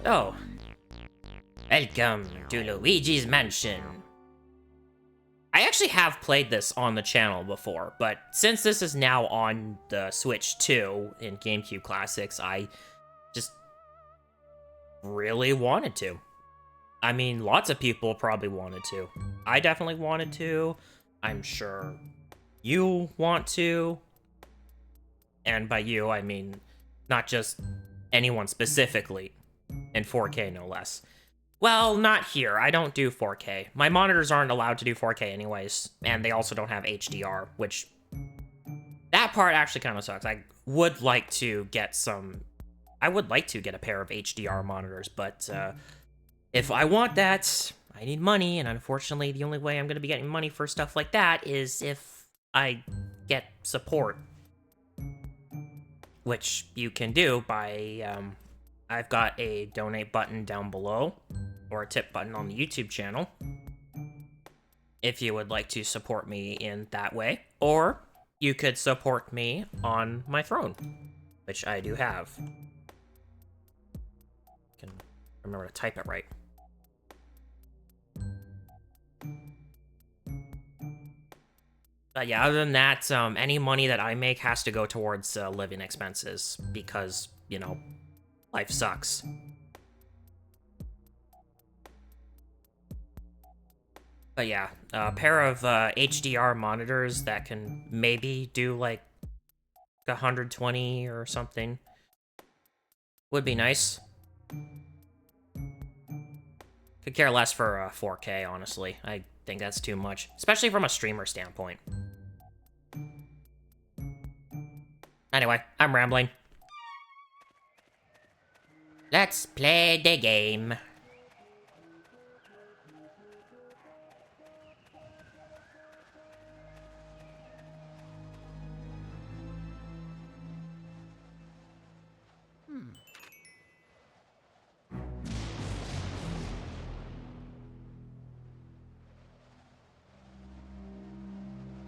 Oh, welcome to Luigi's Mansion. I actually have played this on the channel before, but since this is now on the Switch 2 in GameCube Classics, I just really wanted to. I mean, lots of people probably wanted to. I definitely wanted to. I'm sure you want to. And by you, I mean not just anyone specifically. In 4K, no less. Well, not here. I don't do 4K. My monitors aren't allowed to do 4K anyways, and they also don't have HDR, which... that part actually kind of sucks. I would like to get a pair of HDR monitors, but if I want that, I need money, and unfortunately, the only way I'm going to be getting money for stuff like that is if I get support. Which you can do by, I've got a donate button down below, or a tip button on the YouTube channel, if you would like to support me in that way. Or you could support me on my throne, which I do have. Can remember to type it right. But yeah, other than that, any money that I make has to go towards living expenses, because, you know, life sucks. But yeah, a pair of HDR monitors that can maybe do like 120 or something would be nice. Could care less for 4K, honestly. I think that's too much, especially from a streamer standpoint. Anyway, I'm rambling. Let's play the game.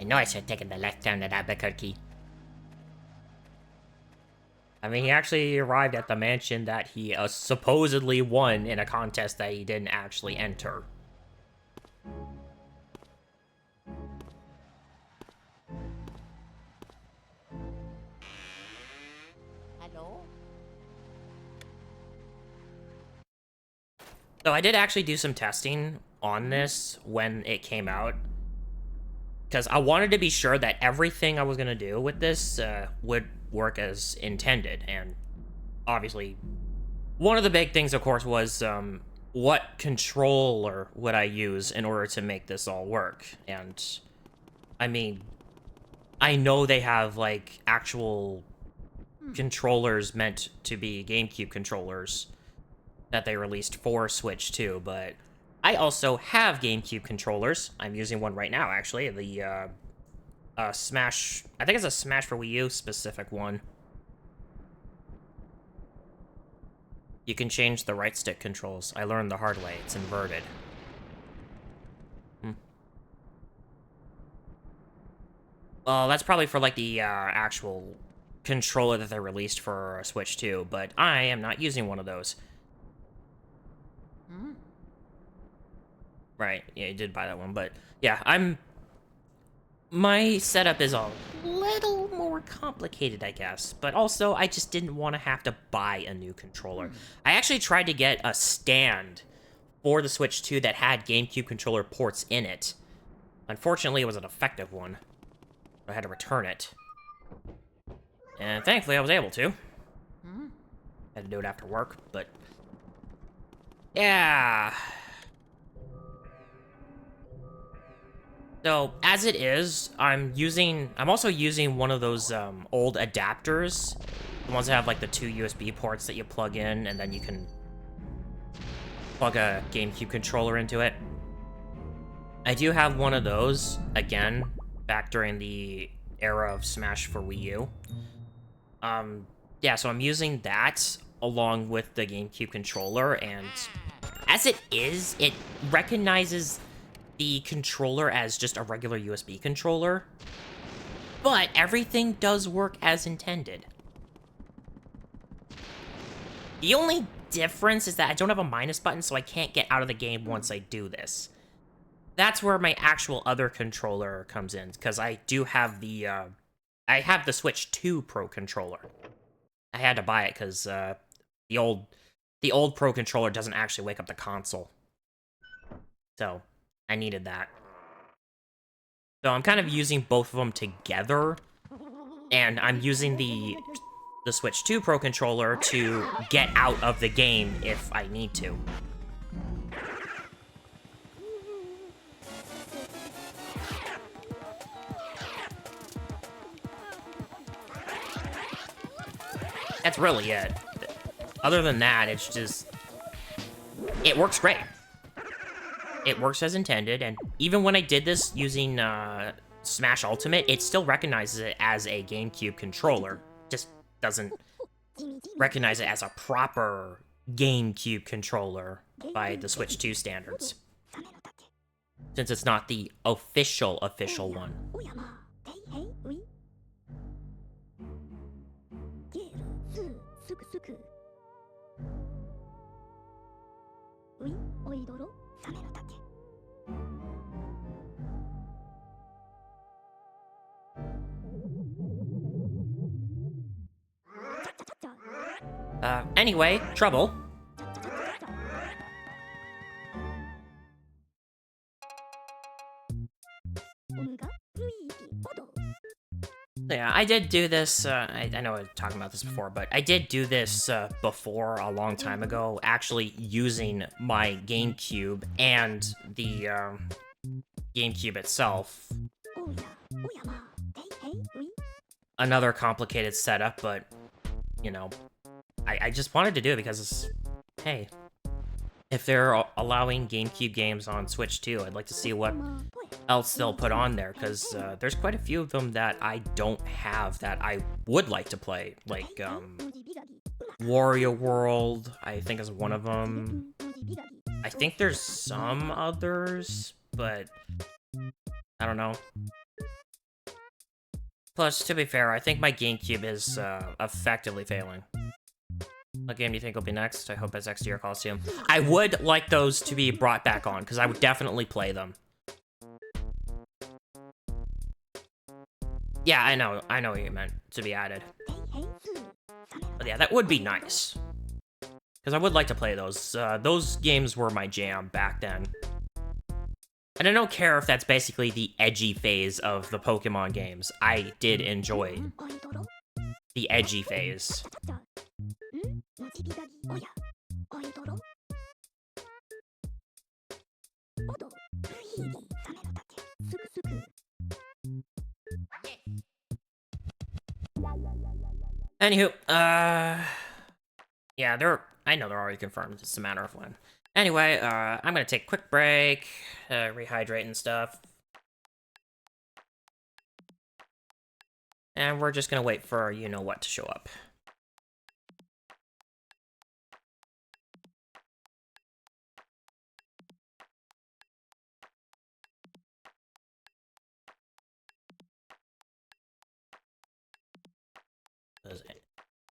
I know I should have taken the left turn at Albuquerque. I mean, he actually arrived at the mansion that he supposedly won in a contest that he didn't actually enter. Hello? So I did actually do some testing on this when it came out, because I wanted to be sure that everything I was going to do with this would work as intended. And obviously, one of the big things, of course, was what controller would I use in order to make this all work. And, I mean, I know they have, like, actual controllers meant to be GameCube controllers that they released for Switch 2, but I also have GameCube controllers. I'm using one right now, actually. The Smash... I think it's a Smash for Wii U specific one. You can change the right stick controls. I learned the hard way. It's inverted. Well, that's probably for, like, the actual controller that they released for Switch 2, but I am not using one of those. Right, yeah, you did buy that one, but yeah, my setup is a little more complicated, I guess, but also I just didn't want to have to buy a new controller. I actually tried to get a stand for the Switch 2 that had GameCube controller ports in it. Unfortunately, it was an defective one. I had to return it. And thankfully, I was able to. Had to do it after work, but yeah. So, as it is, I'm also using one of those old adapters. The ones that have, like, the 2 USB ports that you plug in, and then you can plug a GameCube controller into it. I do have one of those, again, back during the era of Smash for Wii U. Yeah, so I'm using that along with the GameCube controller, and as it is, it recognizes the controller as just a regular USB controller, but everything does work as intended. The only difference is that I don't have a minus button, so I can't get out of the game once I do this. That's where my actual other controller comes in, because I do have the, I have the Switch 2 Pro controller. I had to buy it, because, the old Pro controller doesn't actually wake up the console. So, I needed that. So I'm kind of using both of them together, and I'm using the Switch 2 Pro controller to get out of the game if I need to. That's really it. Other than that, it's just... it works great. It works as intended, and even when I did this using Smash Ultimate, it still recognizes it as a GameCube controller. Just doesn't recognize it as a proper GameCube controller by the Switch 2 standards. Since it's not the official one. Anyway, trouble. Yeah, I did do this, I know I was talking about this before, but I did do this before a long time ago, actually using my GameCube and the GameCube itself. Another complicated setup, but, you know, I just wanted to do it because, hey, if they're allowing GameCube games on Switch 2, I'd like to see what else they'll put on there, because there's quite a few of them that I don't have that I would like to play, like Wario World, I think is one of them. I think there's some others, but I don't know. Plus, to be fair, I think my GameCube is effectively failing. What game do you think will be next? I hope it's next to your Coliseum. I would like those to be brought back on, because I would definitely play them. Yeah, I know what you meant, to be added. But yeah, that would be nice. Because I would like to play those. Those games were my jam back then. And I don't care if that's basically the edgy phase of the Pokemon games. I did enjoy the edgy phase. Anywho, yeah, I know they're already confirmed, it's a matter of when. Anyway, I'm gonna take a quick break, rehydrate and stuff. And we're just gonna wait for you-know-what to show up.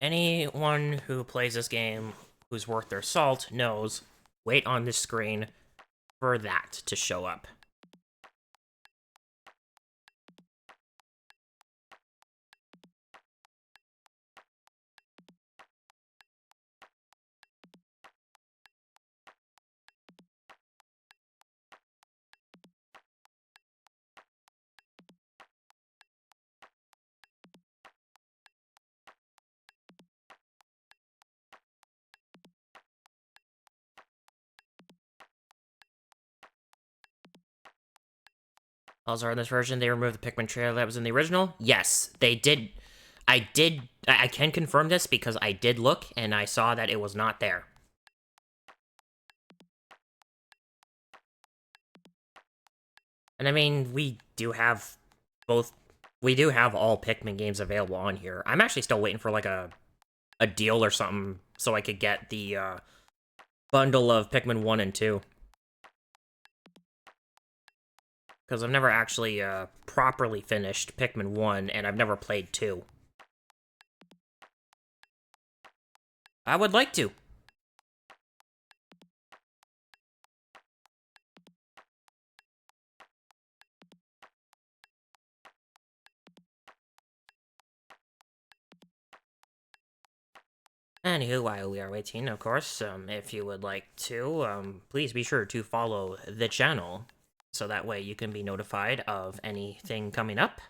Anyone who plays this game who's worth their salt knows, wait on this screen for that to show up. Also, in this version, they removed the Pikmin trailer that was in the original? Yes, they did. I can confirm this because I did look, and I saw that it was not there. And I mean, we do have all Pikmin games available on here. I'm actually still waiting for, like, a deal or something so I could get the, bundle of Pikmin 1 and 2. Because I've never actually properly finished Pikmin 1, and I've never played 2. I would like to. Anywho, while we are waiting, of course, if you would like to, please be sure to follow the channel, so that way you can be notified of anything coming up.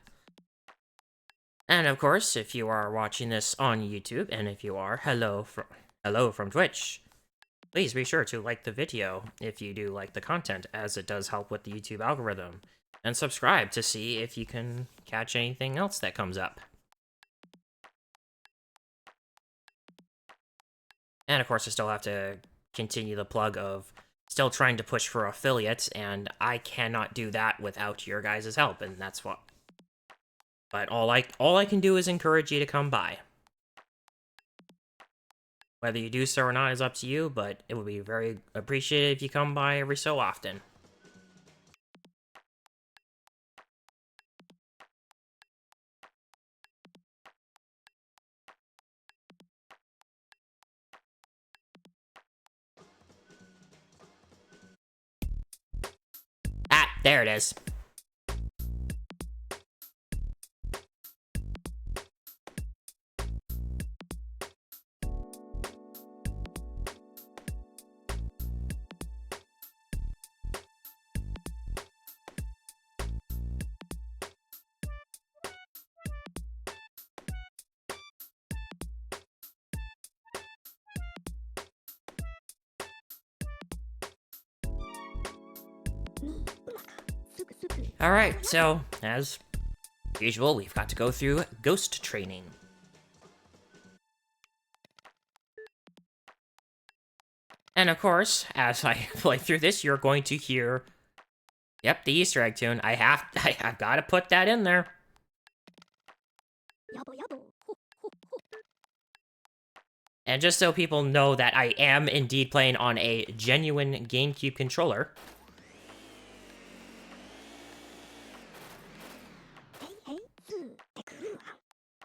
And of course, if you are watching this on YouTube, and if you are, hello from Twitch, please be sure to like the video if you do like the content, as it does help with the YouTube algorithm. And subscribe to see if you can catch anything else that comes up. And of course, I still have to continue the plug of still trying to push for affiliates, and I cannot do that without your guys' help, and that's what. But all I can do is encourage you to come by. Whether you do so or not is up to you, but it would be very appreciated if you come by every so often. Ah, there it is. Alright, so, as usual, we've got to go through ghost training. And of course, as I play through this, you're going to hear, yep, the Easter egg tune. I've got to put that in there. And just so people know that I am indeed playing on a genuine GameCube controller.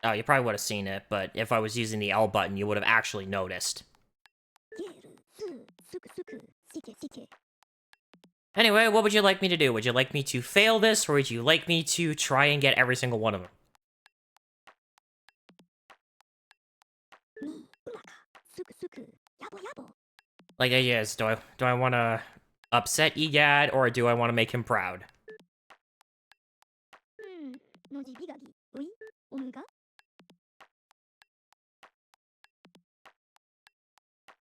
Oh, you probably would have seen it, but if I was using the L button, you would have actually noticed. Anyway, what would you like me to do? Would you like me to fail this, or would you like me to try and get every single one of them? Like, yes, do I want to upset EGAD, or do I want to make him proud?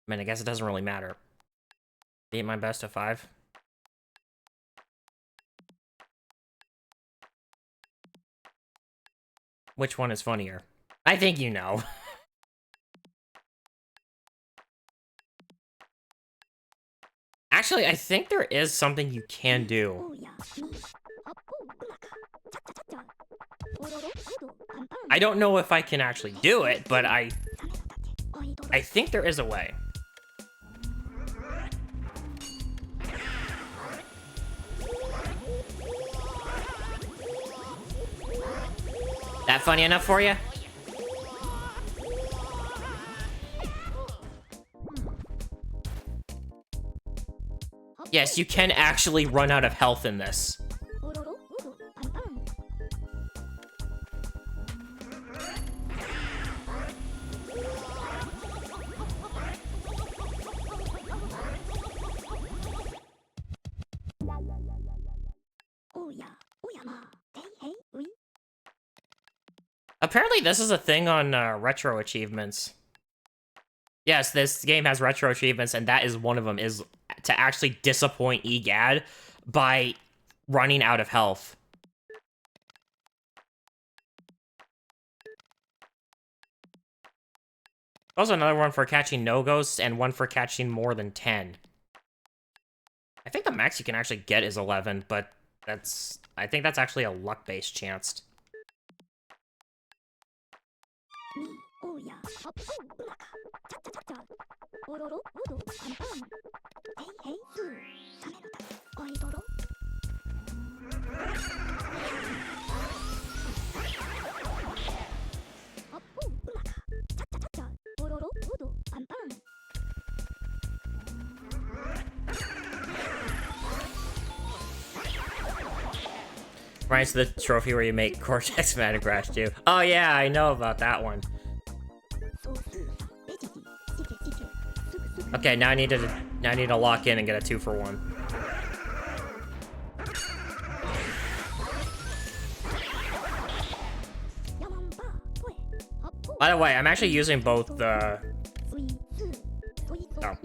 I mean, I guess it doesn't really matter. Beat my best of 5. Which one is funnier? I think you know. Actually, I think there is something you can do. I don't know if I can actually do it, but I think there is a way. That funny enough for you? Yes, you can actually run out of health in this. Apparently this is a thing on retro achievements. Yes, this game has retro achievements, and that is one of them, is to actually disappoint EGAD by running out of health. Also another one for catching no ghosts, and one for catching more than 10. I think the max you can actually get is 11, but I think that's actually a luck-based chance. Right, so the trophy where you make Cortex Mana Crash too. Oh yeah, I know about that one. Okay, now I need to lock in and get a 2-for-1. By the way, I'm actually using both the... Oh.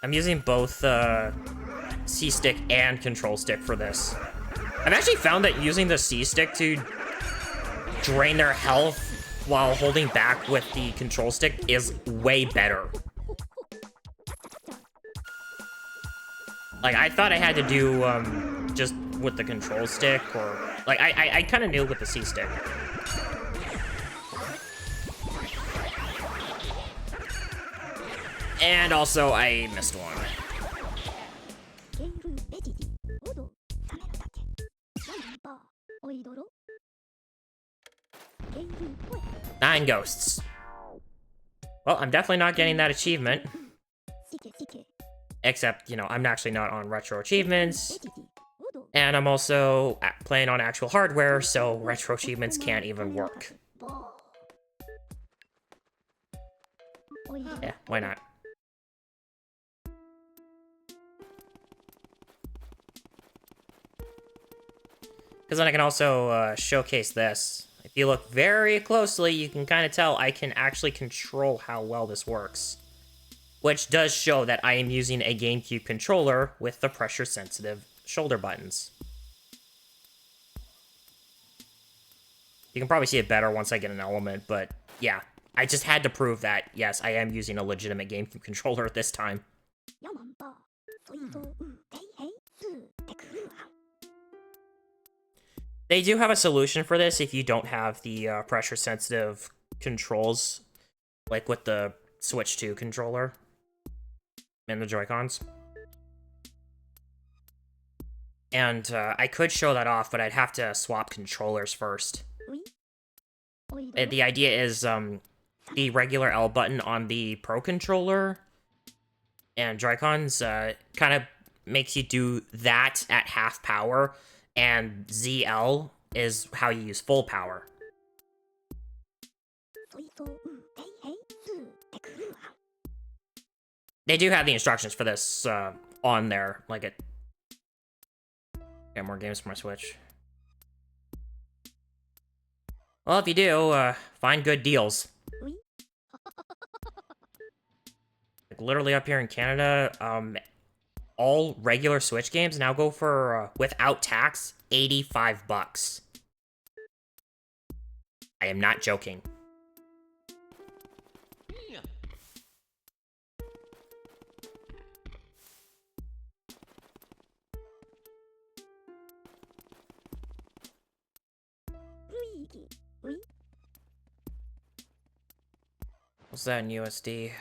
I'm using both C-stick and control stick for this. I've actually found that using the C-stick to drain their health while holding back with the control stick is way better. Like, I thought I had to do just with the control stick, or... Like, I kind of knew with the C-stick. And also, I missed one. 9 ghosts. Well, I'm definitely not getting that achievement. Except, you know, I'm actually not on retro achievements. And I'm also playing on actual hardware, so retro achievements can't even work. Yeah, why not? Because then I can also showcase this. If you look very closely, you can kind of tell I can actually control how well this works. Which does show that I am using a GameCube controller with the pressure-sensitive shoulder buttons. You can probably see it better once I get an element, but yeah. I just had to prove that, yes, I am using a legitimate GameCube controller at this time. They do have a solution for this if you don't have the pressure-sensitive controls, like with the Switch 2 controller and the Joy-Cons. And I could show that off, but I'd have to swap controllers first. The idea is the regular L button on the Pro controller and Joy-Cons kind of makes you do that at half power, and ZL is how you use full power. They do have the instructions for this on there, like it. Got more games for my Switch. Well, if you do, find good deals. Like, literally up here in Canada, all regular Switch games now go for, without tax, $85. I am not joking. What's that in USD?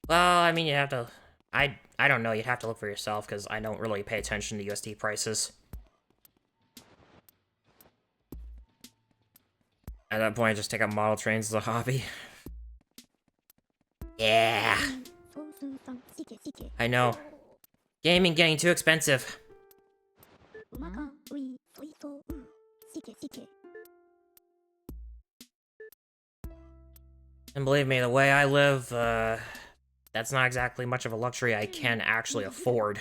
Well, I mean, you have to... I don't know, you'd have to look for yourself, because I don't really pay attention to USD prices. At that point, I just take up model trains as a hobby. Yeah. I know. Gaming getting too expensive. And believe me, the way I live, that's not exactly much of a luxury I can actually afford.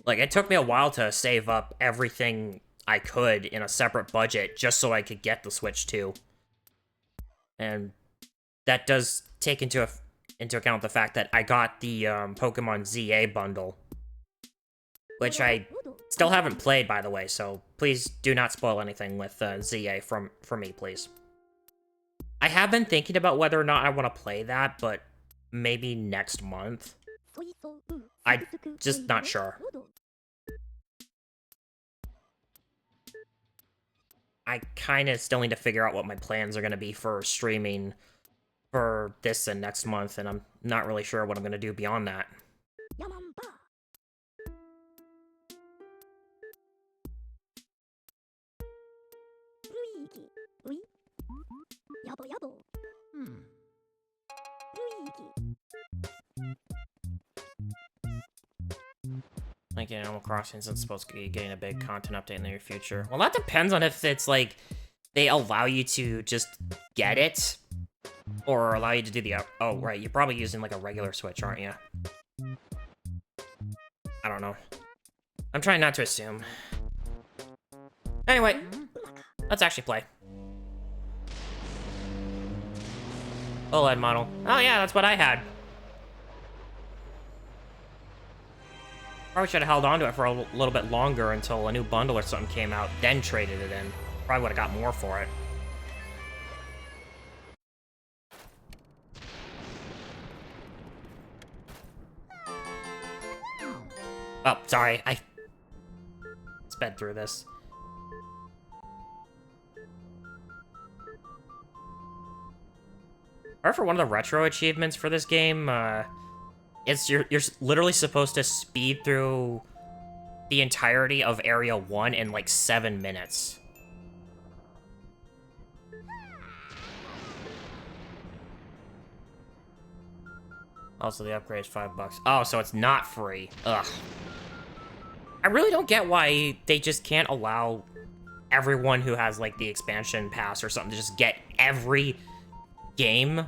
Like, it took me a while to save up everything I could in a separate budget just so I could get the Switch 2. And that does take into account the fact that I got the Pokemon ZA bundle. Which I still haven't played, by the way, so please do not spoil anything with ZA for me, please. I have been thinking about whether or not I want to play that, but maybe next month. I'm just not sure. I kind of still need to figure out what my plans are going to be for streaming for this and next month, and I'm not really sure what I'm going to do beyond that. Like, Animal Crossing isn't supposed to be getting a big content update in the near future. Well, that depends on if it's, like, they allow you to just get it. Or allow you to do the oh, right, you're probably using like a regular Switch, aren't you? I don't know. I'm trying not to assume. Anyway, let's actually play. OLED model. Oh yeah, that's what I had. Probably should have held on to it for a little bit longer until a new bundle or something came out, then traded it in. Probably would have got more for it. Oh, sorry, I sped through this. Or for one of the retro achievements for this game, you're literally supposed to speed through the entirety of Area 1 in like 7 minutes. Also, the upgrade is $5. Oh, so it's not free. Ugh. I really don't get why they just can't allow everyone who has like the expansion pass or something to just get every game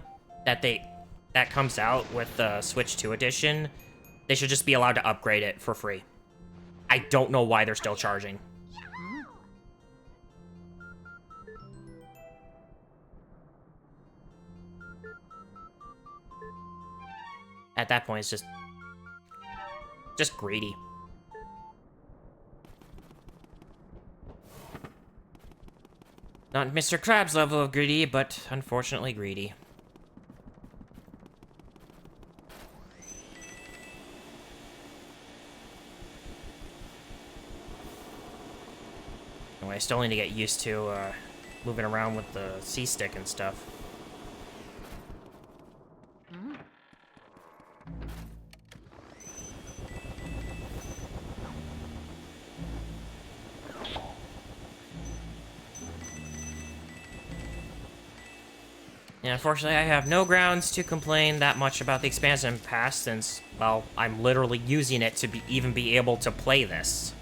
that comes out with the Switch 2 edition. They should just be allowed to upgrade it for free. I don't know why they're still charging. At that point, it's just greedy. Not Mr. Krabs' level of greedy, but unfortunately greedy. Anyway, I still need to get used to moving around with the C-stick and stuff. Yeah, unfortunately, I have no grounds to complain that much about the expansion pass since, well, I'm literally using it to even be able to play this.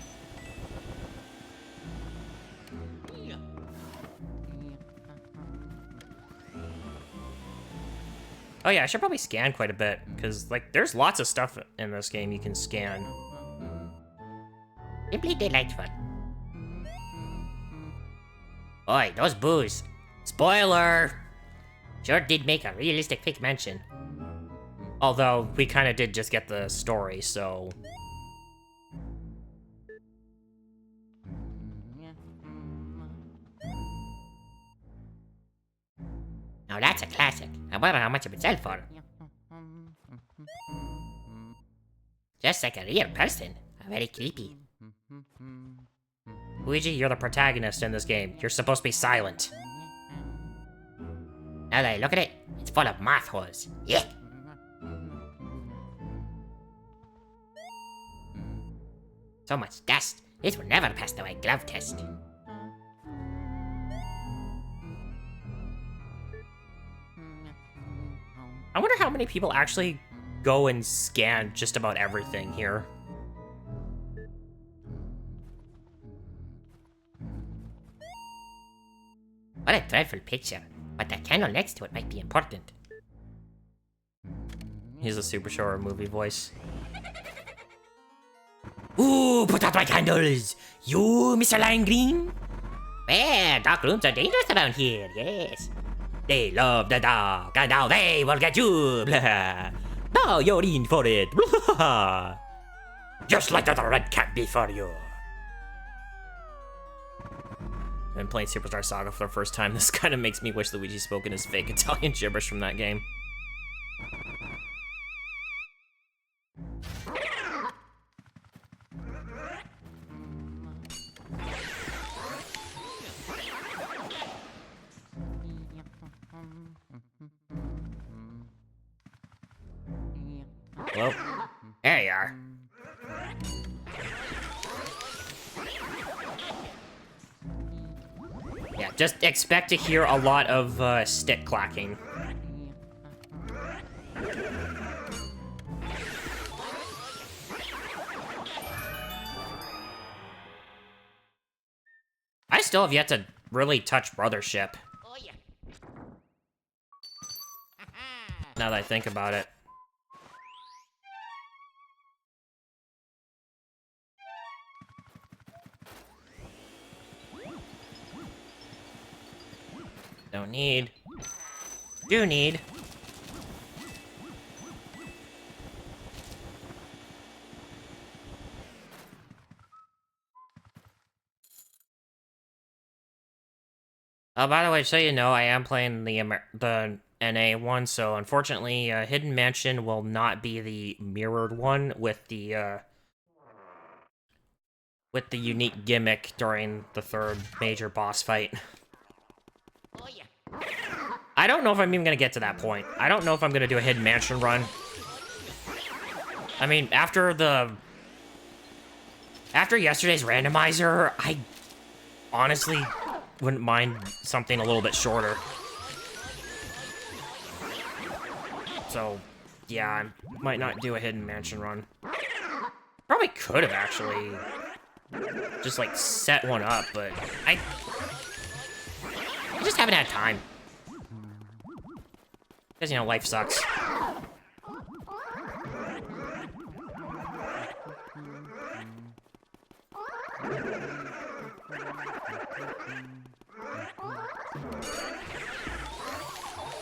Oh yeah, I should probably scan quite a bit, because, like, there's lots of stuff in this game you can scan. Simply delightful. Oi, those boos. Spoiler! Sure did make a realistic fake mansion. Although, we kind of did just get the story, so... Now that's a classic. I wonder how much it would sell for. Just like a real person. Very creepy. Luigi, you're the protagonist in this game. You're supposed to be silent. Now that I look at it, it's full of moth holes. Yuck! So much dust. This will never pass the white glove test. I wonder how many people actually go and scan just about everything here. What a dreadful picture. But that candle next to it might be important. He's a Super Show movie voice. Ooh, put out my candles! You, Mr. Lime Green? Well, dark rooms are dangerous around here, yes. They love the dark, and now they will get you, blah. Now you're in for it, blah. Just like the red cat before you. I'm playing Superstar Saga for the first time. This kind of makes me wish Luigi spoke in his fake Italian gibberish from that game. Well, there you are. Yeah, just expect to hear a lot of stick clacking. I still have yet to really touch Brothership. Now that I think about it. Don't need. Do need. By the way, so you know, I am playing the NA one, so unfortunately, Hidden Mansion will not be the mirrored one with the unique gimmick during the third major boss fight. I don't know if I'm even gonna get to that point. I don't know if I'm gonna do a Hidden Mansion run. I mean, after yesterday's randomizer, I honestly wouldn't mind something a little bit shorter. So, yeah, I might not do a Hidden Mansion run. Probably could have actually just like set one up, but I just haven't had time. Because, you know, life sucks.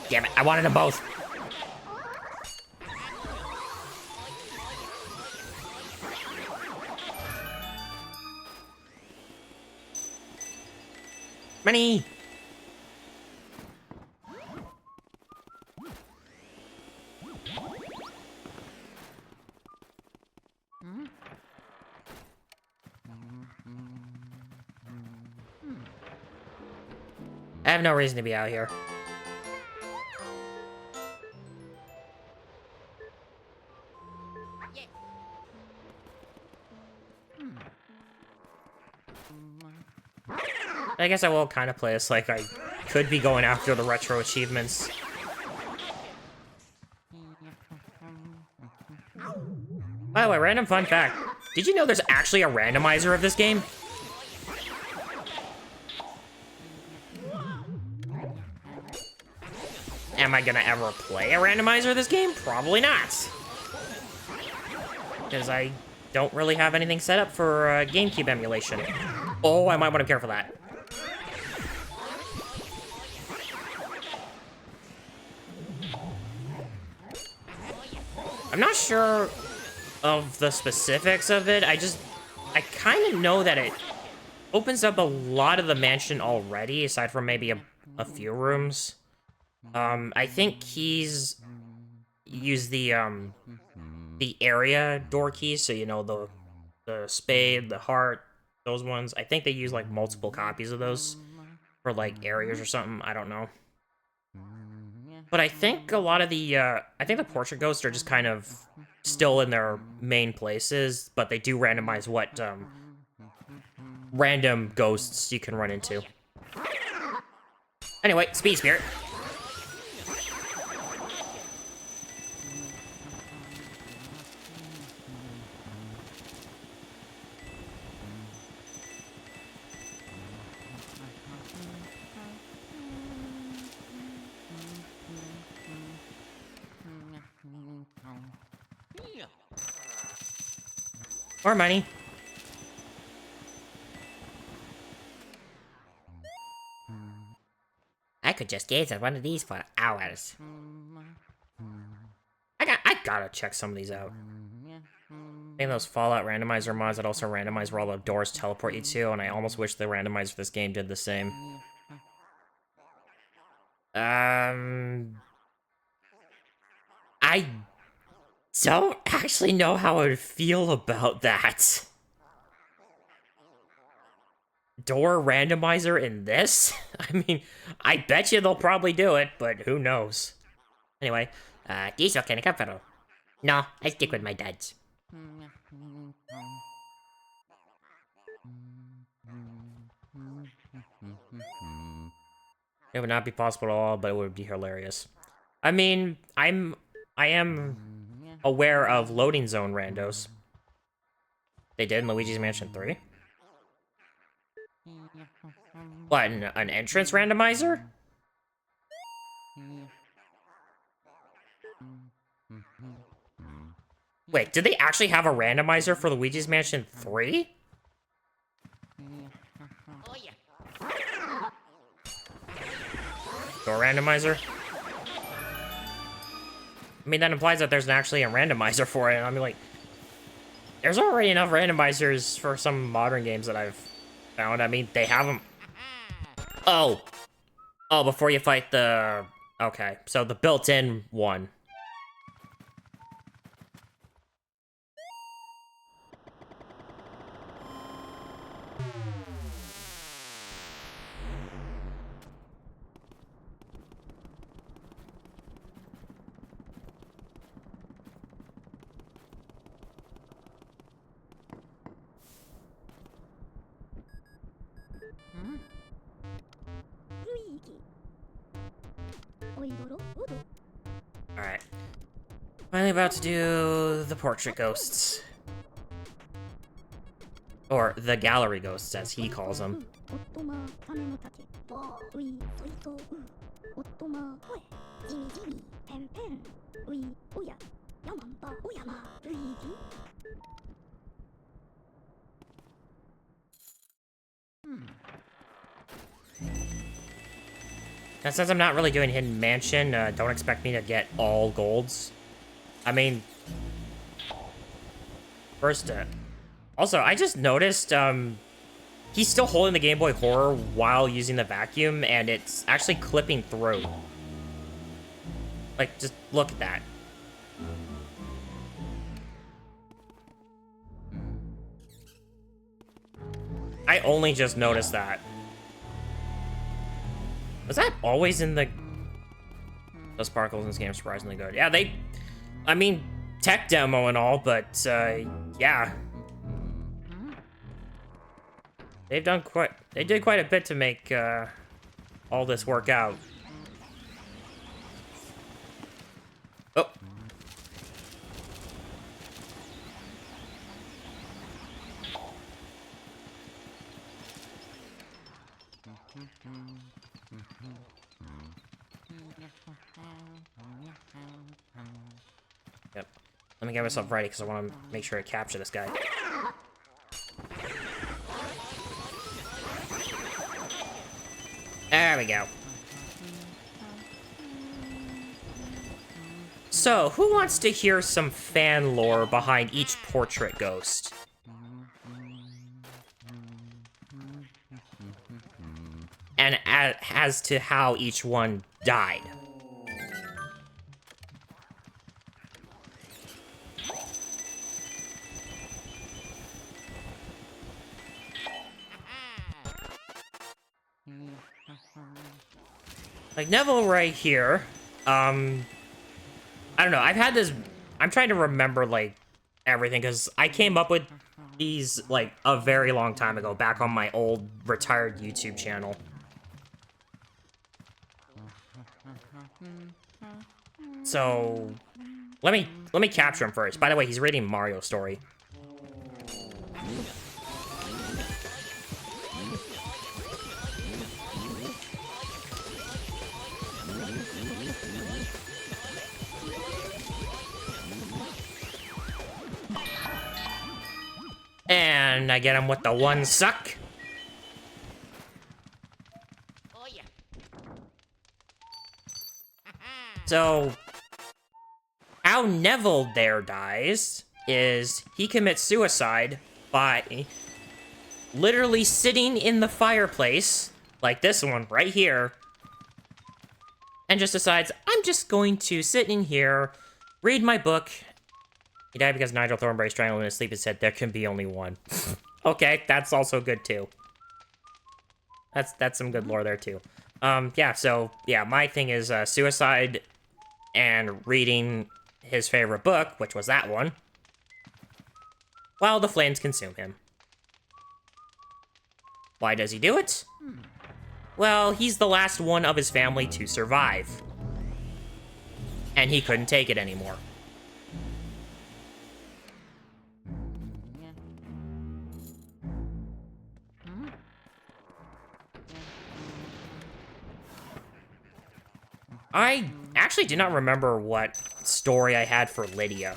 Damn it, I wanted them both. Money! I have no reason to be out here. I guess I will kind of play this like I could be going after the retro achievements. By the way, random fun fact. Did you know there's actually a randomizer of this game? Am I gonna ever play a randomizer of this game? Probably not. Because I don't really have anything set up for GameCube emulation. Oh, I might want to care for that. I'm not sure of the specifics of it. I kind of know that it opens up a lot of the mansion already, aside from maybe a few rooms. I think he's used the area door keys, so you know the spade, the heart, those ones. I think they use like multiple copies of those for like areas or something. I don't know. But I think a lot of the I think the portrait ghosts are just kind of still in their main places, but they do randomize what random ghosts you can run into. Anyway, Speed Spirit. Or money. I could just gaze at one of these for hours. I gotta check some of these out. I think those Fallout randomizer mods that also randomize where all the doors teleport you to, and I almost wish the randomizer for this game did the same. I don't actually know how I would feel about that. Door randomizer in this? I mean, I bet you they'll probably do it, but who knows? Anyway, diesel can I come for? No, I stick with my dads. It would not be possible at all, but it would be hilarious. I mean, I am aware of loading zone randos. They did in Luigi's Mansion 3. What, an entrance randomizer? Wait, did they actually have a randomizer for Luigi's Mansion 3? Door randomizer? I mean, that implies that there's actually a randomizer for it, and I mean, like, there's already enough randomizers for some modern games that I've found. I mean, they have them. Oh. Oh, before you fight the... Okay, so the built-in one. Alright. Finally about to do the portrait ghosts. Or the gallery ghosts, as he calls them. And since I'm not really doing Hidden Mansion, don't expect me to get all golds. I mean... First, also, I just noticed, he's still holding the Game Boy Horror while using the vacuum, and it's actually clipping through. Like, just look at that. I only just noticed that. Was that always in the... The sparkles in this game are surprisingly good. Yeah, they... I mean, tech demo and all, but, yeah. They've done quite... They did quite a bit to make, all this work out. Oh. Yep. Let me get myself ready because I want to make sure I capture this guy. There we go. So, who wants to hear some fan lore behind each portrait ghost? And as to how each one died. Like Neville right here, I don't know, I've had this, I'm trying to remember, like, everything, because I came up with these, like, a very long time ago, back on my old, retired YouTube channel. So, let me capture him first. By the way, he's reading Mario Story. And I get him with the one suck. Oh, yeah. So, how Neville there dies is he commits suicide by literally sitting in the fireplace, like this one right here, and just decides, I'm just going to sit in here, read my book. He died because Nigel Thornberry strangled him in his sleep and said, there can be only one. Okay, that's also good, too. That's some good lore there, too. Yeah, so, yeah, my thing is suicide and reading his favorite book, which was that one, while the flames consume him. Why does he do it? Well, he's the last one of his family to survive. And he couldn't take it anymore. I actually do not remember what story I had for Lydia.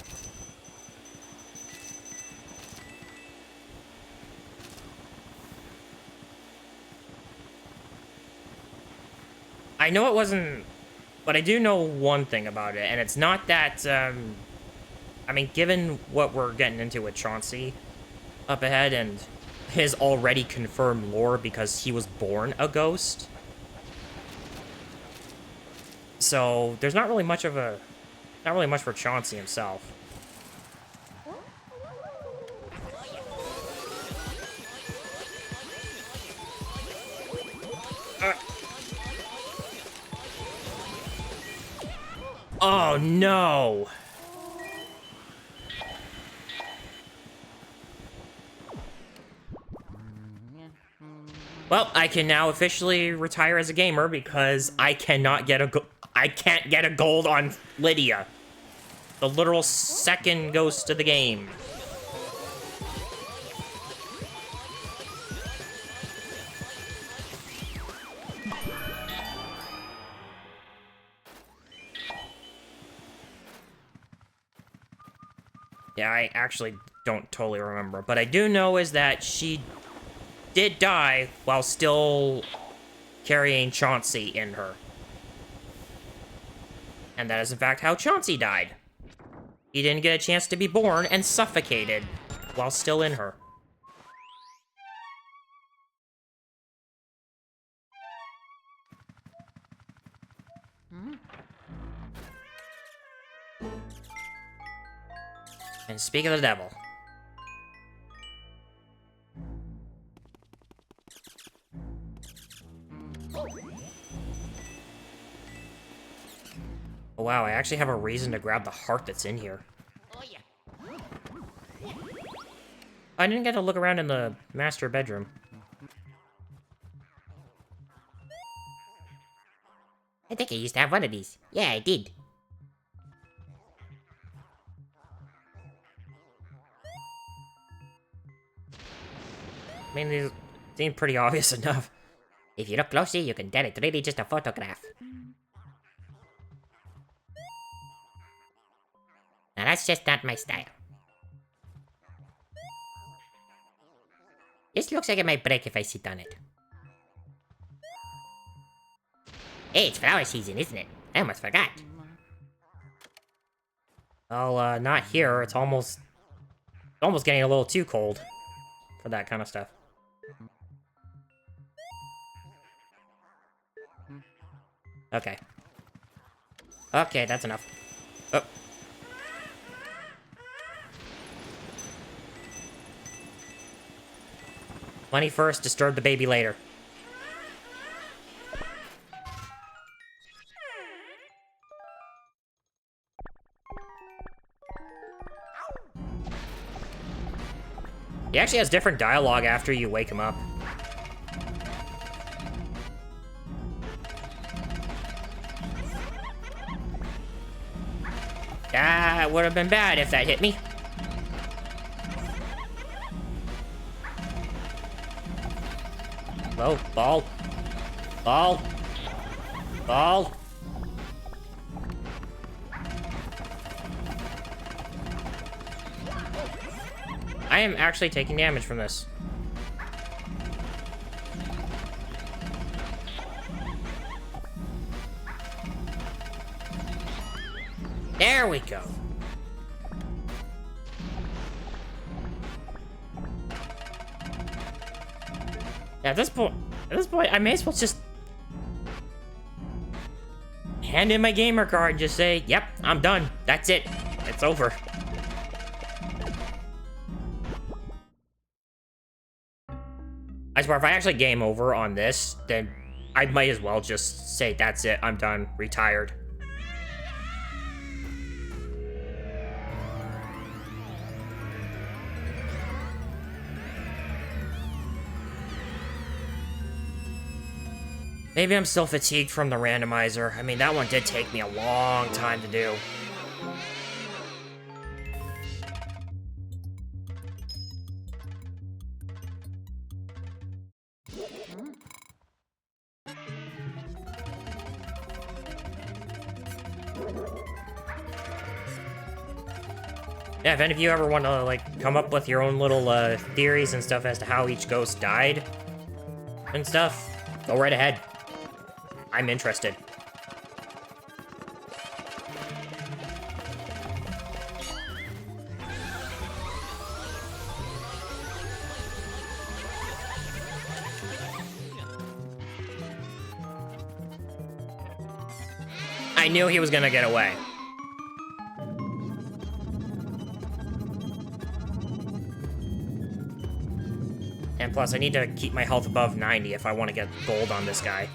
I know it wasn't, but I do know one thing about it, and it's not that, I mean, given what we're getting into with Chauncey up ahead and his already confirmed lore because he was born a ghost. So, there's not really much for Chauncey himself. Oh, no! Well, I can now officially retire as a gamer because I can't get a gold on Lydia. The literal second ghost of the game. Yeah, I actually don't totally remember, but I do know is that she did die while still carrying Chauncey in her. And that is in fact how Chauncey died. He didn't get a chance to be born and suffocated while still in her. And speak of the devil. Oh, wow, I actually have a reason to grab the heart that's in here. I didn't get to look around in the master bedroom. I think I used to have one of these. Yeah, I did. I mean, these seem pretty obvious enough. If you look closely, you can tell it's really just a photograph. Now that's just not my style. This looks like it might break if I sit on it. Hey, it's flower season, isn't it? I almost forgot. Well, not here. It's almost getting a little too cold for that kind of stuff. Okay. Okay, that's enough. Oh. Money first, disturb the baby later. He actually has different dialogue after you wake him up. That would have been bad if that hit me. Oh, ball. Ball. Ball. I am actually taking damage from this. There we go. Yeah, at this point, I may as well just hand in my gamer card and just say, yep, I'm done. That's it. It's over. I swear, if I actually game over on this, then I might as well just say, that's it, I'm done, retired. Maybe I'm still fatigued from the randomizer. I mean, that one did take me a long time to do. Yeah, if any of you ever want to, like, come up with your own little, theories and stuff as to how each ghost died and stuff, go right ahead. I'm interested. I knew he was gonna get away. And plus, I need to keep my health above 90 if I want to get gold on this guy.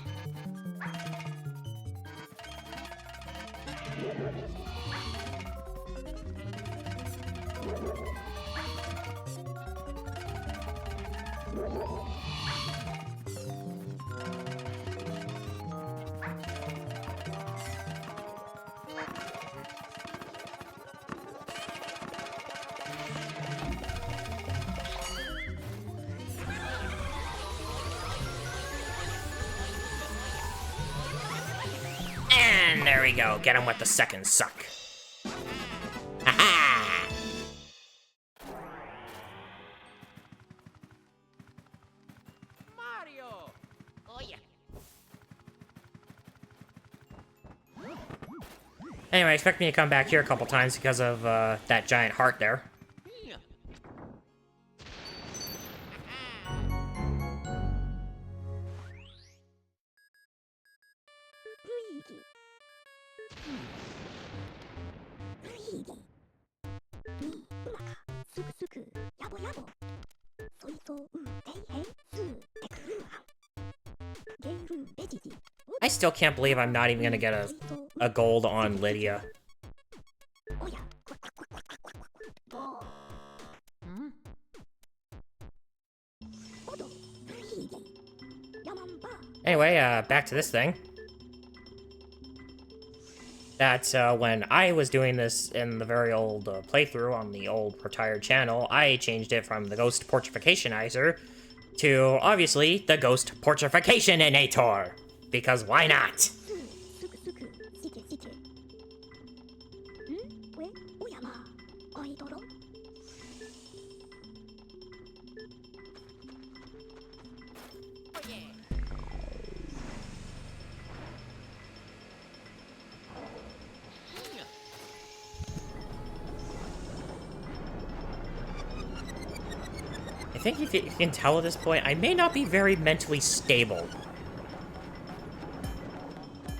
And there we go. Get him with the second suck. Ha-ha! Mario! Oh yeah. Anyway, expect me to come back here a couple times because of that giant heart there. I still can't believe I'm not even gonna get a gold on Lydia. Anyway, back to this thing. That's when I was doing this in the very old playthrough on the old retired channel, I changed it from the Ghost Portrificationizer to, obviously, the Ghost Portrificationinator. Because why not? I think if you can tell at this point, I may not be very mentally stable.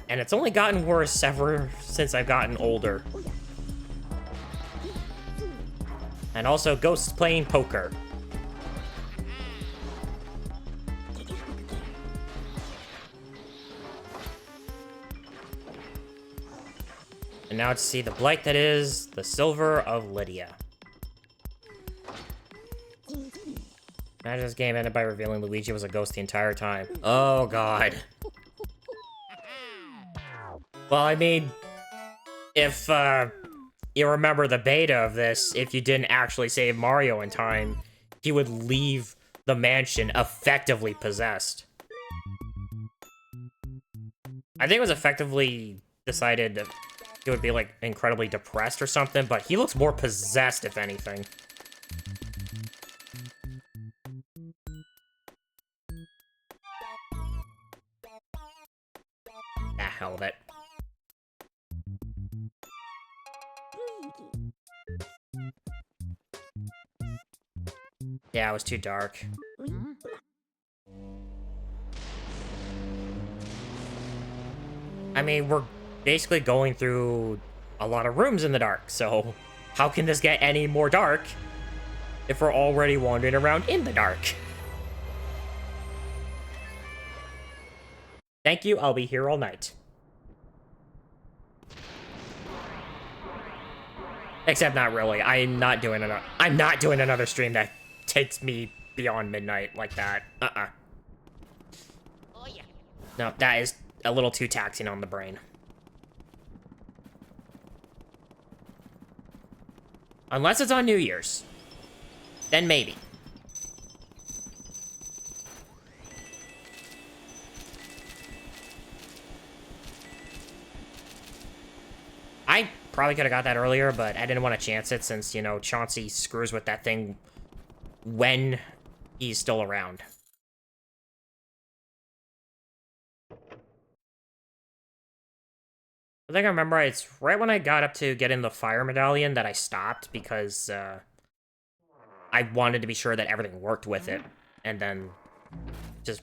And it's only gotten worse ever since I've gotten older. And also, ghosts playing poker. And now to see the blight that is the Silver of Lydia. Imagine this game ended by revealing Luigi was a ghost the entire time. Oh, God. Well, I mean, if you remember the beta of this, if you didn't actually save Mario in time, he would leave the mansion effectively possessed. I think it was effectively decided that he would be, like, incredibly depressed or something, but he looks more possessed, if anything. Ah, hell of it. Yeah, it was too dark. I mean, we're basically going through a lot of rooms in the dark, so how can this get any more dark if we're already wandering around in the dark? Thank you, I'll be here all night. Except not really. I'm not doing another stream that takes me beyond midnight like that. Oh yeah. No, that is a little too taxing on the brain. Unless it's on New Year's. Then maybe. I probably could have got that earlier, but I didn't want to chance it since, you know, Chauncey screws with that thing when he's still around. I think I remember it's right when I got up to getting the fire medallion that I stopped because I wanted to be sure that everything worked with it, and then just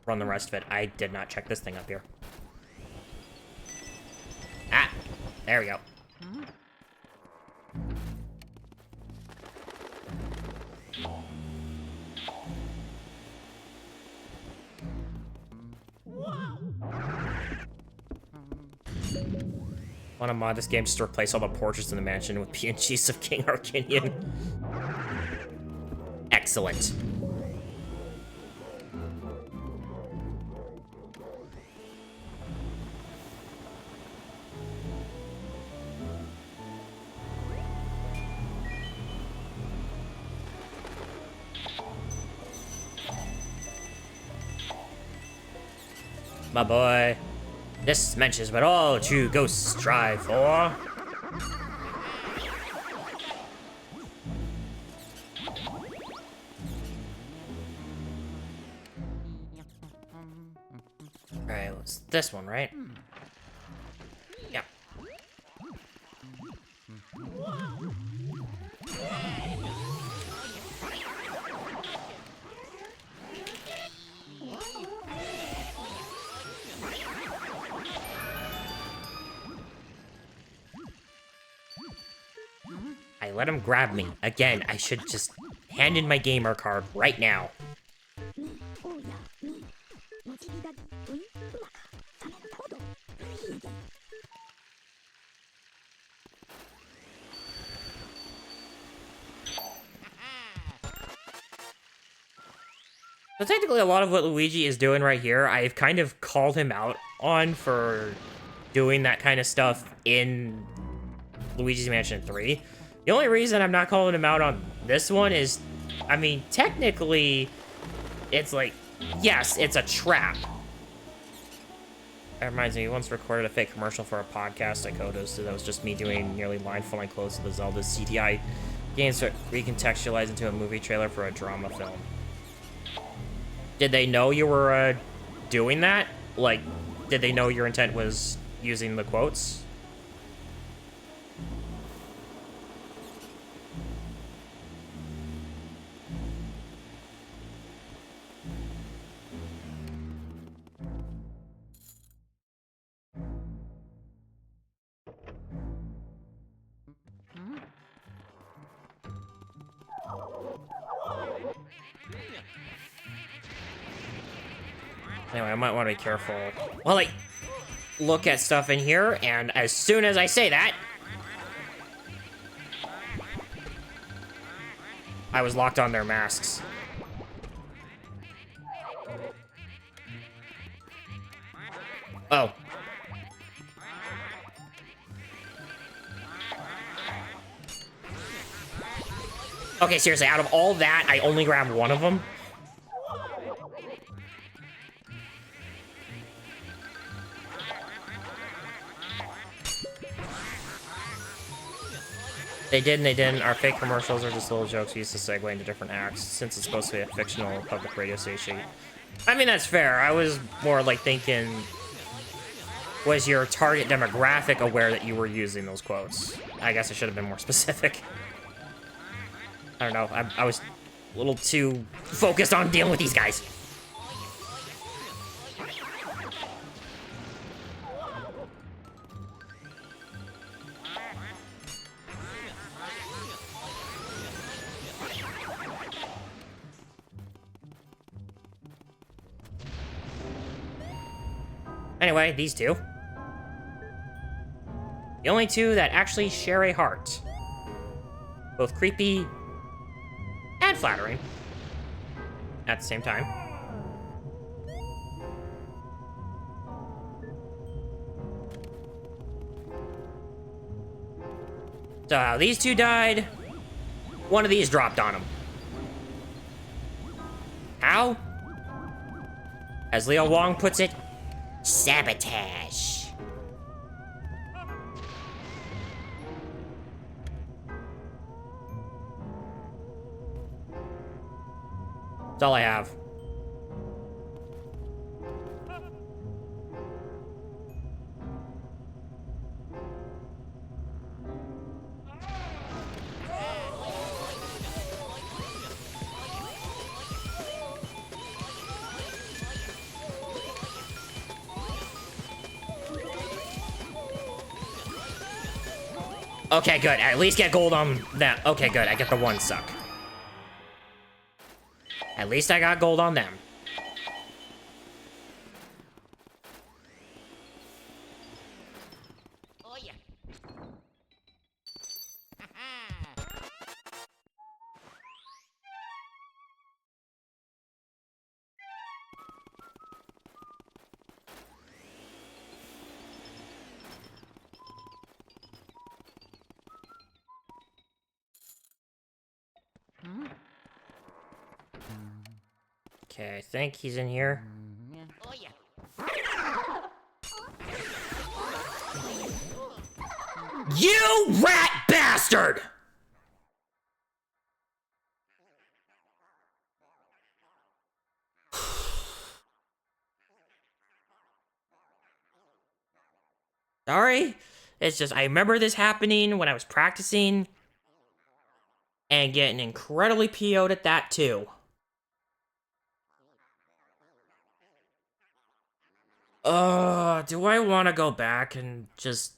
run the rest of it. I did not check this thing up here. Ah, there we go. Want to mod this game just to replace all the portraits in the mansion with PNGs of King Arcinian. Excellent. My boy. This mentions what all true ghosts strive for. Alright, it's this one, right? Yeah. I let him grab me. Again, I should just hand in my gamer card right now. So technically, a lot of what Luigi is doing right here, I've kind of called him out on for doing that kind of stuff in Luigi's Mansion 3. The only reason I'm not calling him out on this one is, I mean, technically, it's like, yes, it's a trap. That reminds me, we once recorded a fake commercial for a podcast I co-hosted that was just me doing nearly line-for-line close to the Zelda CDI games that recontextualized into a movie trailer for a drama film. Did they know you were doing that? Like, did they know your intent was using the quotes? Anyway, I might want to be careful. Well, like, look at stuff in here, and as soon as I say that, I was locked on their masks. Oh. Okay, seriously, out of all that, I only grabbed one of them? They did and they didn't. Our fake commercials are just little jokes we used to segue into different acts, since it's supposed to be a fictional public radio station. I mean, that's fair. I was more like thinking, was your target demographic aware that you were using those quotes? I guess I should have been more specific. I don't know. I was a little too focused on dealing with these guys. Anyway, these two. The only two that actually share a heart. Both creepy and flattering at the same time. So how these two died, one of these dropped on them. How? As Leo Wong puts it, sabotage. That's all I have. Okay, good. At least get gold on that. Okay, good. I get the one suck. At least I got gold on them. Oh yeah. Okay, I think he's in here. Oh yeah. You rat bastard! Sorry. It's just, I remember this happening when I was practicing. And getting incredibly PO'd at that, too. Do I want to go back and just...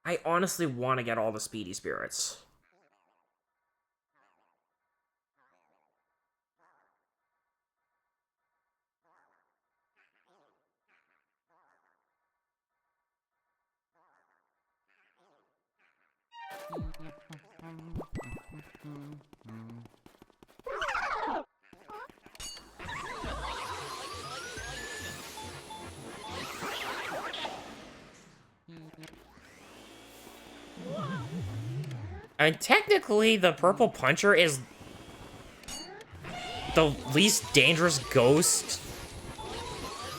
I honestly want to get all the speedy spirits. I mean, technically, the Purple Puncher is the least dangerous ghost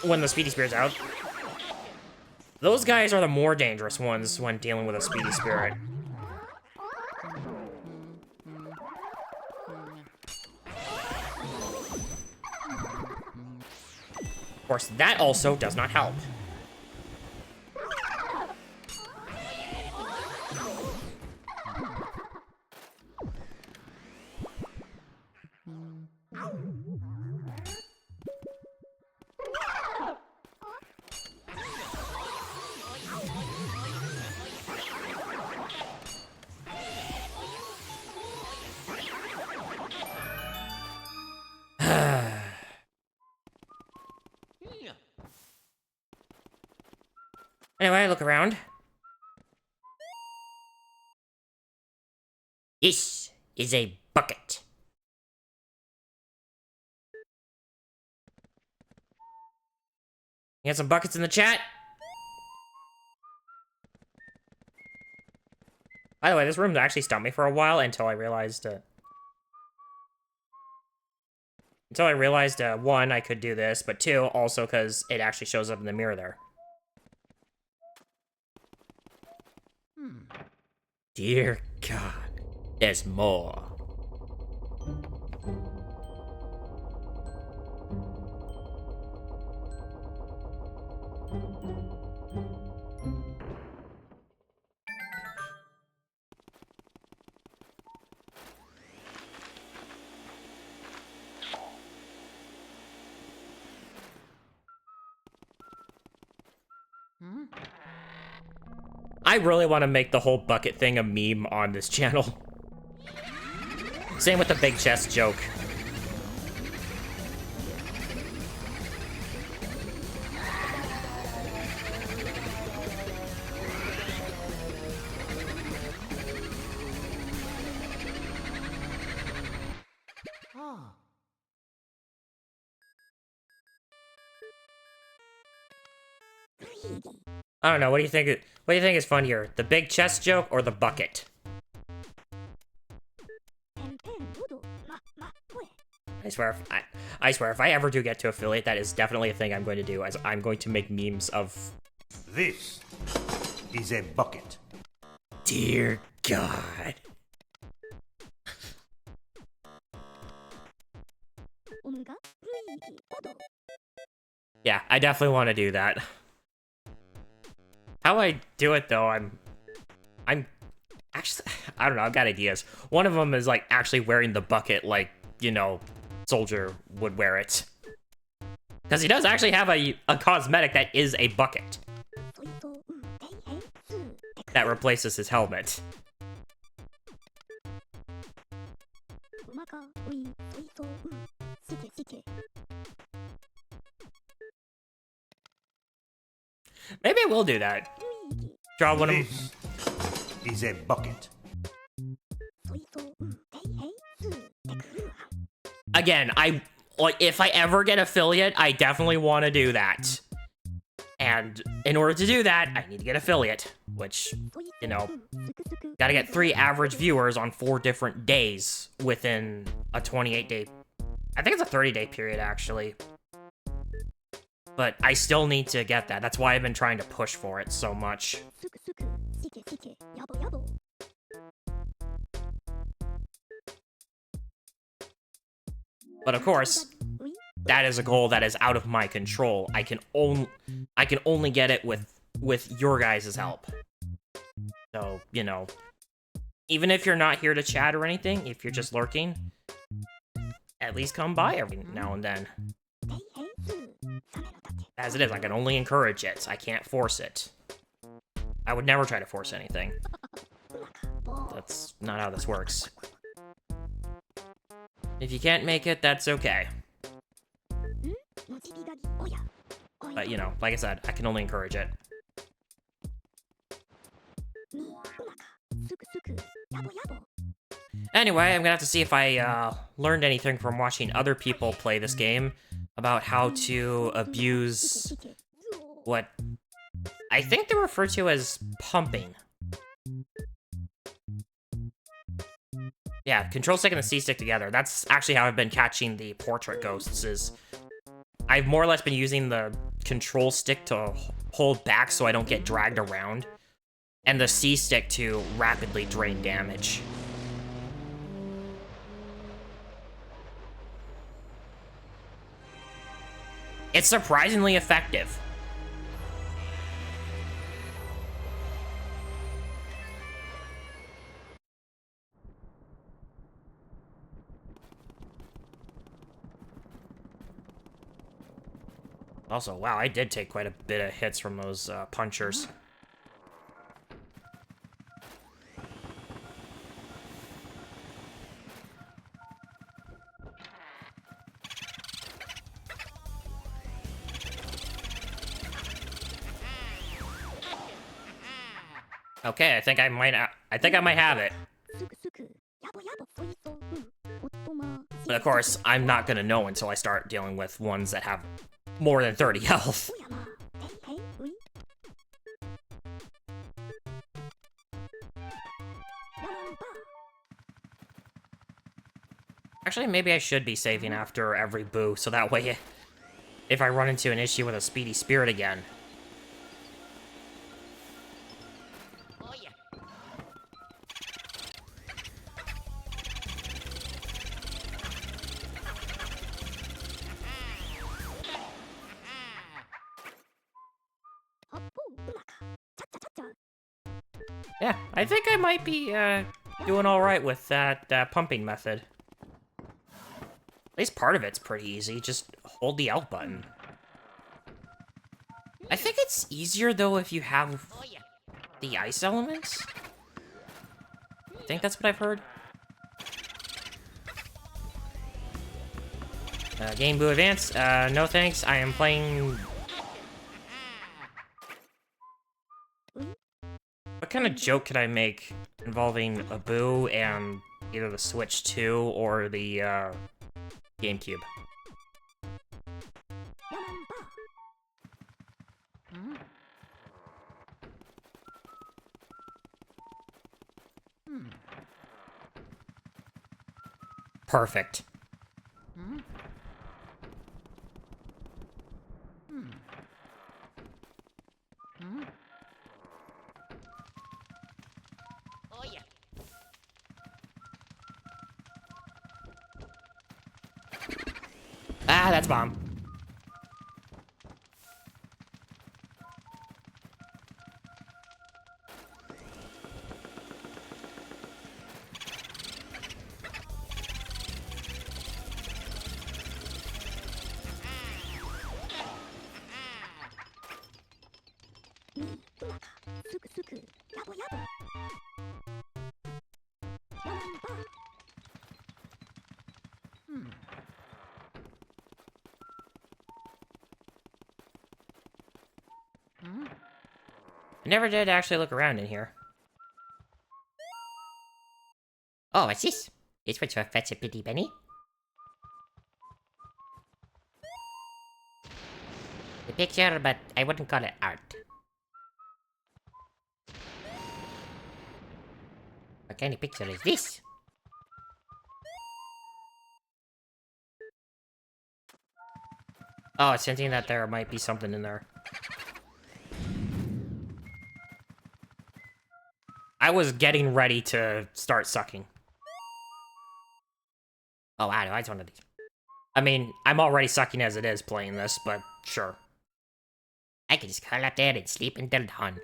when the Speedy Spirit's out. Those guys are the more dangerous ones when dealing with a Speedy Spirit. Of course, that also does not help. Anyway, look around. This is a bucket. You got some buckets in the chat? By the way, this room actually stumped me for a while until I realized, one, I could do this, but two, also because it actually shows up in the mirror there. Dear God, there's more. I really want to make the whole bucket thing a meme on this channel. Same with the big chest joke. I don't know. What do you think? What do you think is funnier, the big chest joke or the bucket? I swear, if I ever do get to affiliate, that is definitely a thing I'm going to do. As I'm going to make memes of. This is a bucket. Dear God. Yeah, I definitely want to do that. How I do it though, I'm actually, I don't know, I've got ideas. One of them is like actually wearing the bucket like, you know, Soldier would wear it. Because he does actually have a cosmetic that is a bucket. that replaces his helmet. Maybe I will do that. Draw one of... This is a bucket. Again, if I ever get affiliate, I definitely want to do that. And in order to do that, I need to get affiliate, which, you know, gotta get 3 average viewers on 4 different days within a 28-day... I think it's a 30-day period, actually. But I still need to get that. That's why I've been trying to push for it so much. But of course, that is a goal that is out of my control. I can only get it with your guys' help. So, you know, even if you're not here to chat or anything, if you're just lurking, at least come by every now and then. As it is, I can only encourage it. I can't force it. I would never try to force anything. That's not how this works. If you can't make it, that's okay. But, you know, like I said, I can only encourage it. Anyway, I'm gonna have to see if I learned anything from watching other people play this game about how to abuse what I think they refer to as pumping. Yeah, control stick and the C stick together. That's actually how I've been catching the portrait ghosts. Is I've more or less been using the control stick to hold back so I don't get dragged around, and the C stick to rapidly drain damage. It's surprisingly effective. Also, wow, I did take quite a bit of hits from those punchers. Okay, I think I might have it. But of course, I'm not gonna know until I start dealing with ones that have more than 30 health. Actually, maybe I should be saving after every boo, so that way, if I run into an issue with a speedy spirit again. Yeah, I think I might be doing all right with that pumping method. At least part of it's pretty easy. Just hold the L button. I think it's easier though if you have the ice elements. I think that's what I've heard. Game Boo Advance. No thanks. I am playing. What kind of joke could I make involving a Boo and either the Switch 2 or the GameCube? Perfect. Ah, that's bomb. I never did actually look around in here. Oh, what's this? This one's for fetch a pretty penny. The picture, but I wouldn't call it art. What kind of picture is this? Oh, it's hinting that there might be something in there. I was getting ready to start sucking. Oh, wow, I one of these. I mean, I'm already sucking as it is playing this, but sure. I can just curl up there and sleep until dawn.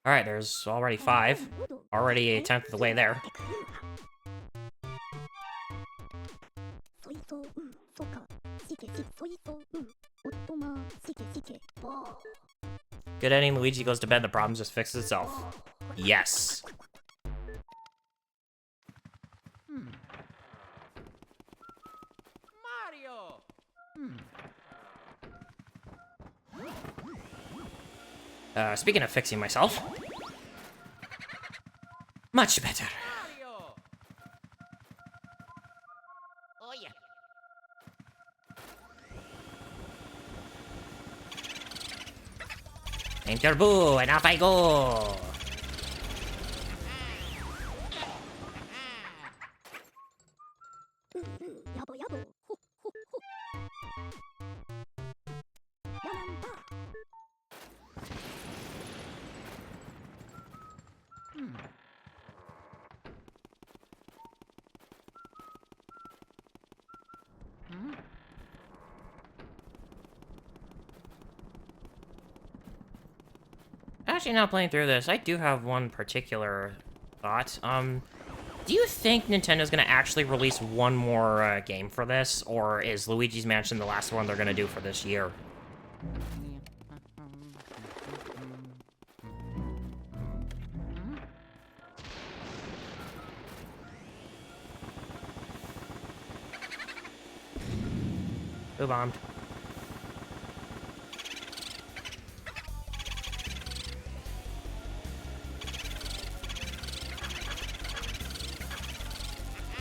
Alright, there's already 5. Already a tenth of the way there. Good ending, Luigi goes to bed, the problem just fixes itself. Yes. Mario! Speaking of fixing myself. Much better. Mario! Oh yeah. Enter boo, and off I go. Actually, now playing through this, I do have one particular thought. Do you think Nintendo's gonna actually release one more game for this, or is Luigi's Mansion the last one they're gonna do for this year? Who bombed?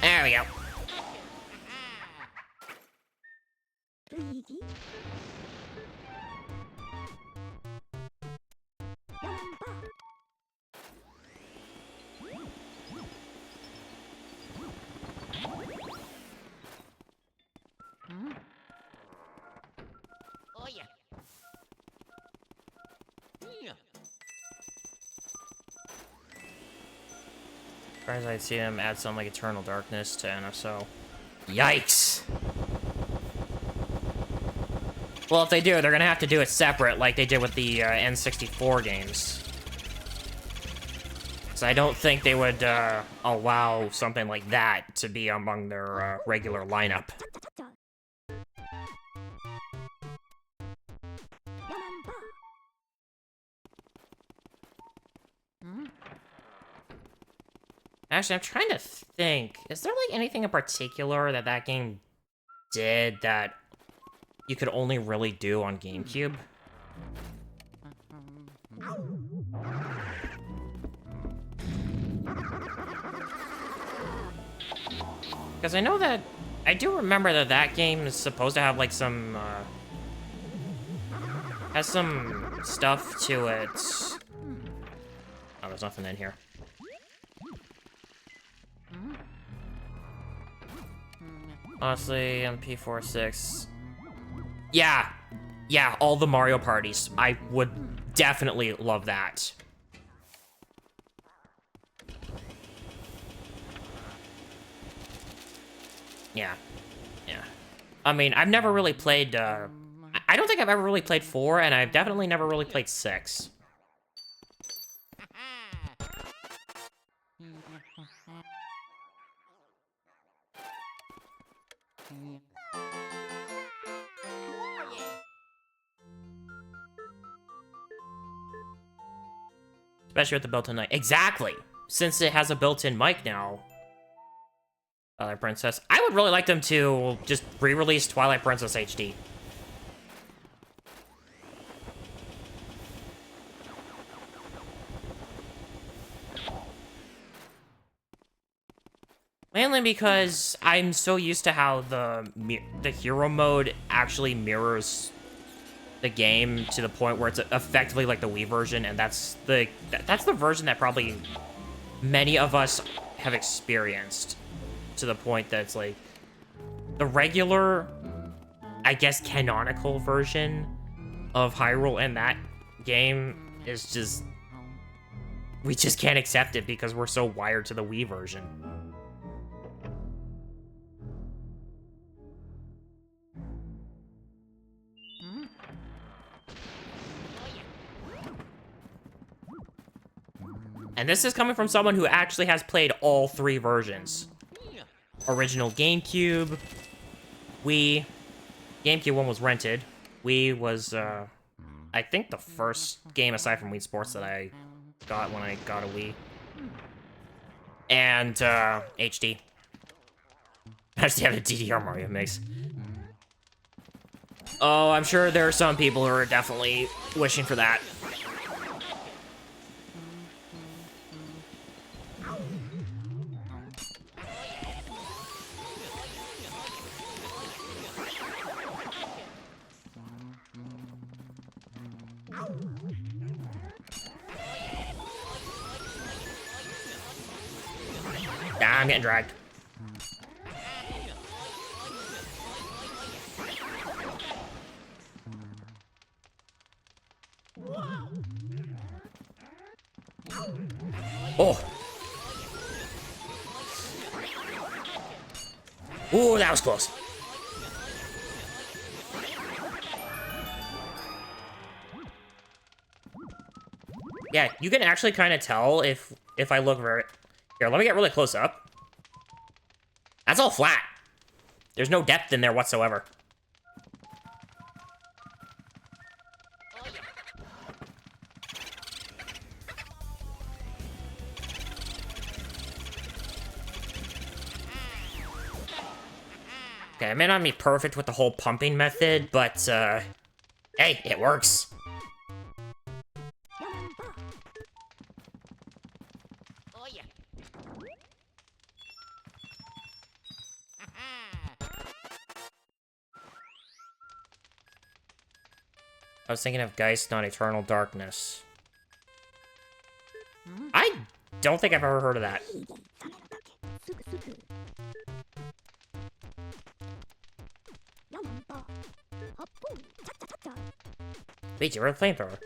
There we go. Luigi? Oh yeah. Yeah. Surprised I'd see them add some like Eternal Darkness to NSO. Yikes! Well, if they do, they're gonna have to do it separate, like they did with the N64 games. So I don't think they would allow something like that to be among their regular lineup. Actually, I'm trying to think. Is there, like, anything in particular that that game did that you could only really do on GameCube? Because I know that... I do remember that that game is supposed to have, like, some, has some stuff to it. Oh, there's nothing in here. Honestly, MP46. Yeah. Yeah, all the Mario parties. I would definitely love that. Yeah. Yeah. I mean, I've never really played, I don't think I've ever really played 4, and I've definitely never really played 6. Oh yeah. Especially with the built-in mic. Exactly! Since it has a built-in mic now. Twilight Princess. I would really like them to just re-release Twilight Princess HD. Mainly because I'm so used to how the hero mode actually mirrors the game to the point where it's effectively like the Wii version, and that's the version that probably many of us have experienced, to the point that it's like the regular, I guess, canonical version of Hyrule in that game is just, we just can't accept it because we're so wired to the Wii version. And this is coming from someone who actually has played all three versions. Original GameCube, Wii. GameCube one was rented. Wii was, I think the first game aside from Wii Sports that I got when I got a Wii. And, HD. I just have a DDR Mario mix. Oh, I'm sure there are some people who are definitely wishing for that. Ah, I'm getting dragged. Oh. Ooh, that was close. Yeah, you can actually kind of tell if I look very... Here, let me get really close up. That's all flat. There's no depth in there whatsoever. Okay, it may not be perfect with the whole pumping method, but, hey, it works. Oh yeah. I was thinking of Geist, not Eternal Darkness. I don't think I've ever heard of that. Luigi, we're a flamethrower.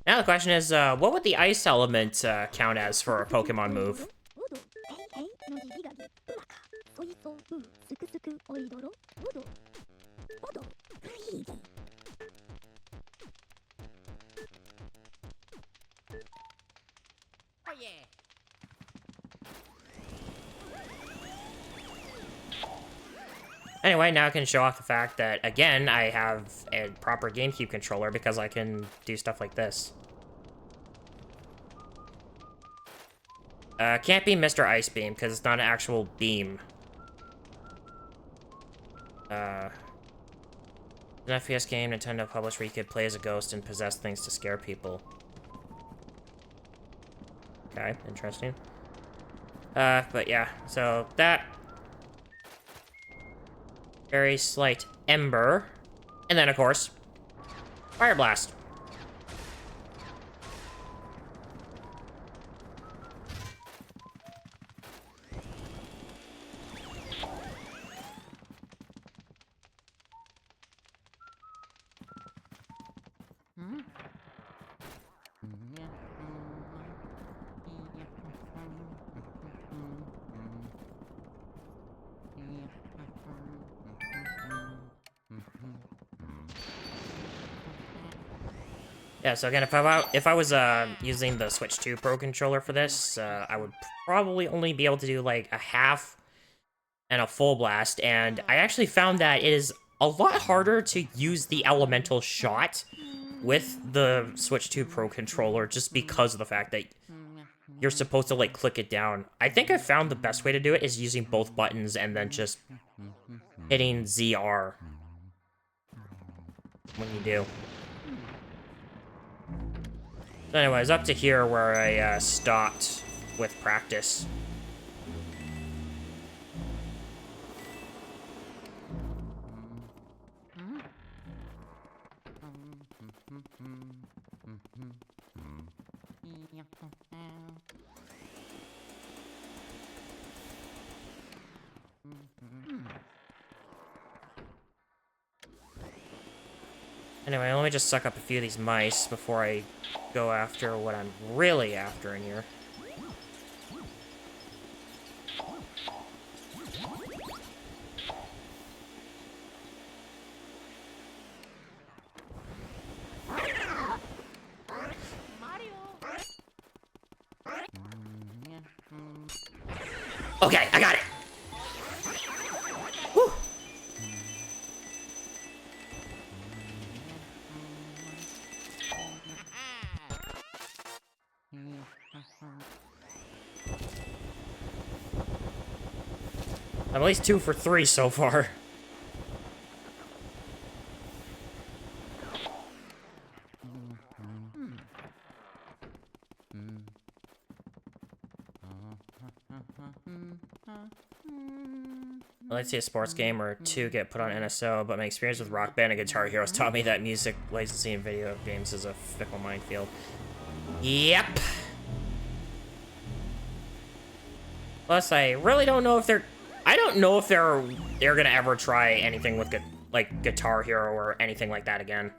Now the question is, what would the ice element count as for a Pokemon move? Oh yeah. Anyway, now I can show off the fact that, again, I have a proper GameCube controller because I can do stuff like this. Can't be Mr. Ice Beam because it's not an actual beam. An FPS game Nintendo published where you could play as a ghost and possess things to scare people. Okay, interesting. But yeah, so that... Very slight ember. And then, of course, Fire Blast. Yeah, so again, if I was using the Switch 2 Pro controller for this, I would probably only be able to do like a half and a full blast, and I actually found that it is a lot harder to use the elemental shot with the Switch 2 Pro controller just because of the fact that you're supposed to like click it down. I think I found the best way to do it is using both buttons and then just hitting ZR when you do. So anyways, up to here where I stopped with practice. Anyway, let me just suck up a few of these mice before I go after what I'm really after in here. Okay, I got it! Whew. I'm at least 2 for 3 so far. I'd like to see a sports game or 2 get put on NSO, but my experience with Rock Band and Guitar Heroes taught me that music licensing in video games is a fickle minefield. Yep. Plus, I really don't know if they're... I don't know if they're gonna ever try anything with, like, Guitar Hero or anything like that again.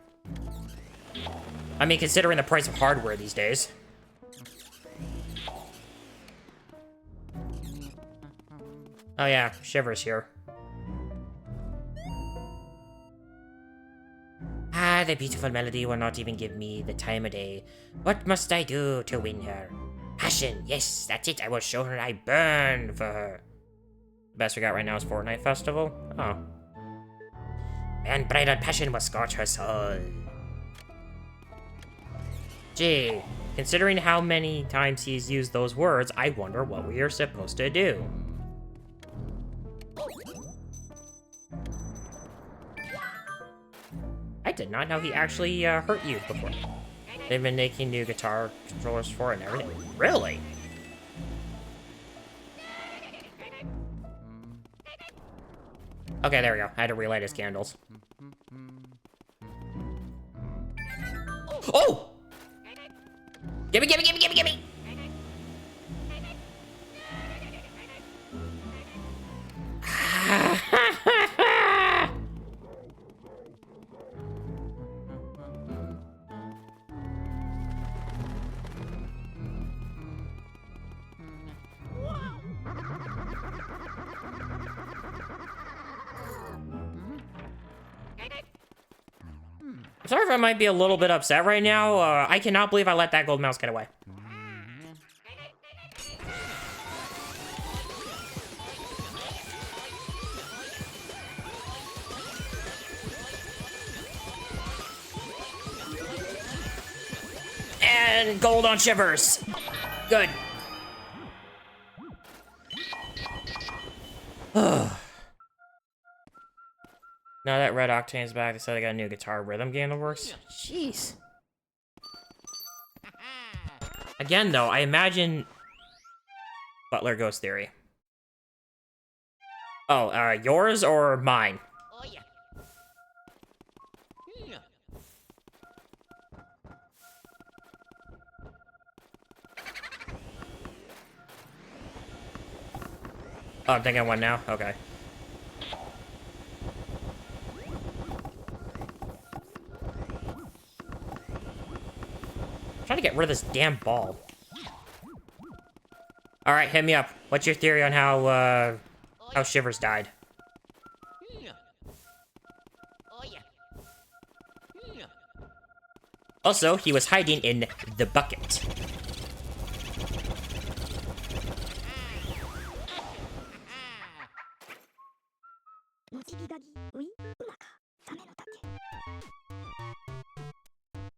I mean, considering the price of hardware these days. Oh yeah, Shiver's here. Ah, the beautiful melody will not even give me the time of day. What must I do to win her? Passion, yes, that's it. I will show her I burn for her. The best we got right now is Fortnite Festival. Oh. Unbridled passion will scorch her soul. Gee, considering how many times he's used those words, I wonder what we are supposed to do. I did not know he actually hurt you before. They've been making new guitar controllers for it and everything. Really? Okay, there we go. I had to relight his candles. Oh! Gimme, gimme, gimme, gimme, gimme! Sorry if I might be a little bit upset right now. I cannot believe I let that gold mouse get away. And gold on Shivers. Good. Now that Red Octane's back, they said they got a new guitar rhythm game that works. Jeez. Again, though, I imagine... Butler Ghost Theory. Oh, yours or mine? Oh yeah. Yeah. Oh, I'm thinking one now? Okay. I'm trying to get rid of this damn ball. Alright, hit me up. What's your theory on how Shivers died? Yeah. Oh yeah. Yeah. Also, he was hiding in the bucket.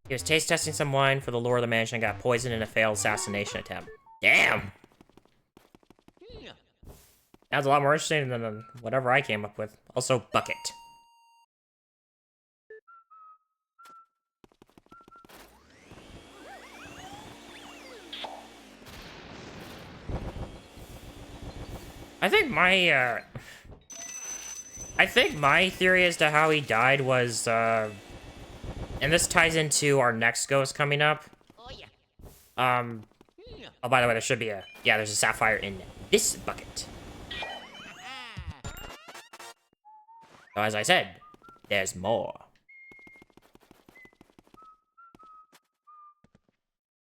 He was taste testing some wine for the lore of the mansion and got poisoned in a failed assassination attempt. Damn! That's a lot more interesting than whatever I came up with. Also, bucket. I think my theory as to how he died was, and this ties into our next ghost coming up. Oh yeah. Oh, by the way, there should be there's a sapphire in this bucket. So as I said, there's more.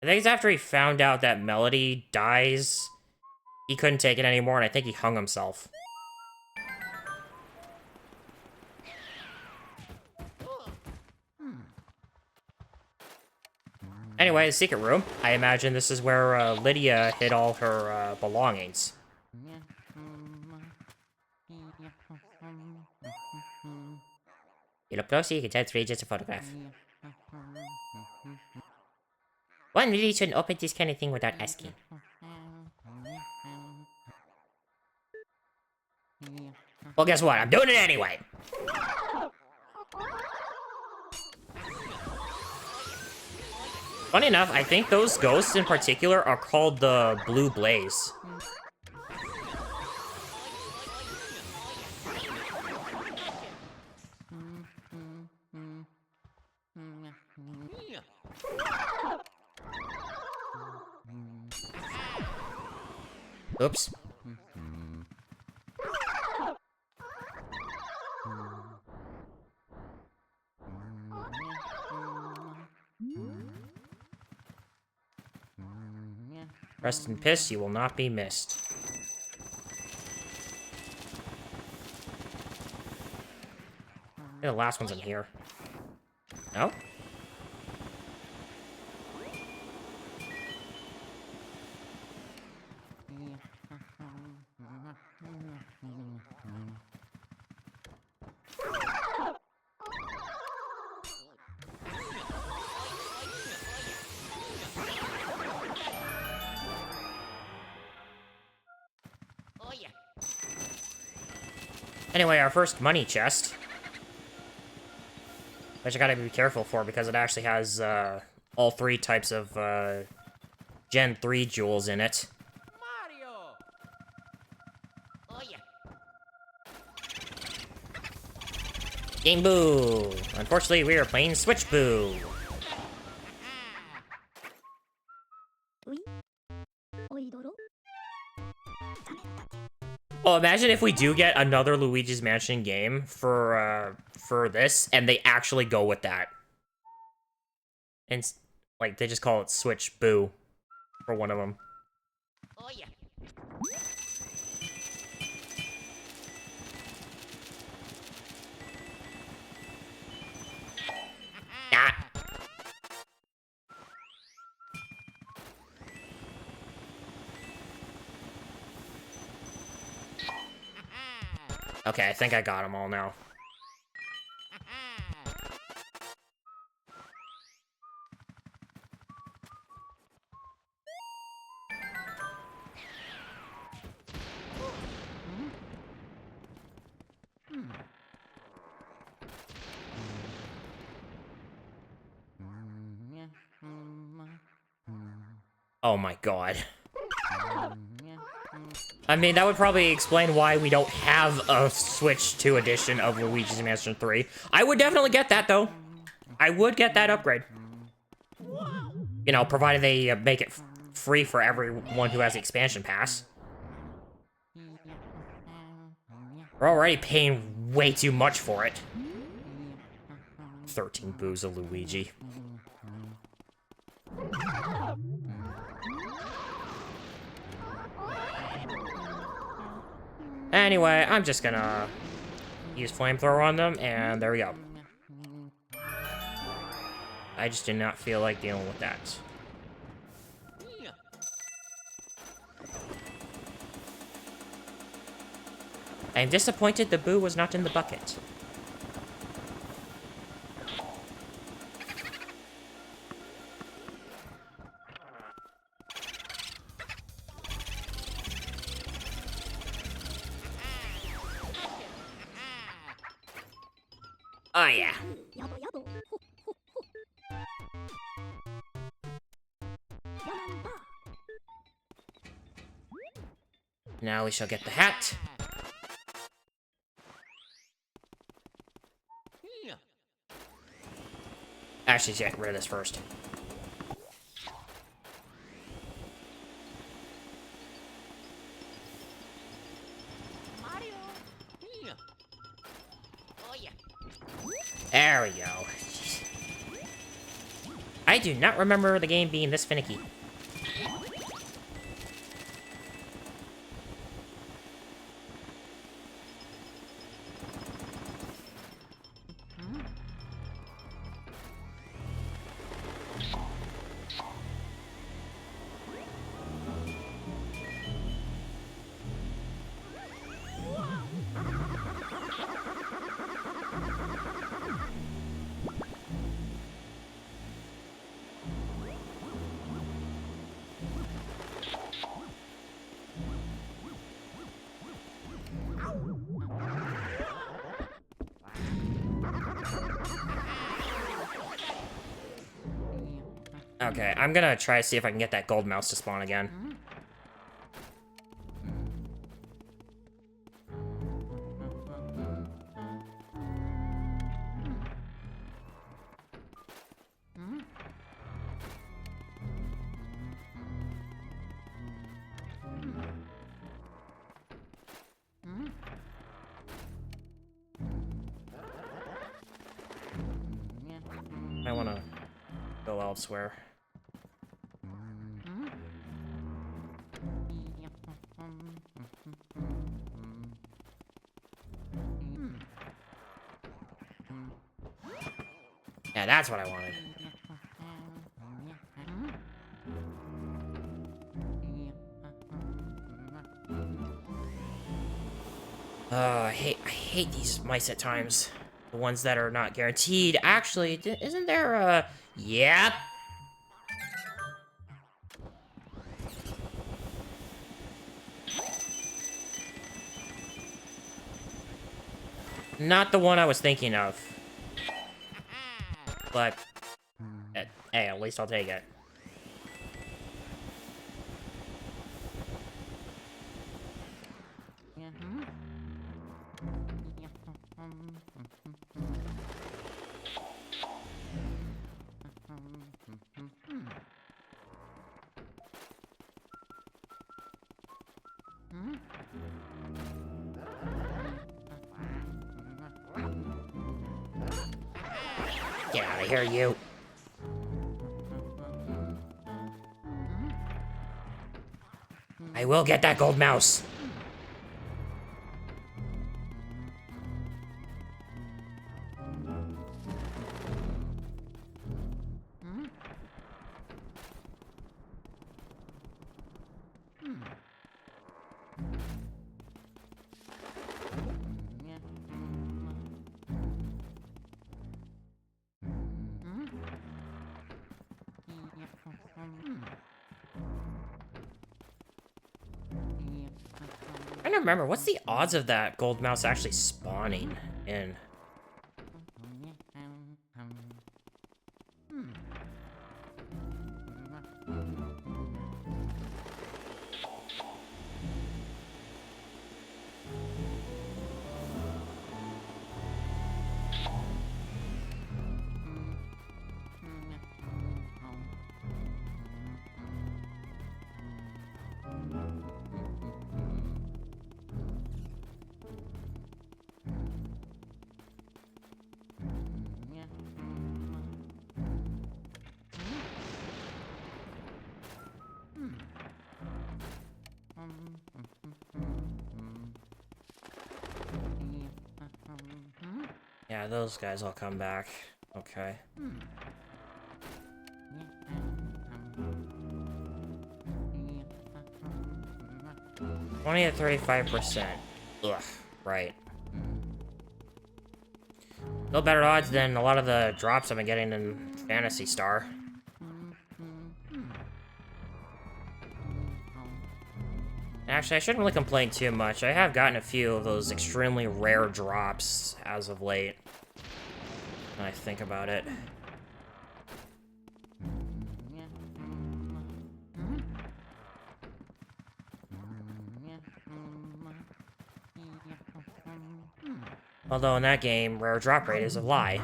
I think it's after he found out that Melody dies, he couldn't take it anymore, and I think he hung himself. Anyway, the secret room. I imagine this is where Lydia hid all her belongings. You look closely, you can tell it's really just a photograph. One really shouldn't open this kind of thing without asking. Well, guess what? I'm doing it anyway! Funny enough, I think those ghosts in particular are called the Blue Blaze. Oops. Rest in piss, you will not be missed. The last one's in here. No? Oh yeah. Anyway, our first money chest. Which I gotta be careful for because it actually has all three types of Gen 3 jewels in it. Mario. Oh yeah. Game Boo! Unfortunately, we are playing Switch Boo. Oh, imagine if we do get another Luigi's Mansion game for this, and they actually go with that. And, like, they just call it Switch Boo for one of them. Oh yeah. Ah! Okay, I think I got them all now. Oh my god. I mean, that would probably explain why we don't have a Switch 2 edition of Luigi's Mansion 3. I would definitely get that, though. I would get that upgrade. You know, provided they make it free for everyone who has the expansion pass. We're already paying way too much for it. 13 boos of Luigi. Anyway, I'm just gonna use flamethrower on them, and there we go. I just did not feel like dealing with that. I am disappointed the boo was not in the bucket. Oh yeah. Now we shall get the hat. Actually, get rid of this first. Mario. Oh yeah. There we go. I do not remember the game being this finicky. Okay, I'm gonna try to see if I can get that gold mouse to spawn again. I wanna go elsewhere. Yeah, that's what I wanted. I hate these mice at times. The ones that are not guaranteed. Actually, isn't there a... Yep. Not the one I was thinking of. But, hey, at least I'll take it. Get out of here, you. I will get that gold mouse. I don't remember. What's the odds of that gold mouse actually spawning in? Yeah, those guys all come back. Okay. 20 to 35%. Ugh, right. No better odds than a lot of the drops I've been getting in Phantasy Star. Actually, I shouldn't really complain too much. I have gotten a few of those extremely rare drops as of late. When I think about it. Although in that game, rare drop rate is a lie.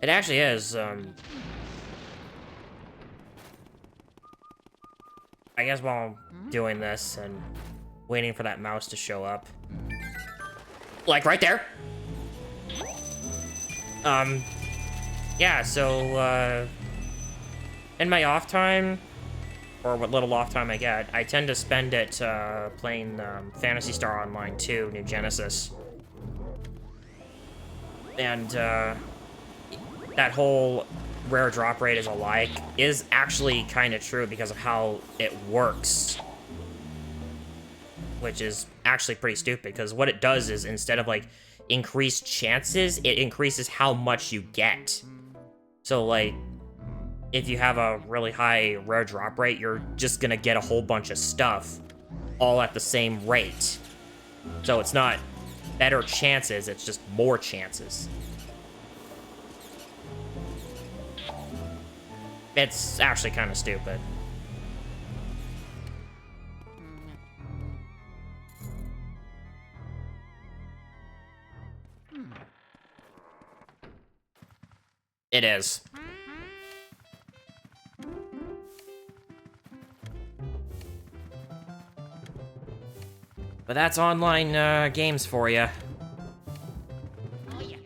It actually is, I guess while I'm doing this and waiting for that mouse to show up. Like right there! Yeah, so, in my off time, or what little off time I get, I tend to spend it, playing, Phantasy Star Online 2, New Genesis. And, that whole rare drop rate is a lie is actually kind of true because of how it works. Which is actually pretty stupid, because what it does is instead of, like, increased chances, it increases how much you get. So, like, if you have a really high rare drop rate, you're just gonna get a whole bunch of stuff all at the same rate. So it's not better chances, it's just more chances. It's actually kind of stupid. It is. But that's online games for you. Oh yeah.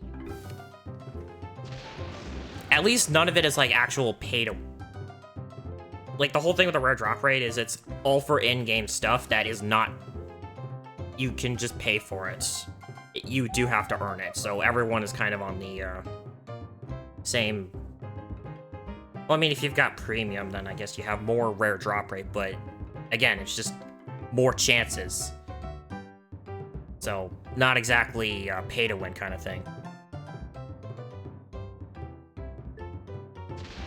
At least none of it is like actual pay to... Like, the whole thing with the rare drop rate is it's all for in-game stuff that is not... You can just pay for it. You do have to earn it, so everyone is kind of on the, same... Well, I mean, if you've got premium, then I guess you have more rare drop rate, but... Again, it's just more chances. So, not exactly a pay-to-win kind of thing.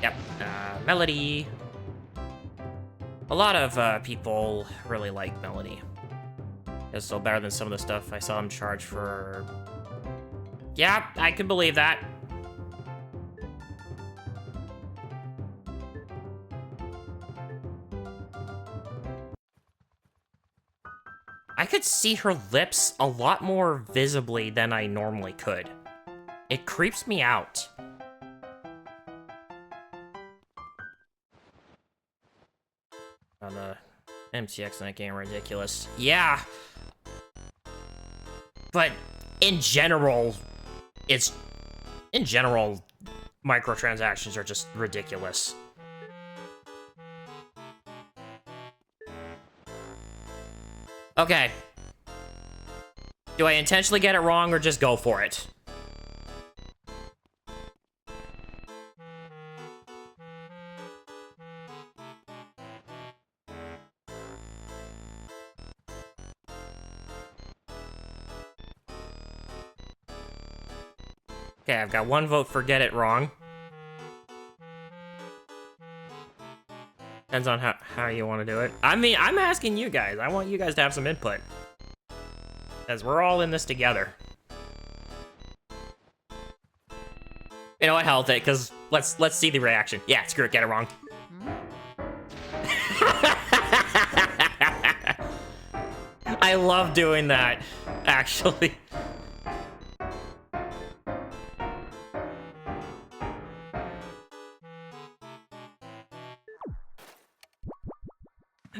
Yep, Melody. A lot of people really like Melody. It's still better than some of the stuff I saw them charge for. Yeah, I can believe that. I could see her lips a lot more visibly than I normally could. It creeps me out. The MTX in that game are ridiculous. Yeah. But in general, microtransactions are just ridiculous. Okay. Do I intentionally get it wrong or just go for it? Okay, I've got one vote for get it wrong. Depends on how you want to do it. I mean, I'm asking you guys. I want you guys to have some input. Because we're all in this together. You know what, hell with it, because let's see the reaction. Yeah, screw it, get it wrong. I love doing that, actually.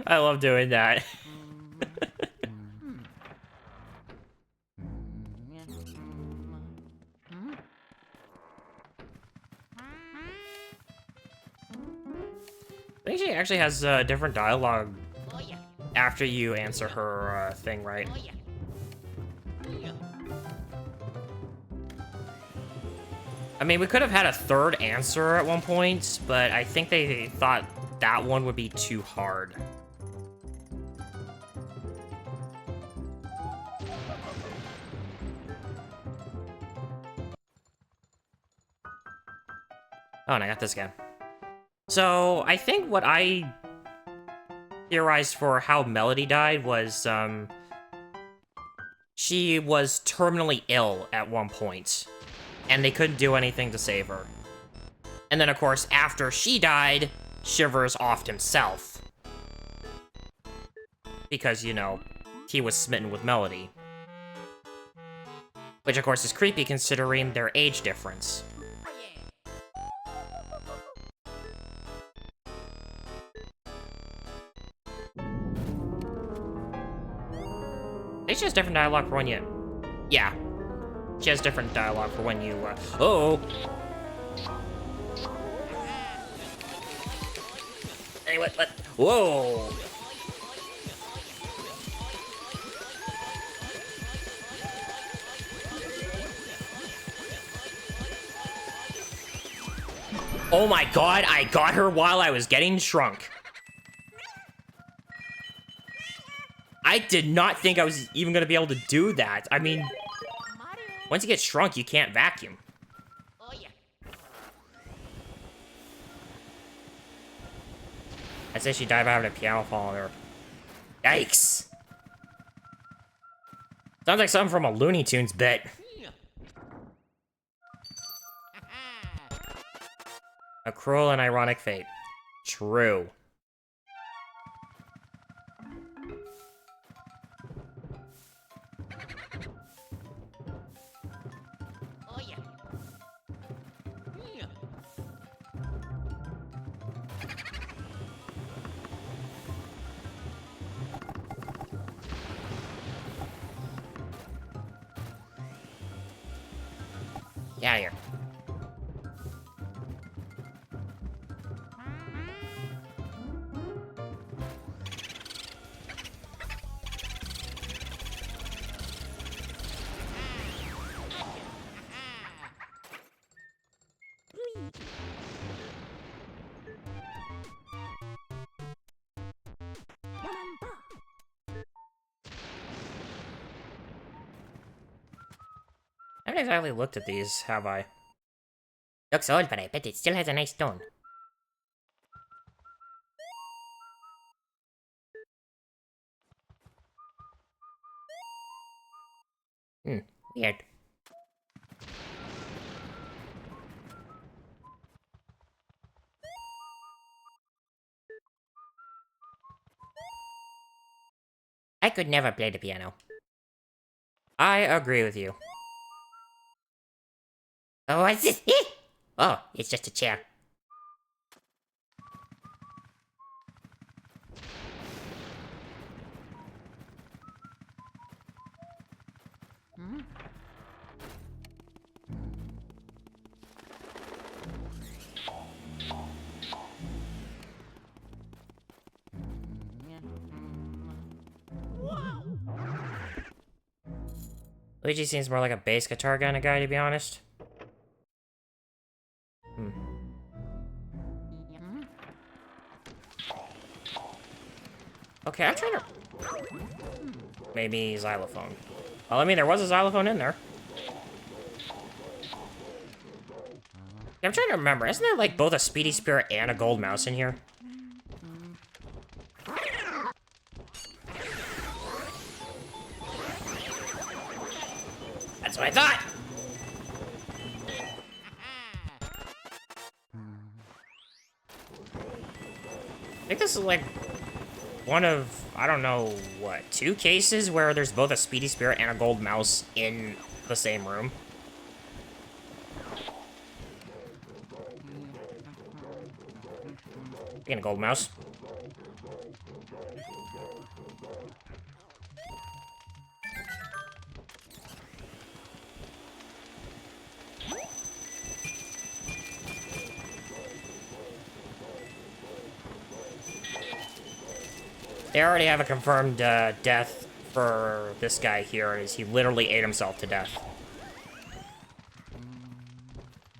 I love doing that. I think she actually has different dialogue Oh yeah. after you answer her thing, right? Oh yeah. Oh yeah. I mean, we could have had a third answer at one point, but I think they thought that one would be too hard. Oh, and I got this again. So, I think what I theorized for how Melody died was, she was terminally ill at one point, and they couldn't do anything to save her. And then, of course, after she died, Shivers offed himself. Because, you know, he was smitten with Melody. Which, of course, is creepy considering their age difference. I think she has different dialogue for when you... Yeah. She has different dialogue for when you, Oh! Anyway, what? Whoa! Oh my god, I got her while I was getting shrunk. I did not think I was even gonna be able to do that. I mean, once you get shrunk, you can't vacuum. Oh yeah. I say she died out of a piano fall on her. Yikes. Sounds like something from a Looney Tunes bit. A cruel and ironic fate. True. Oh yeah. Get out of here. I haven't exactly looked at these, have I? Looks old, but I bet it still has a nice tone. Weird. I could never play the piano. I agree with you. Oh, what's this? Oh, it's just a chair. Luigi seems more like a bass guitar kind of guy, to be honest. Okay, I'm trying to... Maybe xylophone. Well, I mean, there was a xylophone in there. I'm trying to remember. Isn't there, like, both a Speedy Spirit and a gold mouse in here? That's what I thought! I think this is, like, one of, I don't know, what, 2 cases where there's both a Speedy Spirit and a gold mouse in the same room. Getting a gold mouse. They already have a confirmed death for this guy here, as he literally ate himself to death.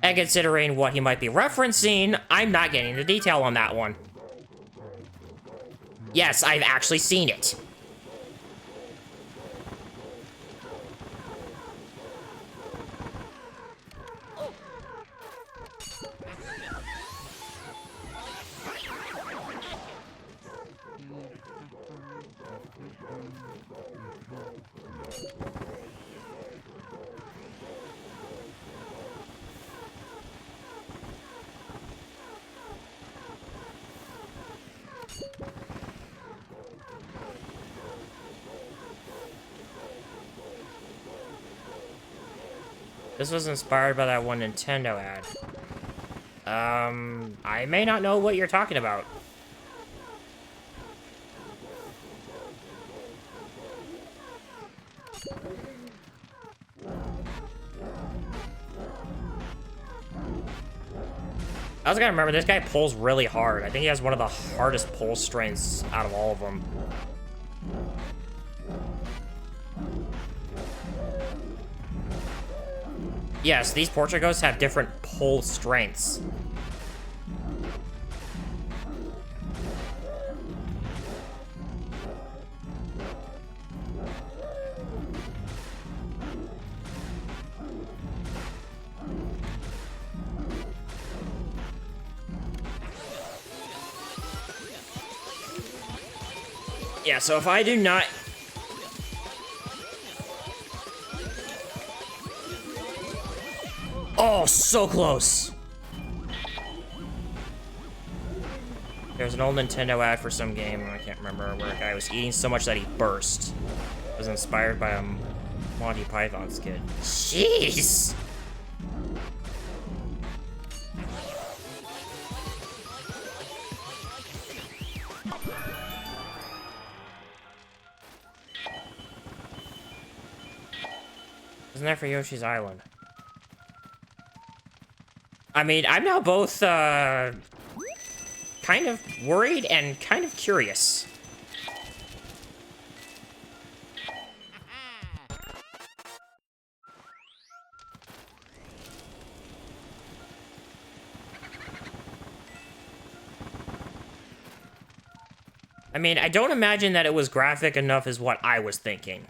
And considering what he might be referencing, I'm not getting the detail on that one. Yes, I've actually seen it. This was inspired by that one Nintendo ad. I may not know what you're talking about. I also gotta remember, this guy pulls really hard. I think he has one of the hardest pull strengths out of all of them. Yes, these portrait ghosts have different pull strengths. Yeah, so if I do not... Oh, so close! There's an old Nintendo ad for some game, I can't remember, where a guy was eating so much that he burst. It was inspired by a Monty Python skit. Jeez! Isn't that for Yoshi's Island? I mean, I'm now both, kind of worried and kind of curious. I mean, I don't imagine that it was graphic enough is what I was thinking.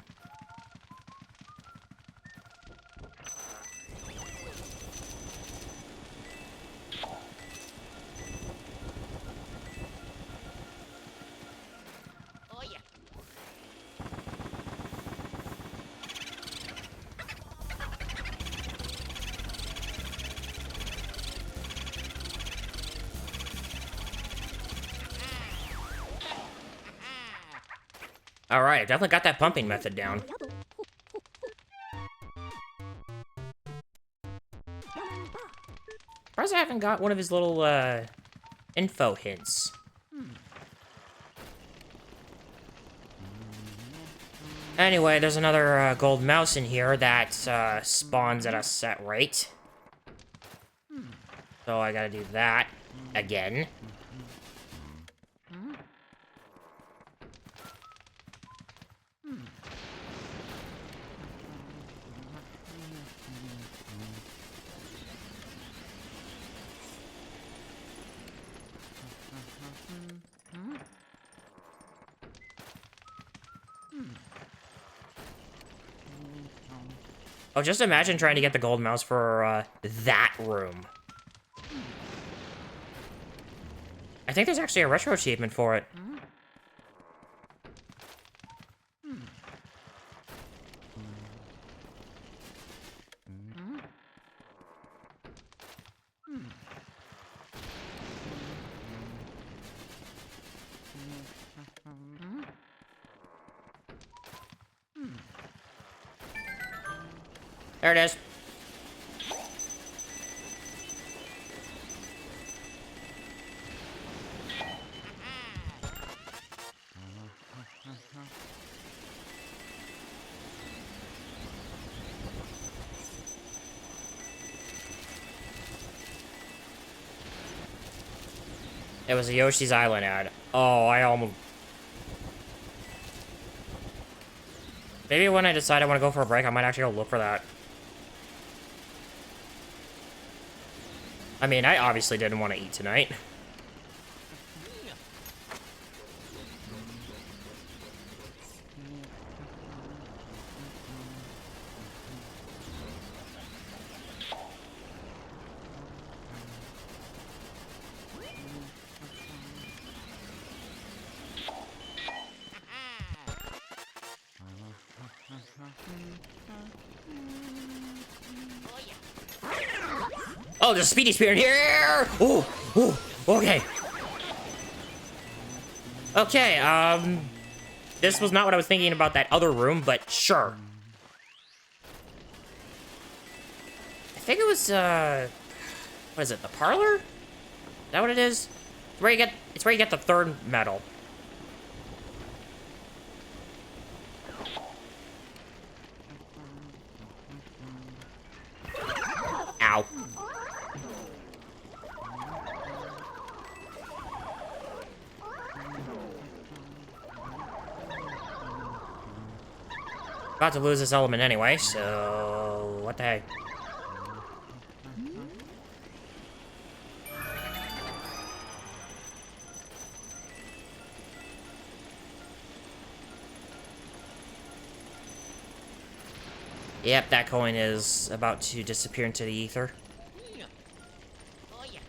Oh yeah. All right, definitely got that pumping method down. Surprised I haven't got one of his little, info hints. Anyway, there's another, gold mouse in here that, spawns at a set rate. So I gotta do that again. Oh, just imagine trying to get the gold mouse for, that room. I think there's actually a retro achievement for it. There it is. It was a Yoshi's Island ad. Oh, I almost... Maybe when I decide I want to go for a break, I might actually go look for that. I mean, I obviously didn't want to eat tonight. Oh yeah. Oh, there's a speedy spear in here! Ooh, ooh, okay. Okay, this was not what I was thinking about that other room, but sure. I think it was, what is it, the parlor? Is that what it is? It's where you get the third medal. Ow. About to lose this element anyway, so what the heck? Yep, that coin is about to disappear into the ether. Oh yeah.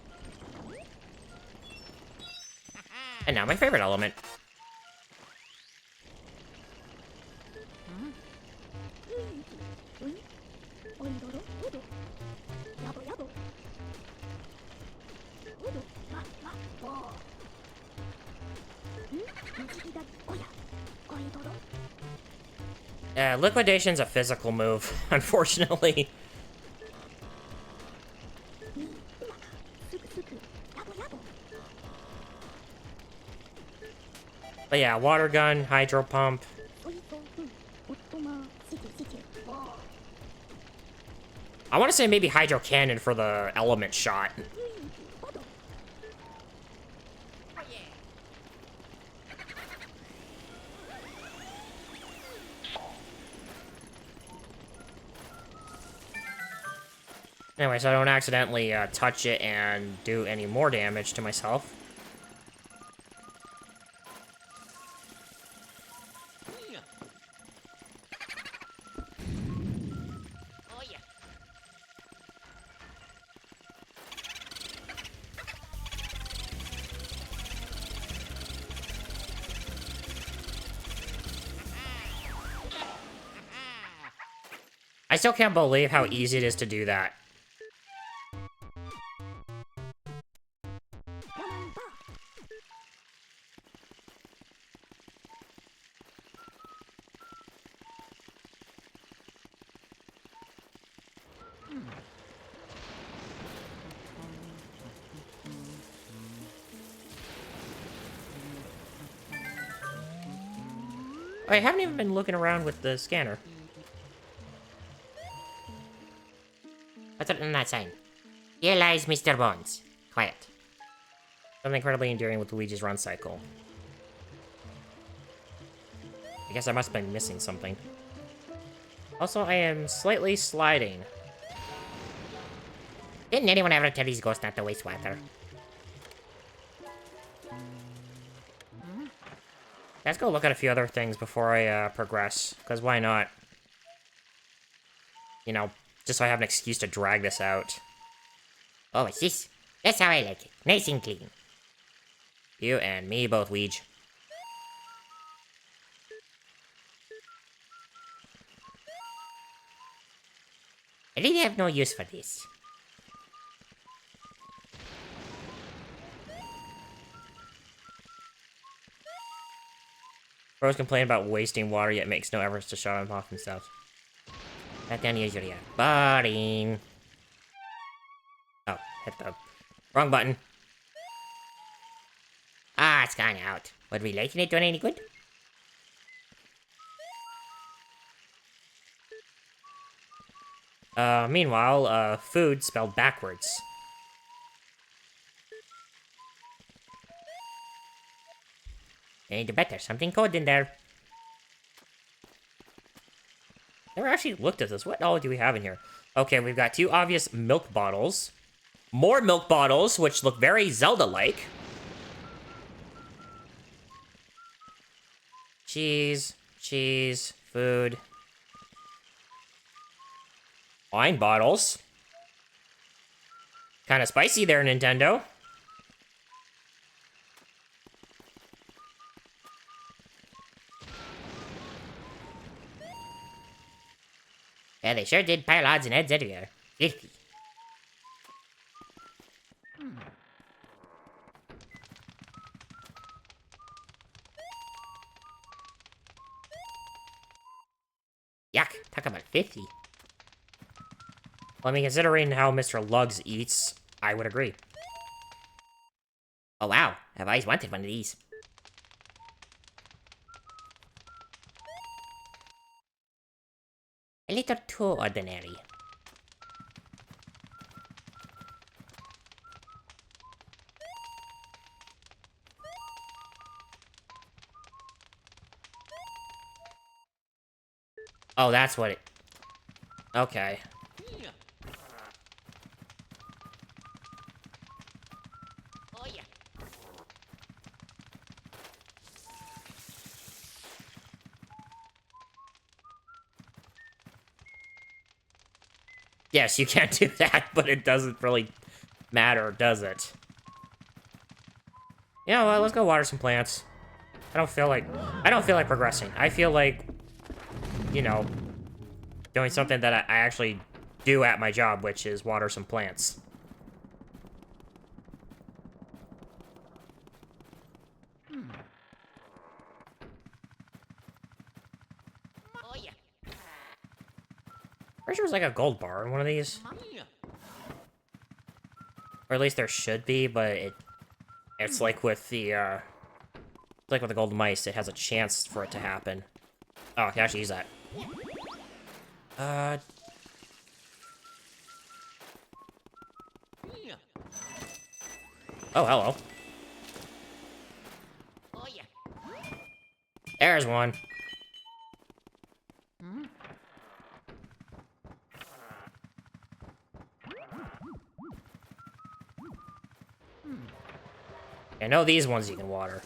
And now my favorite element. Liquidation's a physical move, unfortunately. But yeah, water gun, hydro pump. I want to say maybe hydro cannon for the element shot. Oh yeah. Anyway, so I don't accidentally touch it and do any more damage to myself. Oh yeah. I still can't believe how easy it is to do that. I haven't even been looking around with the scanner. What's it on that sign? Here lies Mr. Bones. Quiet. Something incredibly endearing with Luigi's run cycle. I guess I must have been missing something. Also, I am slightly sliding. Didn't anyone ever tell these ghosts not to waste water? Let's go look at a few other things before I progress, because why not? You know, just so I have an excuse to drag this out. Oh, it's this. That's how I like it. Nice and clean. You and me both, Weege. I really have no use for this. Bros complain about wasting water, yet makes no efforts to shut him off himself. That down usually Boring. Oh, hit the wrong button. Ah, it's gone out. Would relighting it do any good? Meanwhile, food spelled backwards. Ain't better. Something cold in there. Never actually looked at this. What all do we have in here? Okay, we've got two obvious milk bottles. More milk bottles, which look very Zelda-like. Cheese, food. Wine bottles. Kind of spicy there, Nintendo. Yeah, they sure did pile odds and ends everywhere. 50. Yuck, talk about 50. Well, I mean, considering how Mr. Lugs eats, I would agree. Oh wow, I've always wanted one of these. A little too ordinary. Oh, that's what it... Okay. Oh yeah. Yes, you can do that, but it doesn't really matter, does it? Yeah, well, let's go water some plants. I don't feel like progressing. I feel like, you know, doing something that I actually do at my job, which is water some plants. Oh yeah. Pretty sure there's like a gold bar in one of these. Or at least there should be, but it's like with the, it's like with the gold mice, it has a chance for it to happen. Oh, I can actually use that. Oh, hello. Oh yeah. There's one. I know these ones you can water.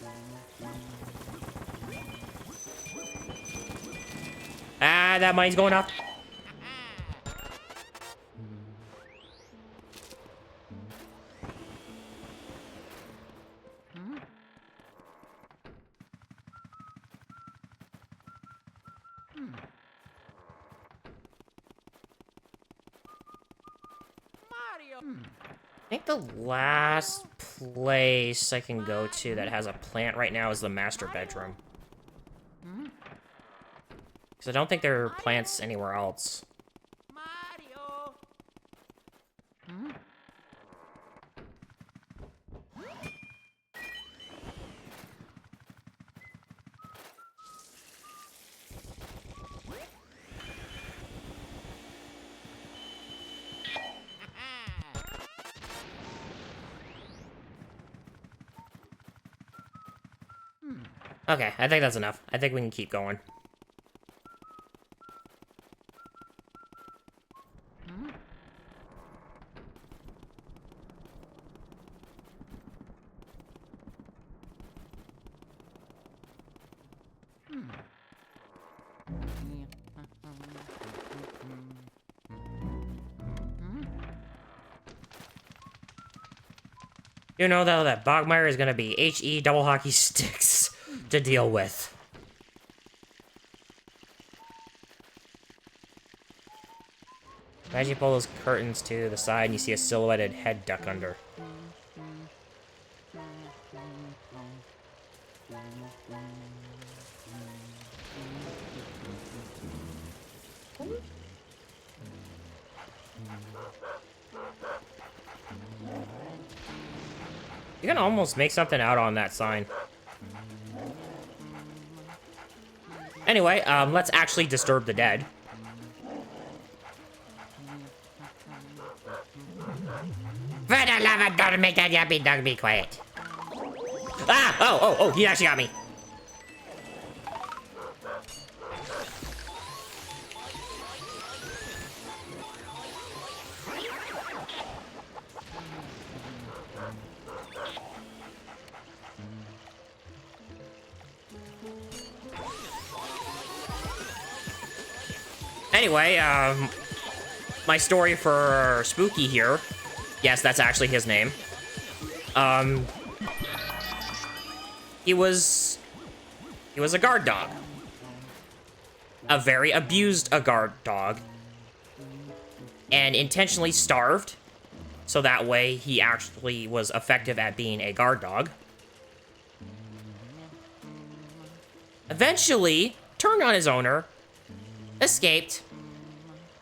Ah, that mine's going up. I think the last place I can go to that has a plant right now is the master bedroom. Because I don't think there are plants anywhere else. Okay, I think that's enough. I think we can keep going. You know, though, that Bogmire is going to be HE double hockey sticks to deal with. Imagine you pull those curtains to the side and you see a silhouetted head duck under. You can almost make something out on that sign. Anyway, let's actually disturb the dead. For the love of God, make that yappy dog be quiet. Ah! Oh, he actually got me. Anyway, my story for Spooky here. Yes, that's actually his name. He was a guard dog. A very abused guard dog. And intentionally starved. So that way he actually was effective at being a guard dog. Eventually, turned on his owner, escaped,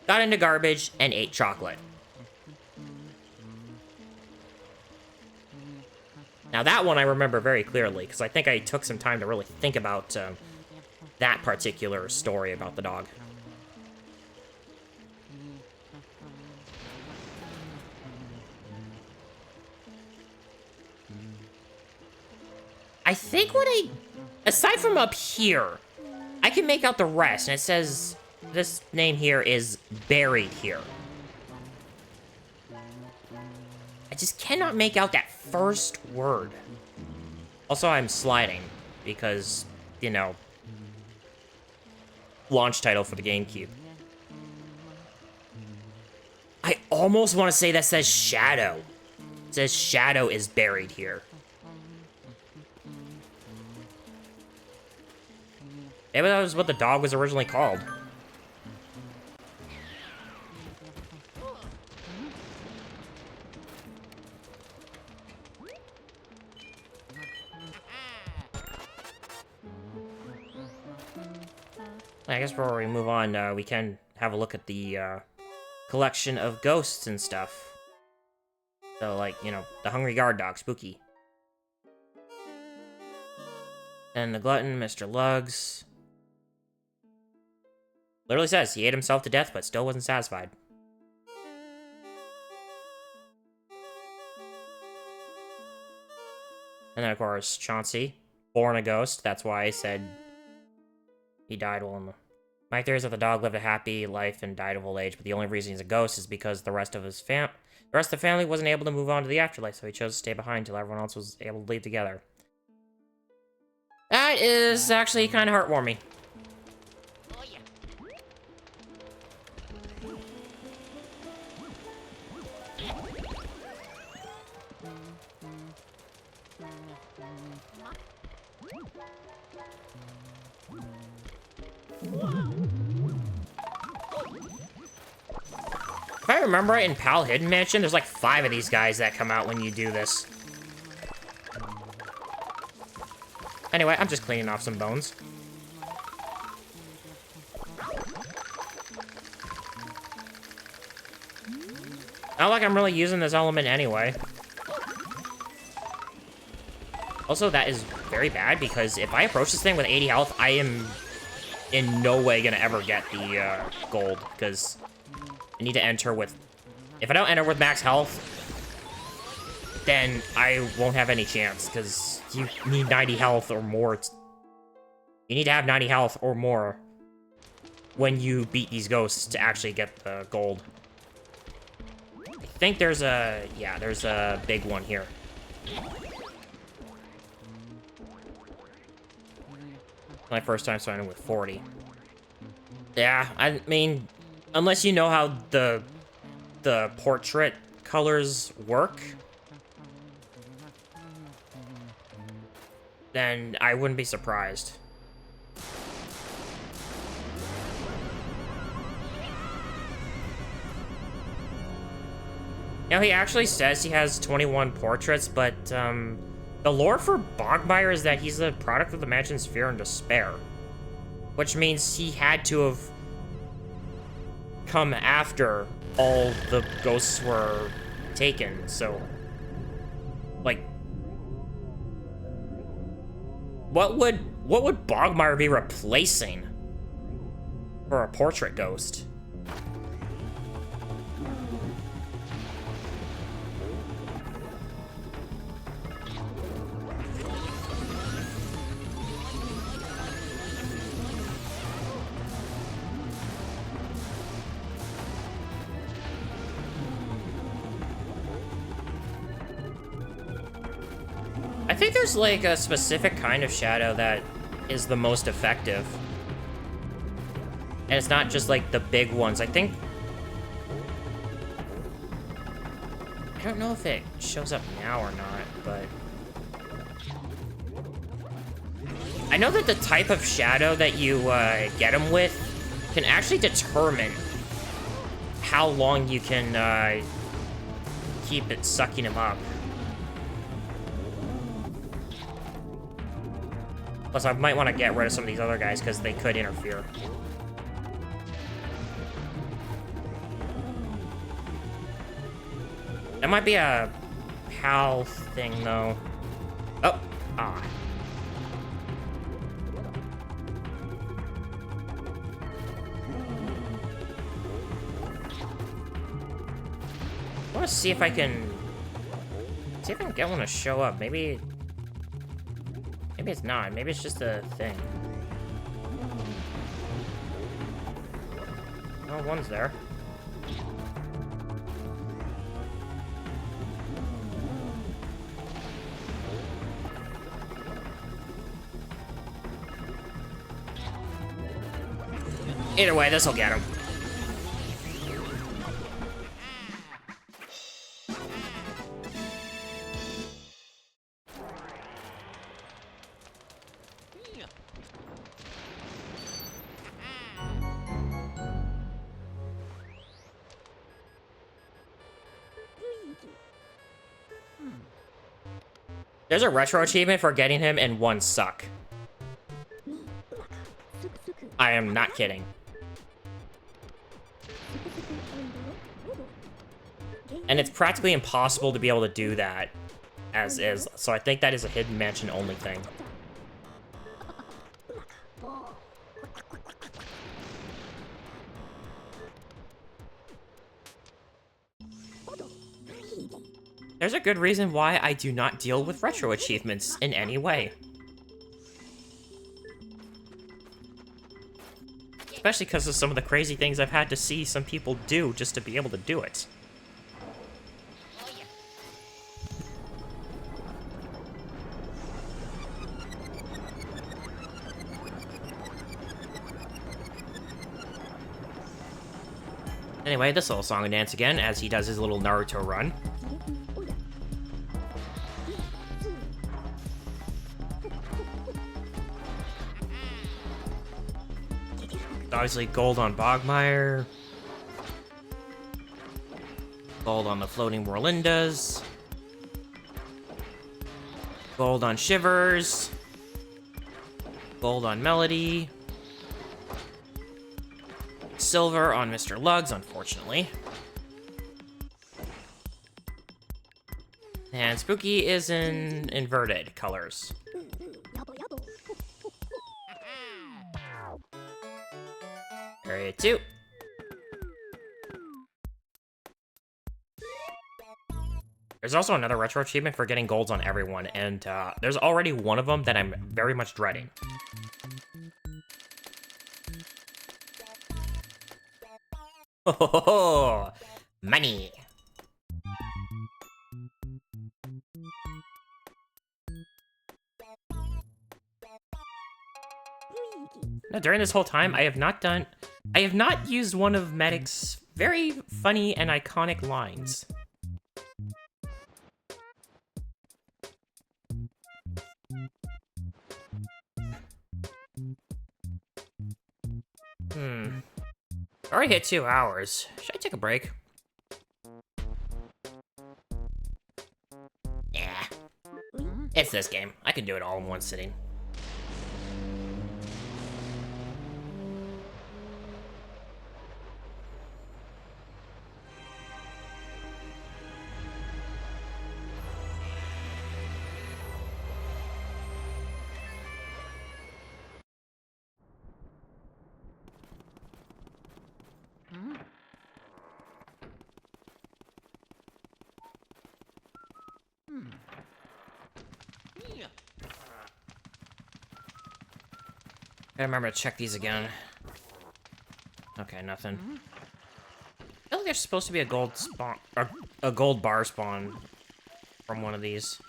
got into garbage, and ate chocolate. Now that one I remember very clearly, because I think I took some time to really think about that particular story about the dog. I think aside from up here, I can make out the rest, and it says this name here is buried here. I just cannot make out that first word. Also, I'm sliding because, you know, launch title for the GameCube. I almost want to say that says Shadow. It says Shadow is buried here. Maybe that was what the dog was originally called. I guess before we move on, we can have a look at the collection of ghosts and stuff. So, like, you know, the Hungry Guard Dog, Spooky. And the Glutton, Mr. Lugs. Literally says he ate himself to death, but still wasn't satisfied. And then, of course, Chauncey, born a ghost. That's why I said he died while in the... My theory is that the dog lived a happy life and died of old age, but the only reason he's a ghost is because the rest of the family wasn't able to move on to the afterlife, so he chose to stay behind until everyone else was able to leave together. That is actually kind of heartwarming. If I remember right, in Pal Hidden Mansion, there's like 5 of these guys that come out when you do this. Anyway, I'm just cleaning off some bones. Not like I'm really using this element anyway. Also, that is very bad, because if I approach this thing with 80 health, I am in no way gonna ever get the gold, because I need to enter with... If I don't enter with max health, then I won't have any chance, because you need 90 health or more. You need to have 90 health or more when you beat these ghosts to actually get the gold. I think there's a... Yeah, there's a big one here. My first time starting with 40. Yeah, I mean, unless you know how the portrait colors work, then I wouldn't be surprised. Now, he actually says he has 21 portraits, but, the lore for Bogmire is that he's a product of the mansion's fear and despair. Which means he had to have come after all the ghosts were taken, so... Like... What would Bogmire be replacing for a portrait ghost? I think there's like a specific kind of shadow that is the most effective. And it's not just like the big ones. I think... I don't know if it shows up now or not, but... I know that the type of shadow that you get them with can actually determine how long you can keep it sucking him up. Plus, I might want to get rid of some of these other guys because they could interfere. That might be a PAL thing, though. Oh, ah. I want to see if I can get one to show up. Maybe it's not. Maybe it's just a thing. Oh, one's there. Either way, this'll get him. There's a retro achievement for getting him in one suck. I am not kidding. And it's practically impossible to be able to do that as is. So I think that is a hidden mansion only thing. There's a good reason why I do not deal with retro achievements in any way. Especially because of some of the crazy things I've had to see some people do just to be able to do it. Anyway, this little song and dance again as he does his little Naruto run. Obviously, gold on Bogmire. Gold on the floating Warlindas. Gold on Shivers. Gold on Melody. Silver on Mr. Lugs, unfortunately. And Spooky is in inverted colors. Area 2. There's also another retro achievement for getting golds on everyone, and there's already one of them that I'm very much dreading. Oh, money. Now, during this whole time, I have not used one of Medic's very funny and iconic lines. Already hit 2 hours. Should I take a break? Yeah. It's this game. I can do it all in one sitting. I remember to check these again. Okay, nothing. I feel like there's supposed to be a gold spawn, or a gold bar spawn from one of these.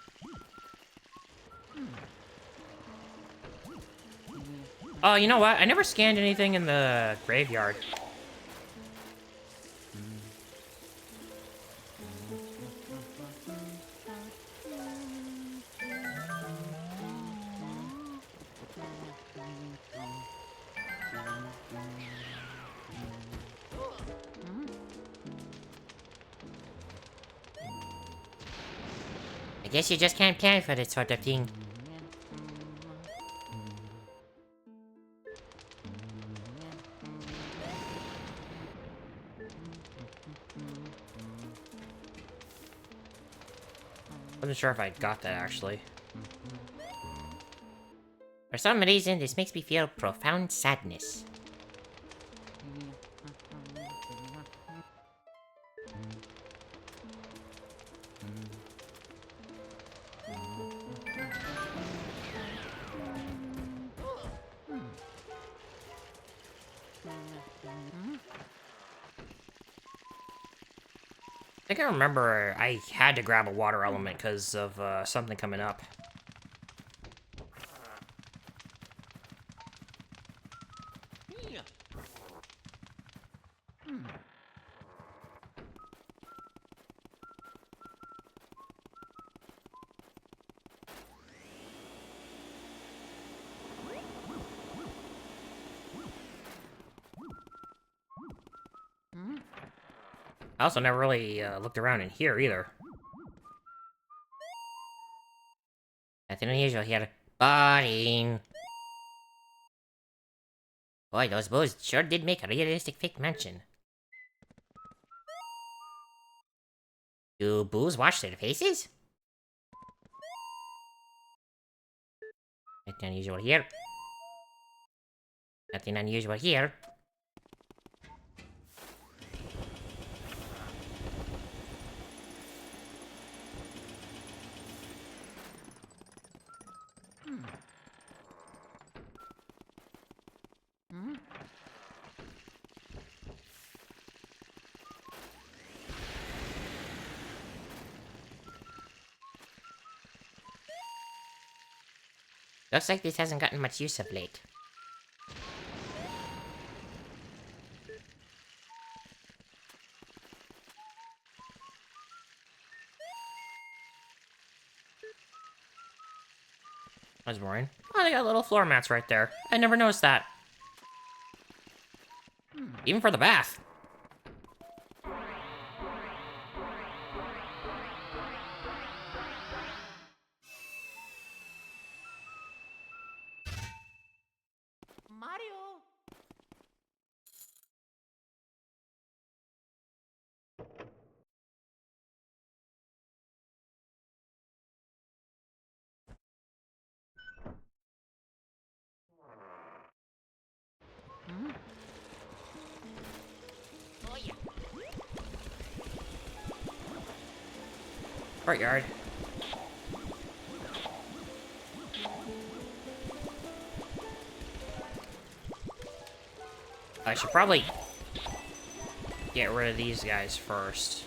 Oh, you know what? I never scanned anything in the graveyard. I guess you just can't plan for this sort of thing. Wasn't sure if I got that, actually. For some reason, this makes me feel profound sadness. I think I remember I had to grab a water element because of something coming up. I also never really looked around in here either. Nothing unusual here. Boring. Boy, those bows sure did make a realistic fake mansion. Do boos wash their faces? Nothing unusual here. Nothing unusual here. Looks like this hasn't gotten much use of late. That's boring. Oh, they got little floor mats right there. I never noticed that. Even for the bath. Mario! Courtyard. I should probably get rid of these guys first.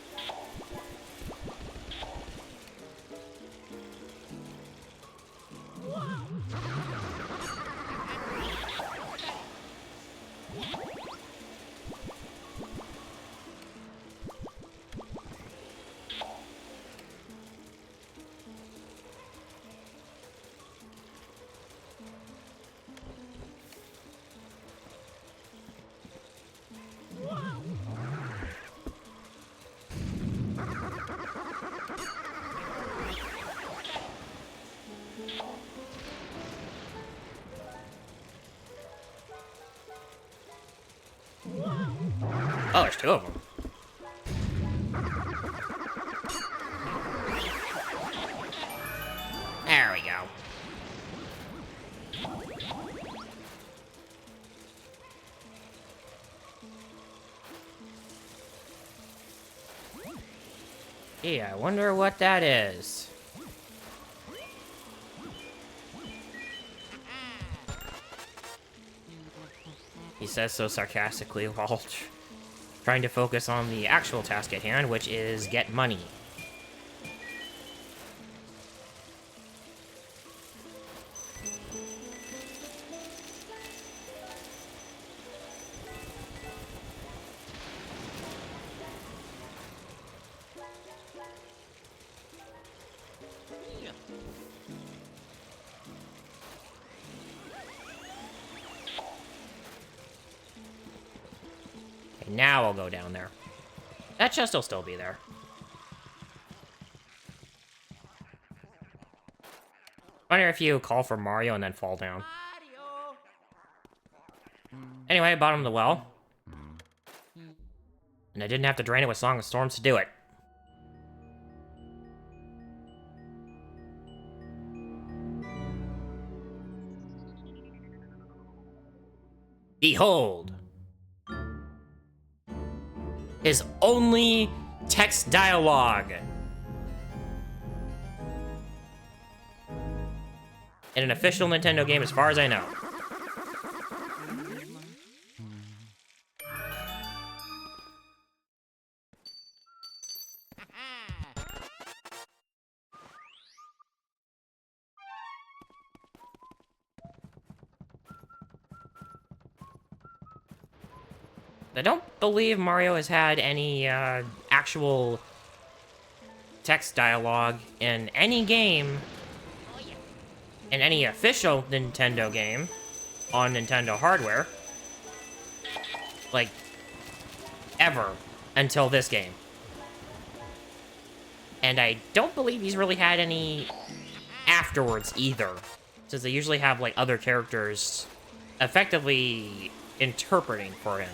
Oh, there's two of them. There we go. Yeah, I wonder what that is. He says so sarcastically while trying to focus on the actual task at hand, which is get money. Okay, now I'll go down there. That chest will still be there. Wonder if you call for Mario and then fall down. Anyway, bottom of the well. And I didn't have to drain it with Song of Storms to do it. Behold! His only text dialogue in an official Nintendo game as far as I know. I don't believe Mario has had any actual text dialogue in any game, in any official Nintendo game on Nintendo hardware, like, ever until this game. And I don't believe he's really had any afterwards either, since they usually have, like, other characters effectively interpreting for him.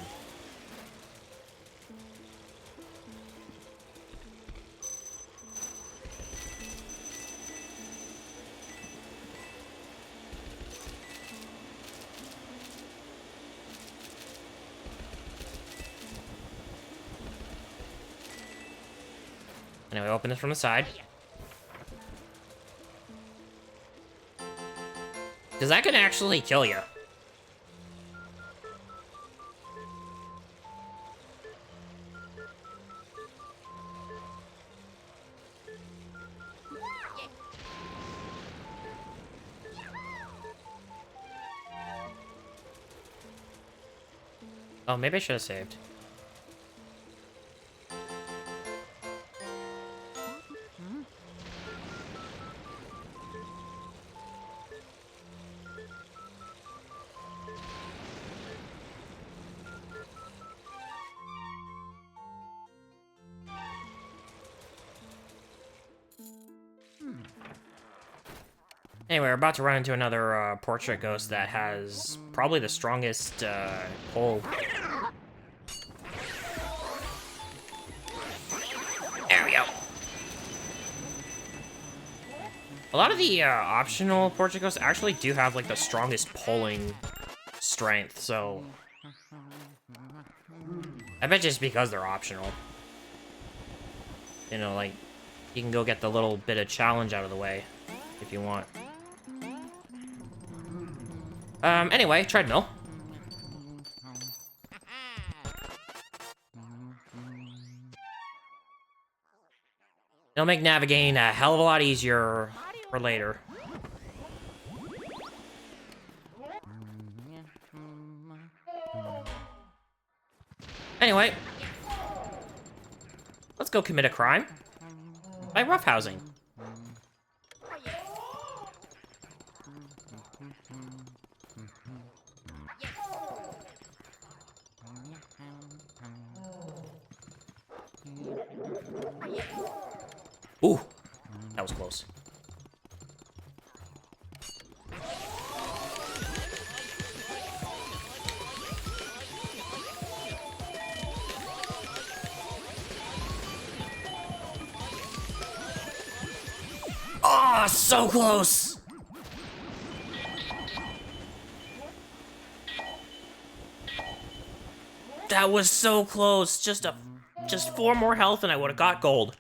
Anyway, open this from the side. Because that can actually kill you. Oh, maybe I should have saved. Anyway, we're about to run into another portrait ghost that has probably the strongest pull. There we go. A lot of the optional portrait ghosts actually do have like the strongest pulling strength, so I bet just because they're optional. You know, like, you can go get the little bit of challenge out of the way if you want. Anyway, treadmill. It'll make navigating a hell of a lot easier for later. Anyway, let's go commit a crime by roughhousing. Ooh, that was close. Oh, so close! That was so close. Just 4 more health and I would have got gold.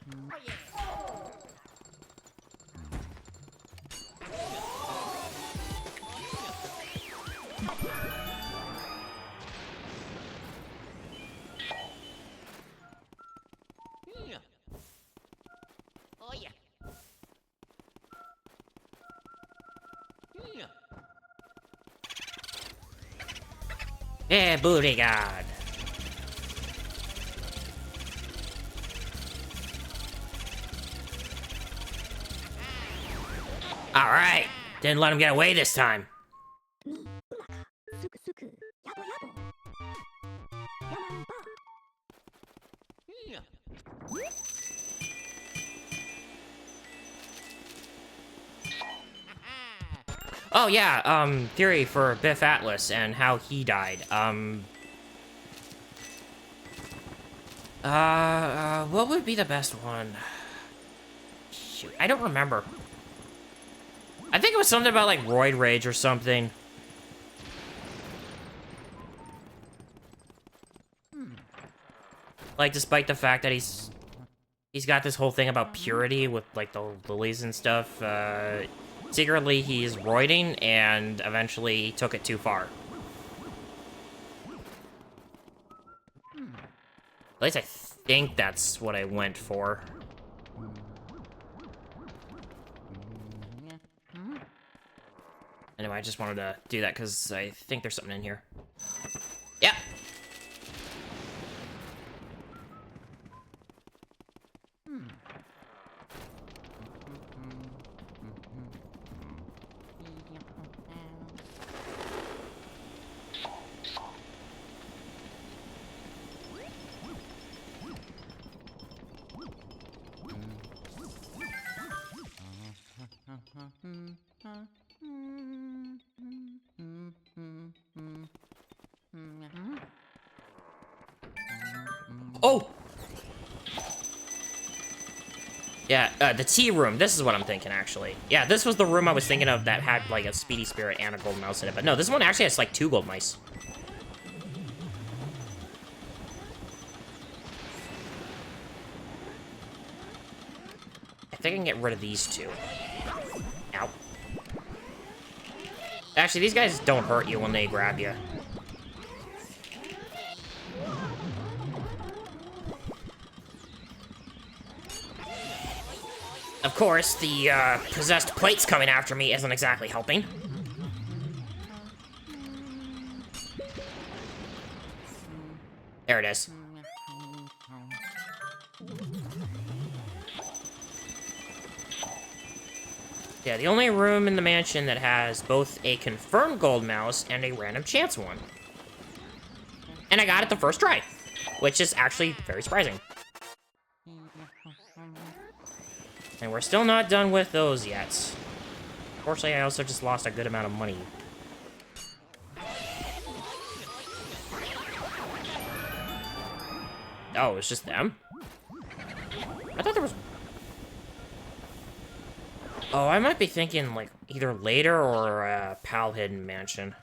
Yeah, booty god. All right, didn't let him get away this time. Oh yeah, theory for Biff Atlas and how he died. What would be the best one? Shoot, I don't remember. I think it was something about like roid rage or something. Like, despite the fact that he's got this whole thing about purity with like the lilies and stuff, secretly he's roiding and eventually took it too far. At least I think that's what I went for. Anyway, I just wanted to do that because I think there's something in here. Yep. Oh! Yeah, the tea room. This is what I'm thinking, actually. Yeah, this was the room I was thinking of that had, like, a speedy spirit and a gold mouse in it. But no, this one actually has, like, 2 gold mice. I think I can get rid of these 2. Ow. Actually, these guys don't hurt you when they grab you. Of course, the possessed plates coming after me isn't exactly helping. There it is. Yeah, the only room in the mansion that has both a confirmed gold mouse and a random chance one. And I got it the first try, which is actually very surprising. And we're still not done with those yet. Fortunately, I also just lost a good amount of money. Oh, it's just them? I thought there was... Oh, I might be thinking, like, either later or Pal Hidden Mansion.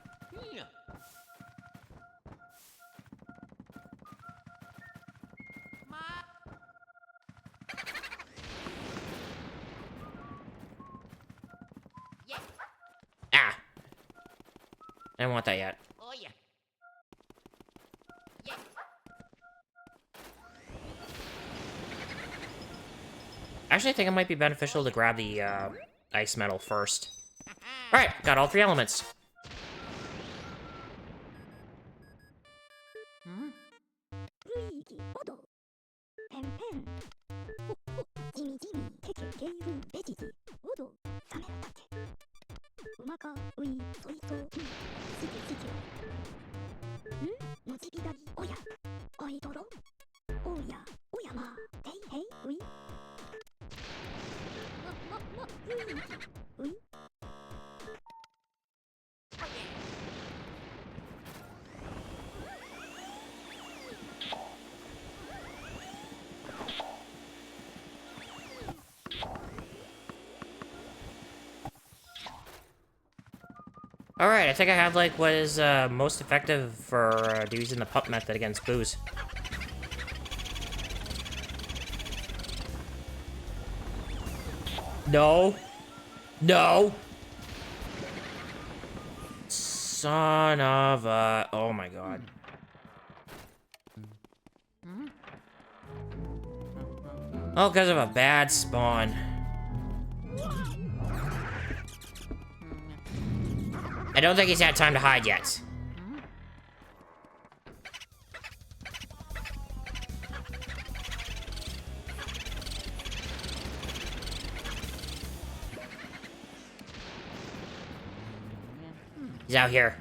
Ah! I don't want that yet. Oh yeah. Actually, I think it might be beneficial to grab the ice metal first. Alright, got all 3 elements. Luigi, Odo, Pen Pen, Jimmy Jimmy, Keke, Keiru, Veggie, Odo, Samera Take, Umaka, Ui, Soito, Siki Siki, Mochibidagi, Oya, Oitoro, Oya, Oyama, Hey Hey, Ui, Luigi, Ui. Alright, I think I have, like, what is most effective for using the pump method against booze. No. No. Son of a... Oh my god. Oh, because of a bad spawn. I don't think he's had time to hide yet. He's out here.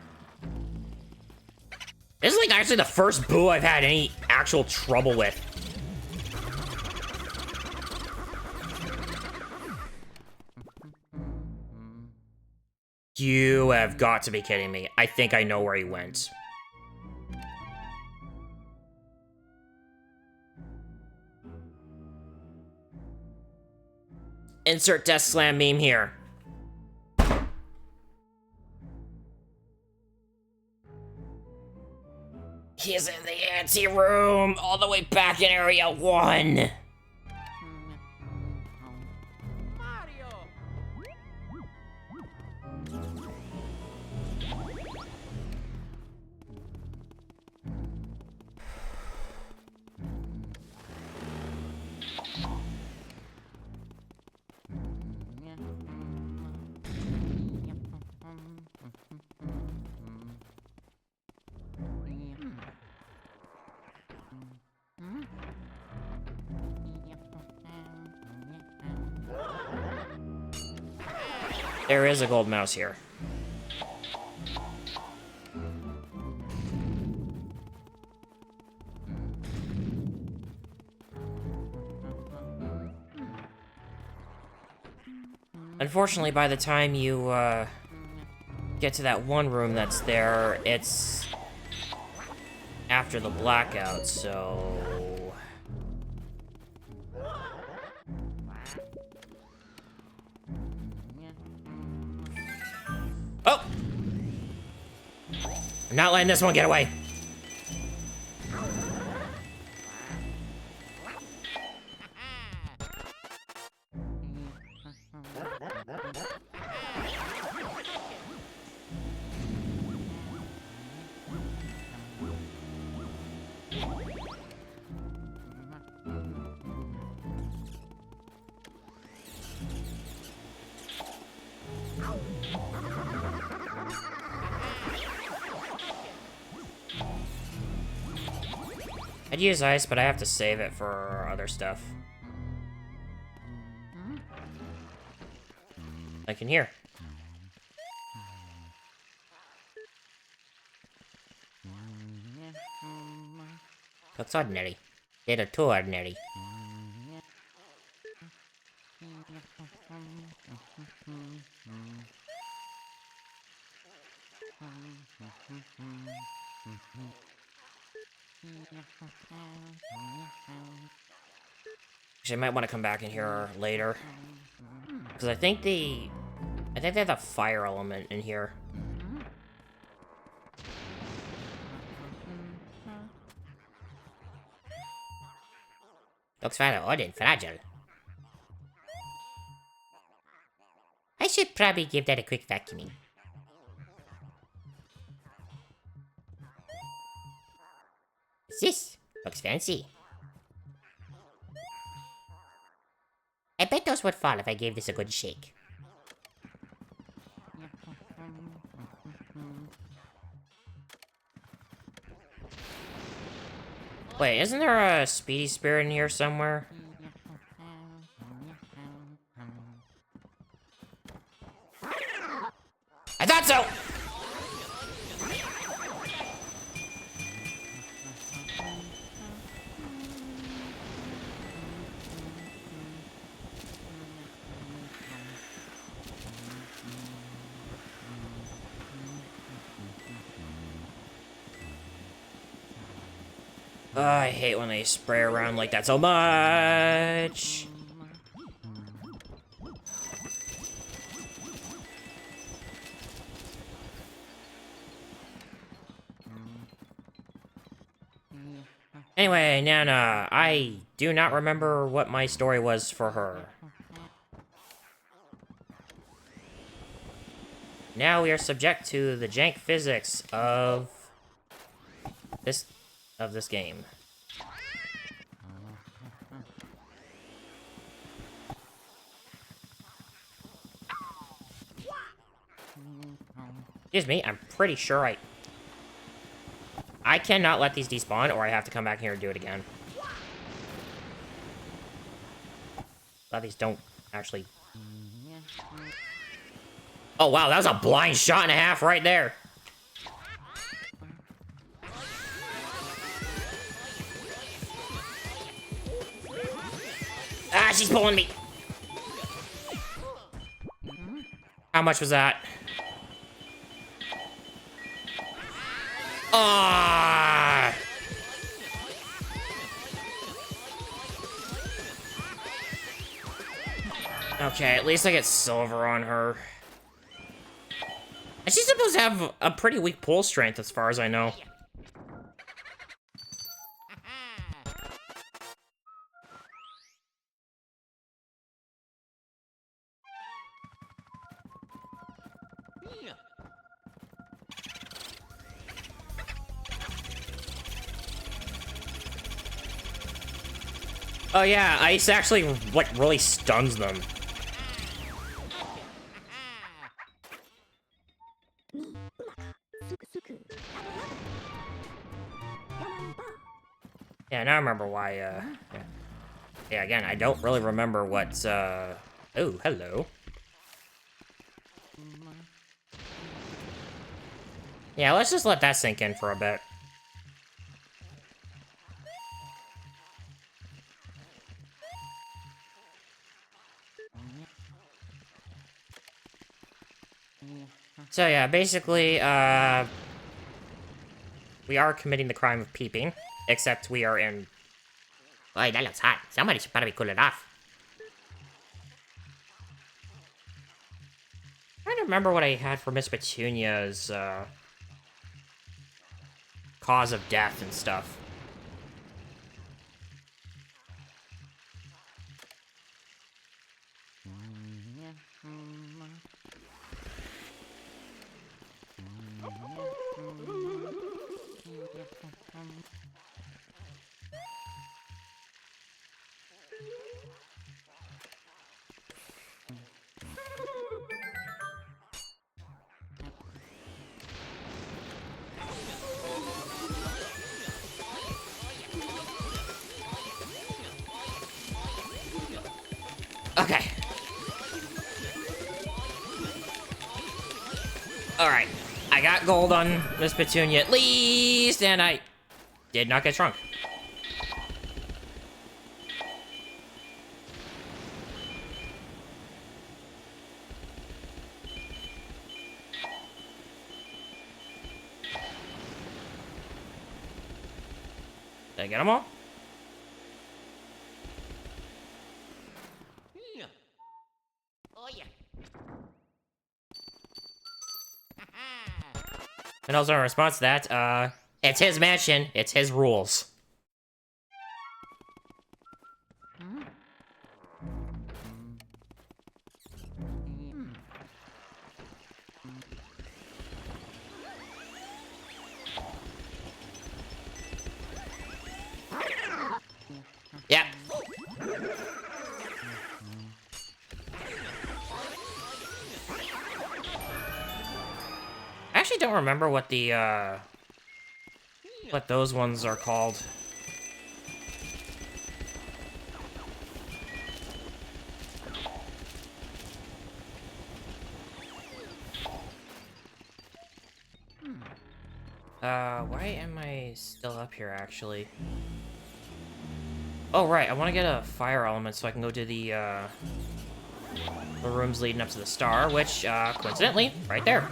This is like actually the first boo I've had any actual trouble with. You have got to be kidding me. I think I know where he went. Insert desk slam meme here. He's in the ante-room, all the way back in Area 1. There is a gold mouse here. Unfortunately, by the time you, get to that one room that's there, it's after the blackout, so... Oh! I'm not letting this one get away. I'd use ice, but I have to save it for other stuff. Like in here. Looks ordinary. Little too ordinary. Actually, I might want to come back in here later. Because I think they have a fire element in here. Looks rather odd and fragile. I should probably give that a quick vacuuming. What's this? Looks fancy. I bet those would fall if I gave this a good shake. Wait, isn't there a speedy spirit in here somewhere? I thought so! Oh, I hate when they spray around like that so much. Anyway, Nana, I do not remember what my story was for her. Now we are subject to the jank physics of this game. Excuse me, I'm pretty sure I cannot let these despawn, or I have to come back here and do it again. Glad these don't actually... Oh wow, that was a blind shot and a half right there. Ah, she's pulling me. How much was that? Ah! Okay, at least I get silver on her. And she's supposed to have a pretty weak pull strength as far as I know. Oh yeah, ice actually, like, really stuns them. にうまくすくすくラランバ Yeah, now I remember why, yeah, again, I don't really remember what, oh, hello. Yeah, let's just let that sink in for a bit. So yeah, basically, we are committing the crime of peeping, except we are in... Boy, that looks hot. Somebody should probably cool it off. I don't remember what I had for Miss Petunia's, cause of death and stuff. Okay. Alright. I got gold on Miss Petunia at least, and I did not get shrunk. Did I get them all? Oh, yeah. And also in response to that, it's his mansion, it's his rules. Yep. I actually don't remember what the, what those ones are called. Why am I still up here, actually? Oh, right, I want to get a fire element so I can go to the rooms leading up to the star, which, coincidentally, right there.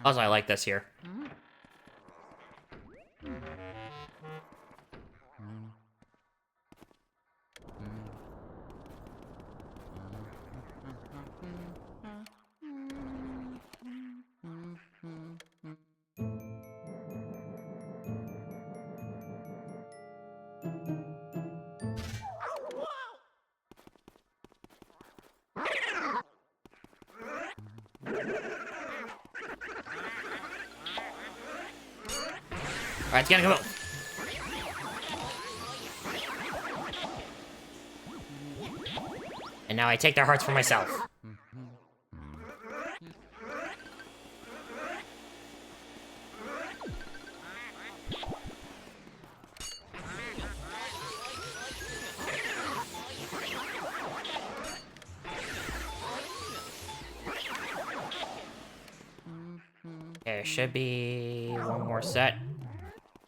Also, I like this here. Alright, it's gonna come out. And now I take their hearts for myself. There should be one more set.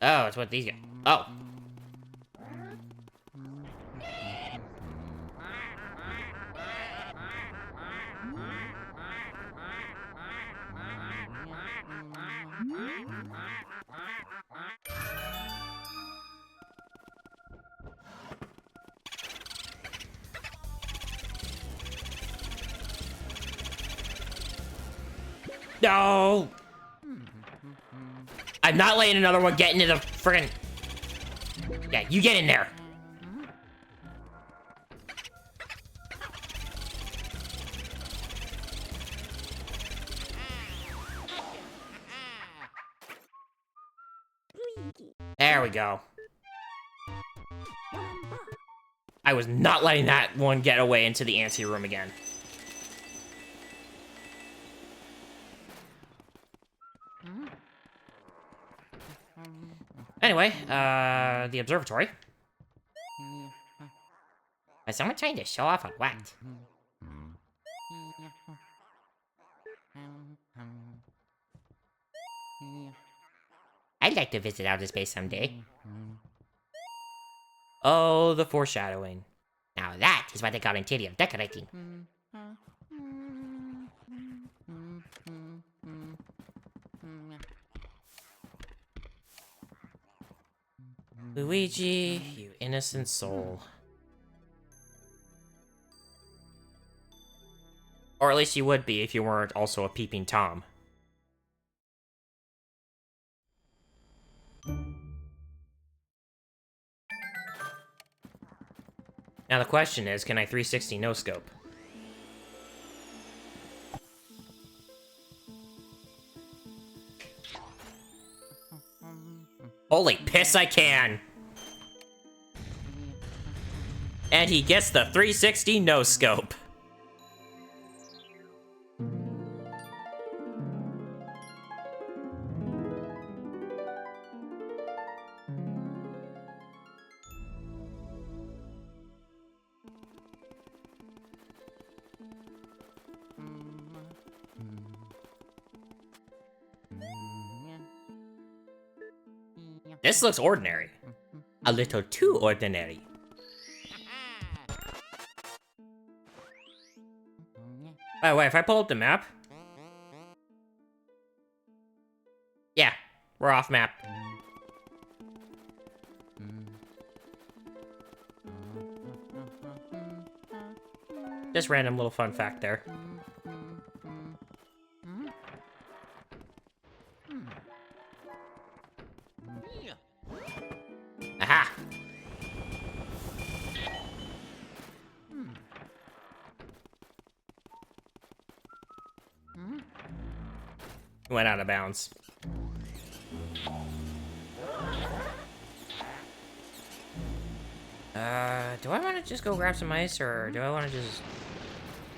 Oh, it's what these get. Oh. No! I'm not letting another one get into the friggin'... Yeah, you get in there. Luigi. There we go. 4番バー I was not letting that one get away into the ante room again. Anyway, the observatory. Is someone trying to show off on what? I'd like to visit outer space someday. Oh, the foreshadowing. Now that is what they call interior decorating. Luigi, you innocent soul. Or at least you would be if you weren't also a peeping Tom. Now the question is, can I 360 no-scope? Holy piss, I can! And he gets the 360 no-scope. This looks ordinary. A little too ordinary. By the way, if I pull up the map... Yeah, we're off map. Just random little fun fact there. Aha! Went out of bounds. Do I want to just go grab some ice, or do I want to just...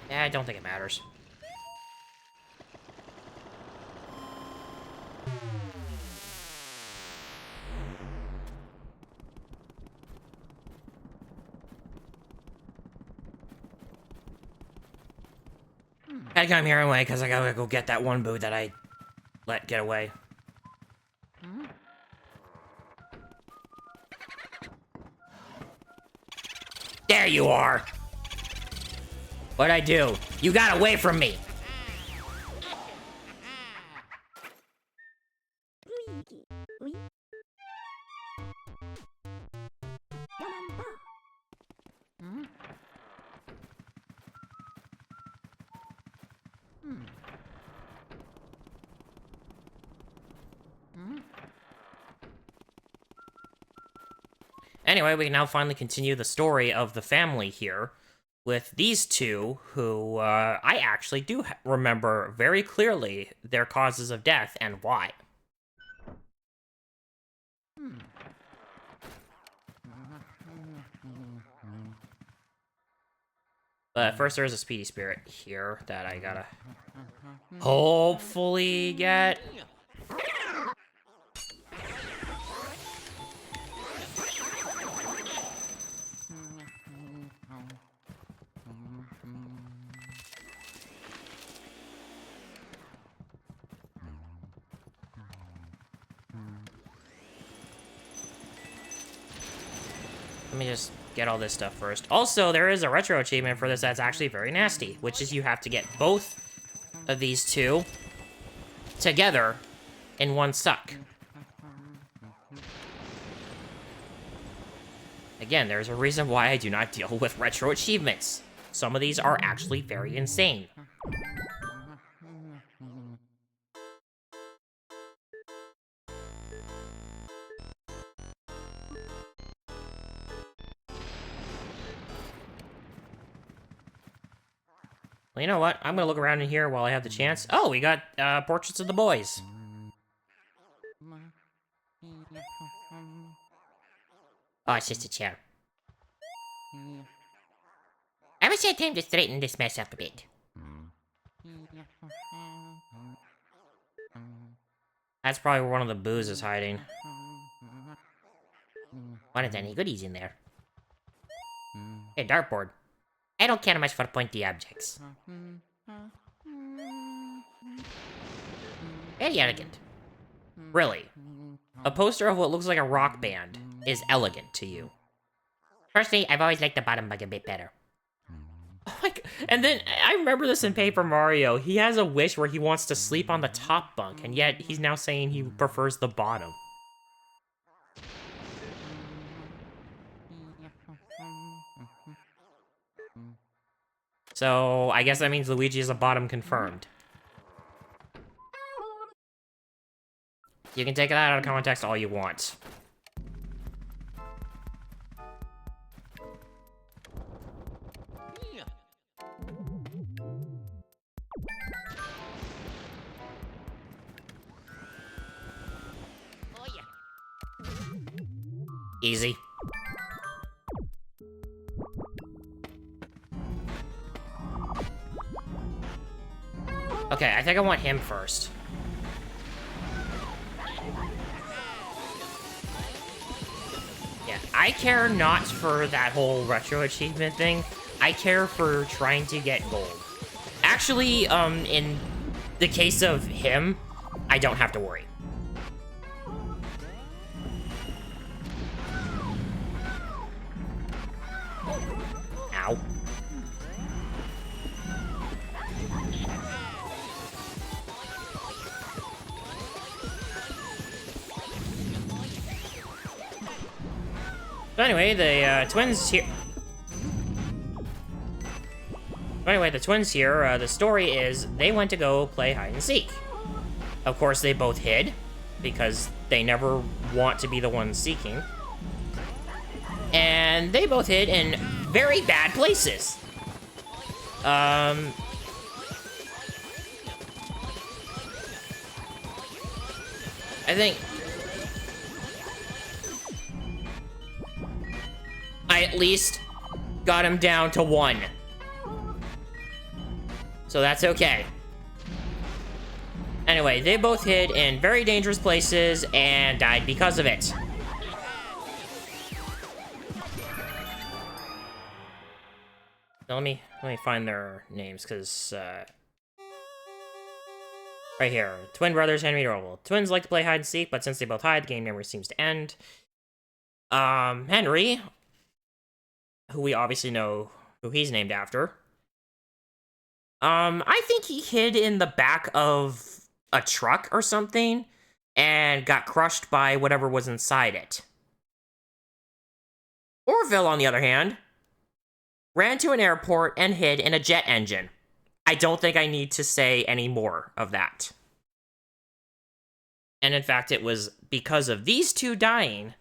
Yeah, I don't think it matters. Gotta come here anyway, because I gotta go get that one boo that I let get away. There you are! What'd I do? You got away from me! Luigi. 4番バー Anyway, we can now finally continue the story of the family here with these two who I actually do remember very clearly their causes of death and why. But first there is a speedy spirit here that I gotta hopefully get. Let me just get all this stuff first. Also, there is a retro achievement for this that's actually very nasty, which is you have to get both of these two together in one suck. Again, there's a reason why I do not deal with retro achievements. Some of these are actually very insane. Well, you know what? I'm gonna look around in here while I have the chance. Oh, we got portraits of the boys. Oh, it's just a chair. I wish I had time to straighten this mess up a bit. That's probably where one of the boos is hiding. One of any goodies in there. Hey, dartboard. I don't care much for pointy objects. Very elegant. Really. A poster of what looks like a rock band is elegant to you. Personally, I've always liked the bottom bug a bit better. Like, and then I remember this in Paper Mario. He has a wish where he wants to sleep on the top bunk, and yet he's now saying he prefers the bottom. So I guess that means Luigi is a bottom confirmed. You can take that out of context all you want. Easy. Okay, I think I want him first. Yeah, I care not for that whole retro achievement thing. I care for trying to get gold. Actually, in the case of him, I don't have to worry. Ow. So anyway, the twins here. Anyway, the twins here, the story is they went to go play hide and seek. Of course, they both hid, because they never want to be the ones seeking. And they both hid in very bad places. I think I at least got him down to 1. So that's okay. Anyway, they both hid in very dangerous places and died because of it. Now let me find their names, because right here, twin brothers Henry and Orville. Twins like to play hide and seek, but since they both hide, the game never seems to end. Henry, who we obviously know who he's named after. I think he hid in the back of a truck or something and got crushed by whatever was inside it. Orville, on the other hand, ran to an airport and hid in a jet engine. I don't think I need to say any more of that. And in fact, it was because of these two dying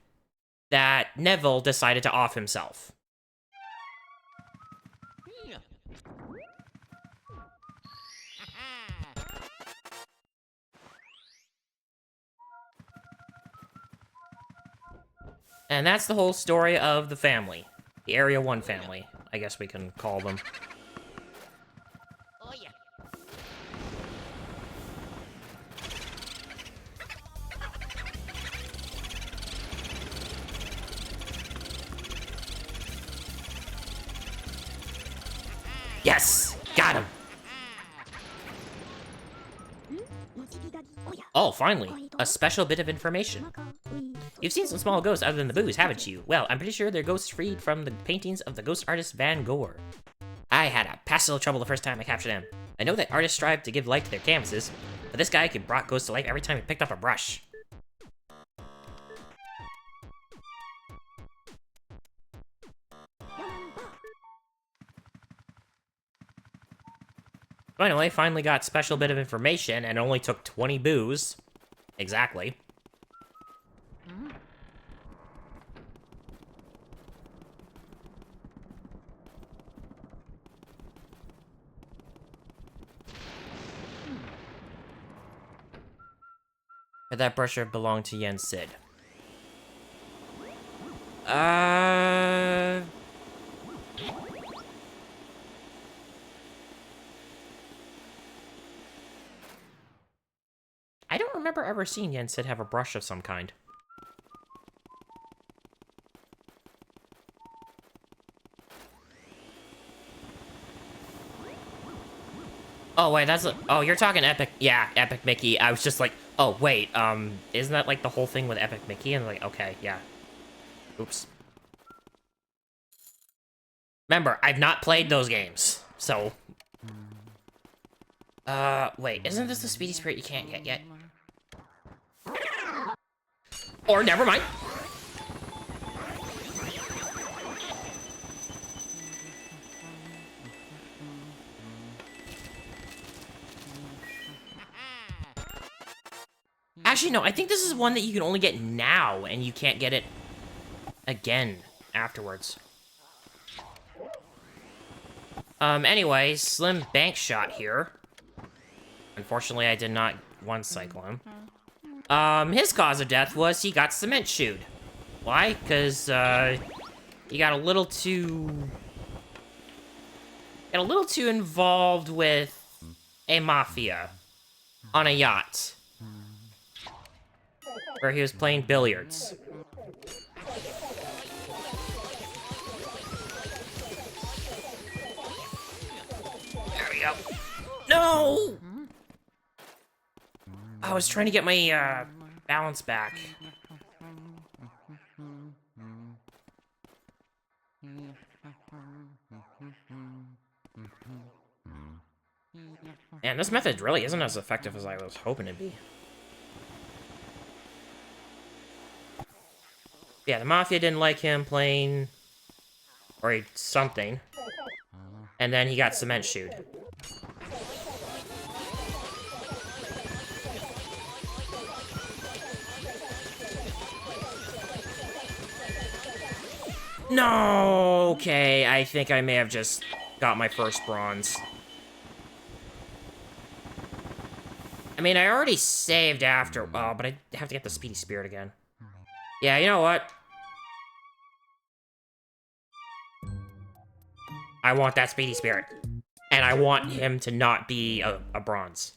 that Neville decided to off himself. And that's the whole story of the family. The Area 1 family, I guess we can call them. Oh, yeah. Yes! Got him! Oh, finally. A special bit of information. You've seen some small ghosts other than the boos, haven't you? Well, I'm pretty sure they're ghosts freed from the paintings of the ghost artist Van Gogh. I had a passel of trouble the first time I captured him. I know that artists strive to give light to their canvases, but this guy could brought ghosts to life every time he picked up a brush. Anyway, finally got special bit of information, and it only took 20 boos. Exactly. that brush should belong to Yen Sid. I don't remember ever seeing Yen Sid have a brush of some kind. Oh, wait, that's... Oh, you're talking Epic... Yeah, Epic Mickey. I was just like, oh, wait, isn't that, like, the whole thing with Epic Mickey? And, like, okay, yeah. Oops. Remember, I've not played those games, so... wait, isn't this the Speedy Spirit you can't get yet? Or, never mind. Actually, no, I think this is one that you can only get now, and you can't get it again afterwards. Anyway, Slim Bank Shot here. Unfortunately, I did not one-cycle him. His cause of death was he got cement shoed. Why? Because, he got a little too involved with a mafia on a yacht where he was playing billiards. There we go. No! I was trying to get my, balance back. Man, this method really isn't as effective as I was hoping it'd be. Yeah, the Mafia didn't like him playing... or something. And then he got cement shoed. No! Okay, I think I may have just got my first bronze. I mean, I already saved after... Oh, but I have to get the Speedy Spirit again. Yeah, you know what? I want that Speedy Spirit. And I want him to not be a bronze.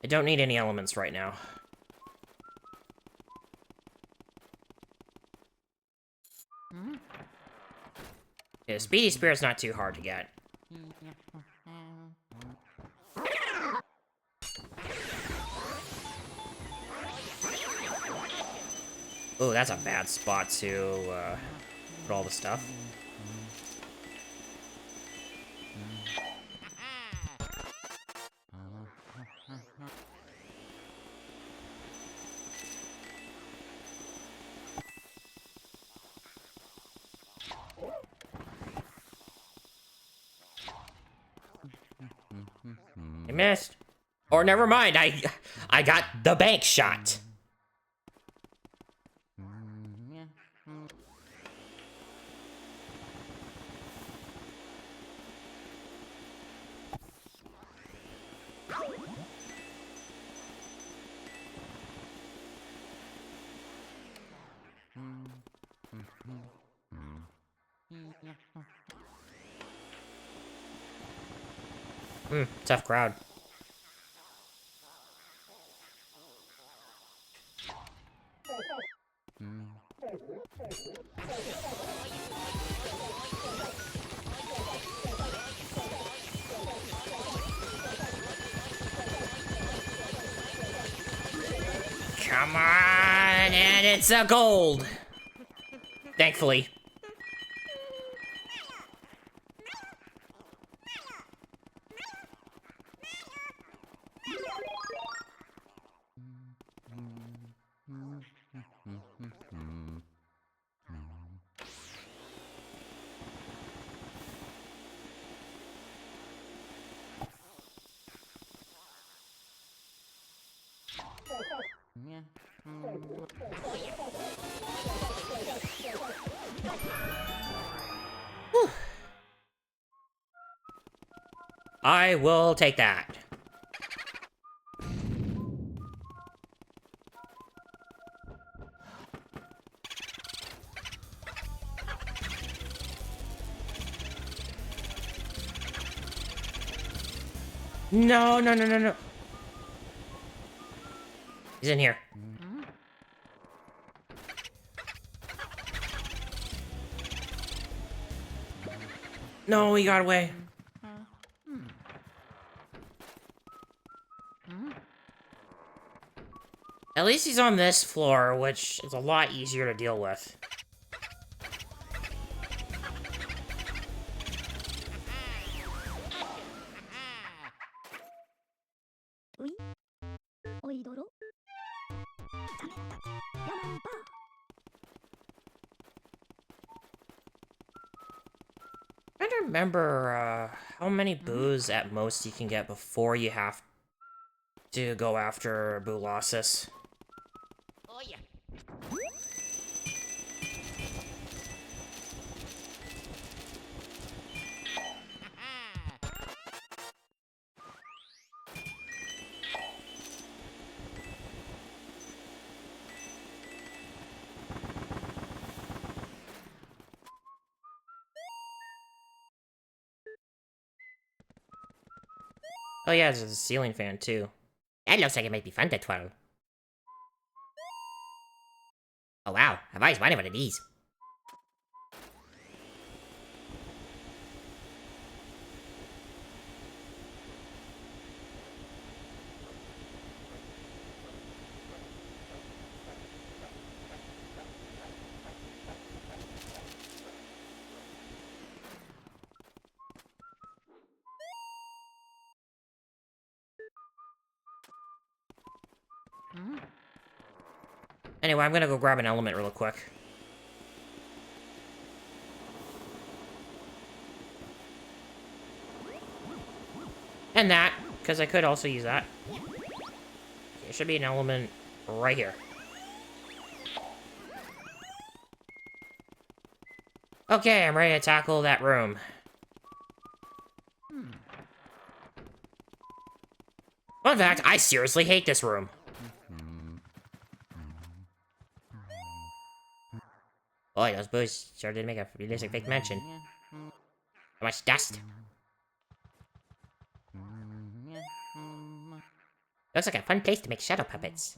I don't need any elements right now. Yeah, Speedy Spirit's not too hard to get. Oh, that's a bad spot to put all the stuff. I missed. Or never mind, I got the bank shot. Tough crowd. Come on, and it's a gold. Thankfully. Whew. I will take that. No, no, no, no, no. He's in here. No, he got away. At least he's on this floor, which is a lot easier to deal with. Oui. Oidoro. Same no take. Yaman ba. Trying to remember how many boos at most you can get before you have to go after Boolossus. Oh yeah. Oh yeah, there's a ceiling fan too. That looks like it might be fun to twirl. Oh wow, I've always wanted one of these. Anyway, I'm gonna go grab an element real quick. And that, because I could also use that. There should be an element right here. Okay, I'm ready to tackle that room. Fun fact, I seriously hate this room. Boy, those boos sure did make a realistic fake mansion. So much dust. Looks like a fun place to make shadow puppets.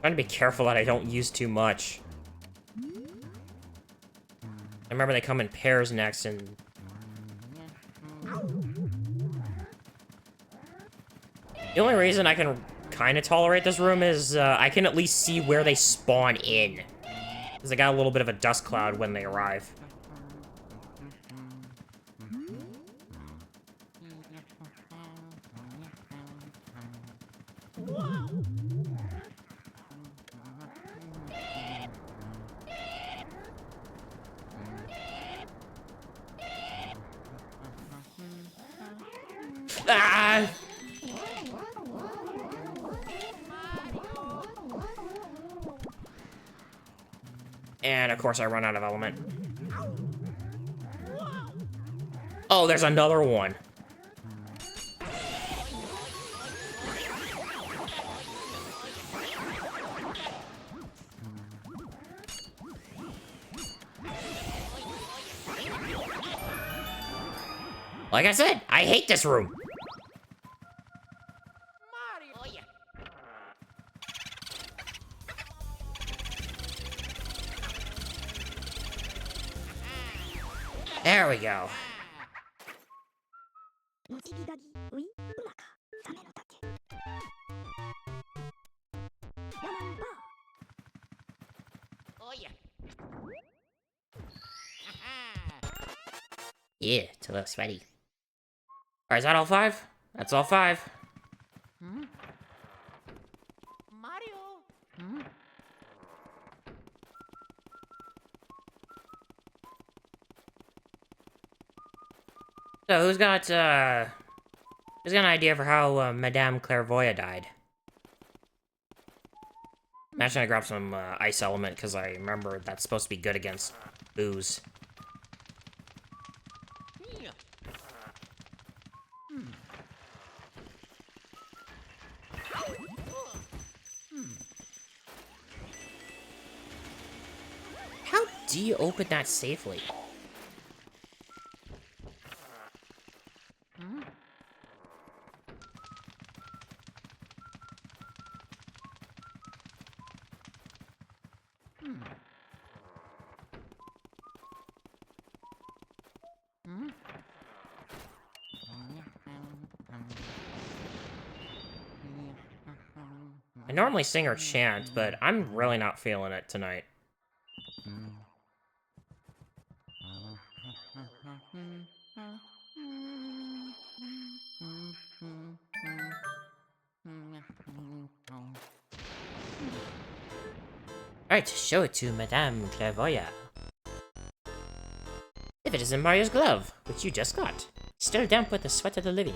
Trying to be careful that I don't use too much. I remember they come in pairs next, and the only reason I can kind of tolerate this room is I can at least see where they spawn in. Because they got a little bit of a dust cloud when they arrive. Ah! And of course I run out of element. Oh, there's another one. Like I said, I hate this room. Oh yeah. There we go. もちぎがぎ。Oui. Unaka. Same no take. Lemon bar. Oh yeah. Yeah, it's a little sweaty. Alright, is that all 5? That's all 5. Mario. So, who's got an idea for how Madame Clairvoya died? I'm actually gonna grab some ice element, because I remember that's supposed to be good against booze. How do you open that safely? I normally sing or chant, but I'm really not feeling it tonight. Alright, show it to Madame Clairvoya. If it isn't Mario's glove, which you just got, still damp with the sweat of the living.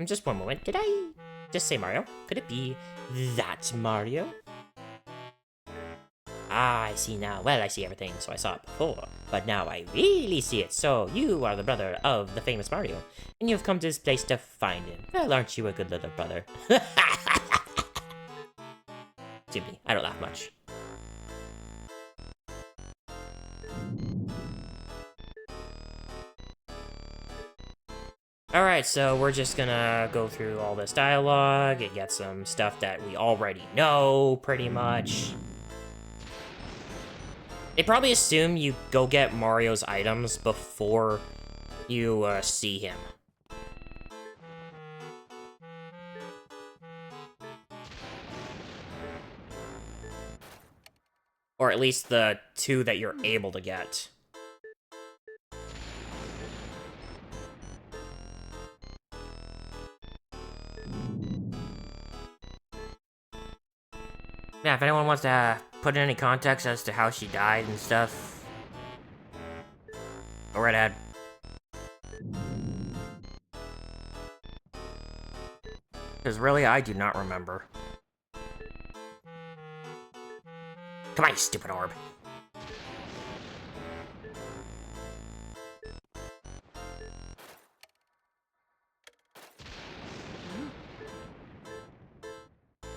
Just one moment, did I just say Mario? Could it be that Mario? Ah, I see now. Well, I see everything, so I saw it before. But now I really see it. So, you are the brother of the famous Mario, and you've come to this place to find him. Well, aren't you a good little brother? Excuse me, I don't laugh much. Alright, so we're just gonna go through all this dialogue and get some stuff that we already know, pretty much. They probably assume you go get Mario's items before you see him. Or at least the 2 that you're able to get. Yeah, if anyone wants to put in any context as to how she died and stuff, go right ahead. Because really, I do not remember. Come on, you stupid orb.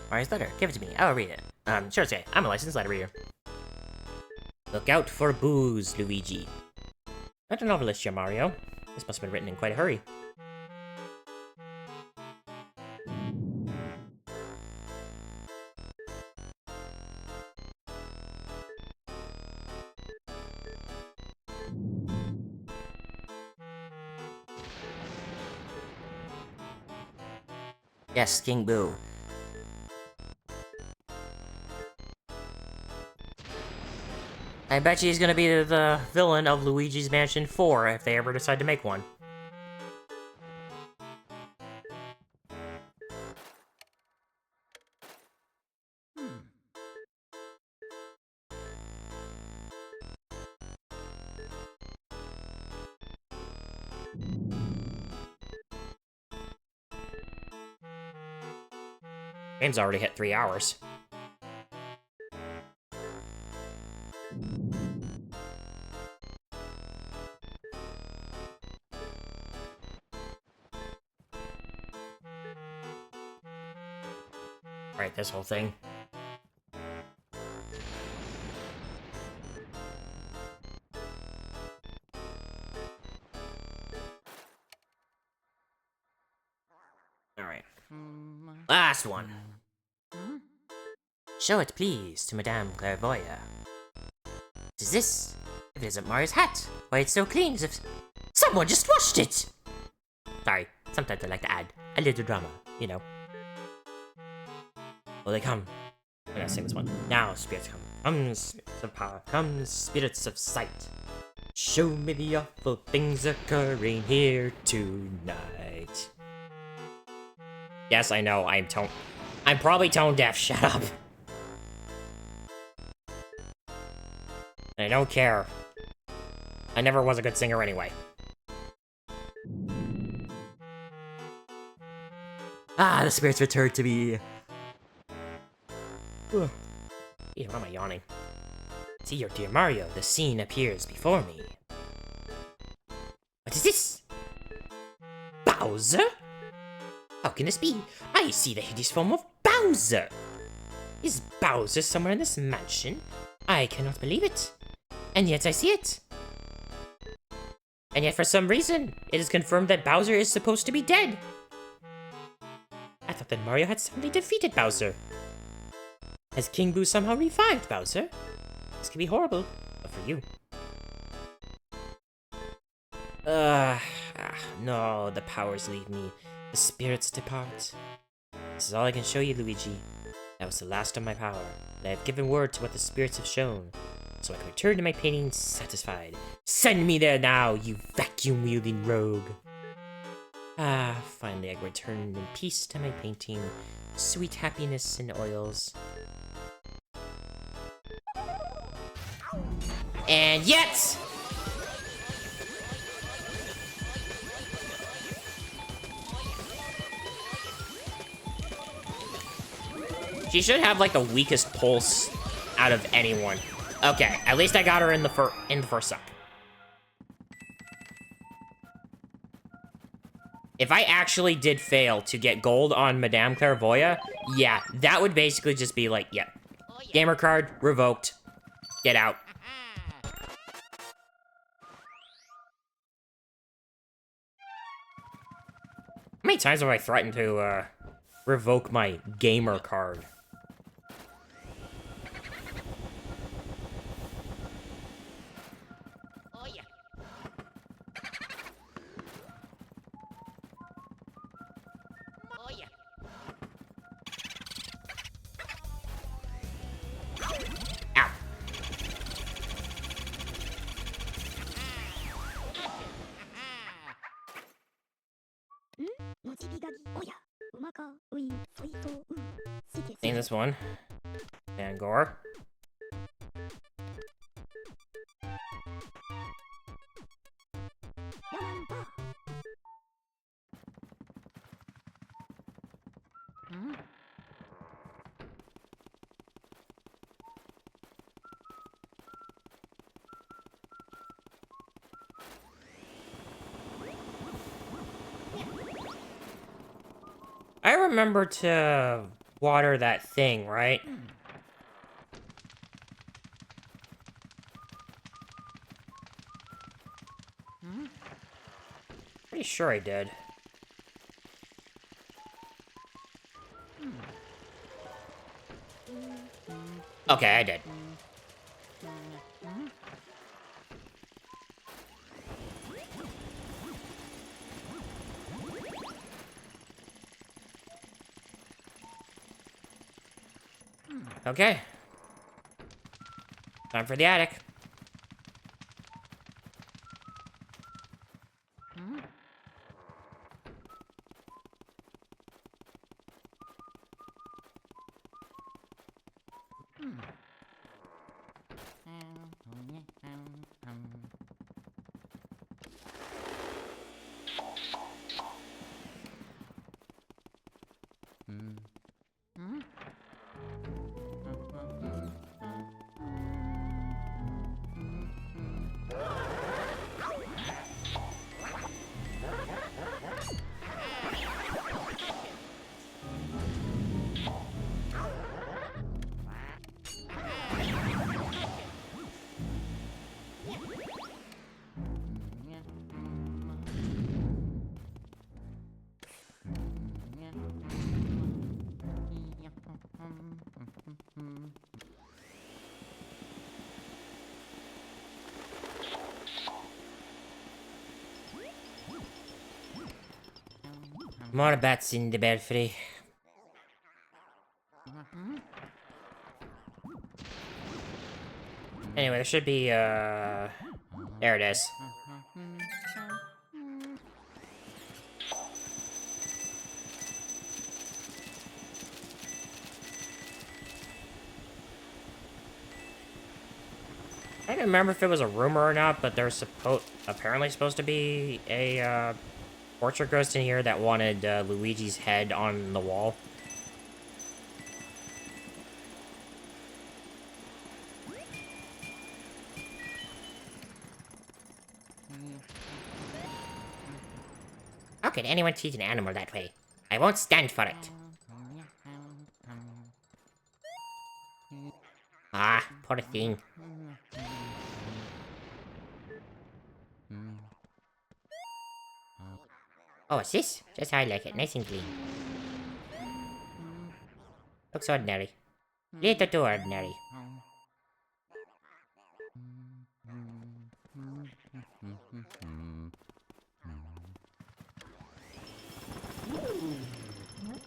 Mario's letter. Give it to me. I'll read it. Sure, it's okay. I'm a licensed letter reader. Look out for booze, Luigi. Not a novelist, you Mario. This must have been written in quite a hurry. Yes, King Boo. I bet he's gonna be the villain of Luigi's Mansion 4 if they ever decide to make one. Game's already hit 3 hours. Right, this whole thing. Alright. Last one. Show it, please, to Madame Clairvoya. What is this? If it isn't Mario's hat, why it's so clean as if someone just washed it! Sorry, sometimes I like to add a little drama, you know. Will they come? gotta say this one. Now, spirits come. Come, spirits of power. Come, spirits of sight. Show me the awful things occurring here tonight. Yes, I know, I'm probably tone deaf, shut up. I don't care. I never was a good singer anyway. Ah, the spirits return to me. Ew, why am I yawning? See your dear Mario, the scene appears before me. What is this? Bowser? How can this be? I see the hideous form of Bowser! Is Bowser somewhere in this mansion? I cannot believe it. And yet I see it. And yet for some reason, it is confirmed that Bowser is supposed to be dead. I thought that Mario had suddenly defeated Bowser. Has King Boo somehow revived Bowser? This could be horrible, but for you. No, the powers leave me. The spirits depart. This is all I can show you, Luigi. That was the last of my power, and I have given word to what the spirits have shown, so I can return to my painting satisfied. Send me there now, you vacuum-wielding rogue! Finally I can return in peace to my painting. Sweet happiness in oils. And yet! She should have like the weakest pulse out of anyone. Okay, at least I got her in the first suck. If I actually did fail to get gold on Madame Clairvoya, yeah, that would basically just be like, yep. Gamer card revoked. Get out. How many times have I threatened to revoke my gamer card? Ow. Name this one. Bangor. I remember to water that thing, right? Pretty sure I did. Okay, I did. Okay. Time for the attic. More bats in the belfry. Anyway, there should be, there it is. I don't remember if it was a rumor or not, but there's apparently supposed to be a, portrait ghost in here that wanted, Luigi's head on the wall. How can anyone treat an animal that way? I won't stand for it. Ah, poor thing. Oh, what's this? Just how I like it, nice and clean. Looks ordinary. Little too ordinary.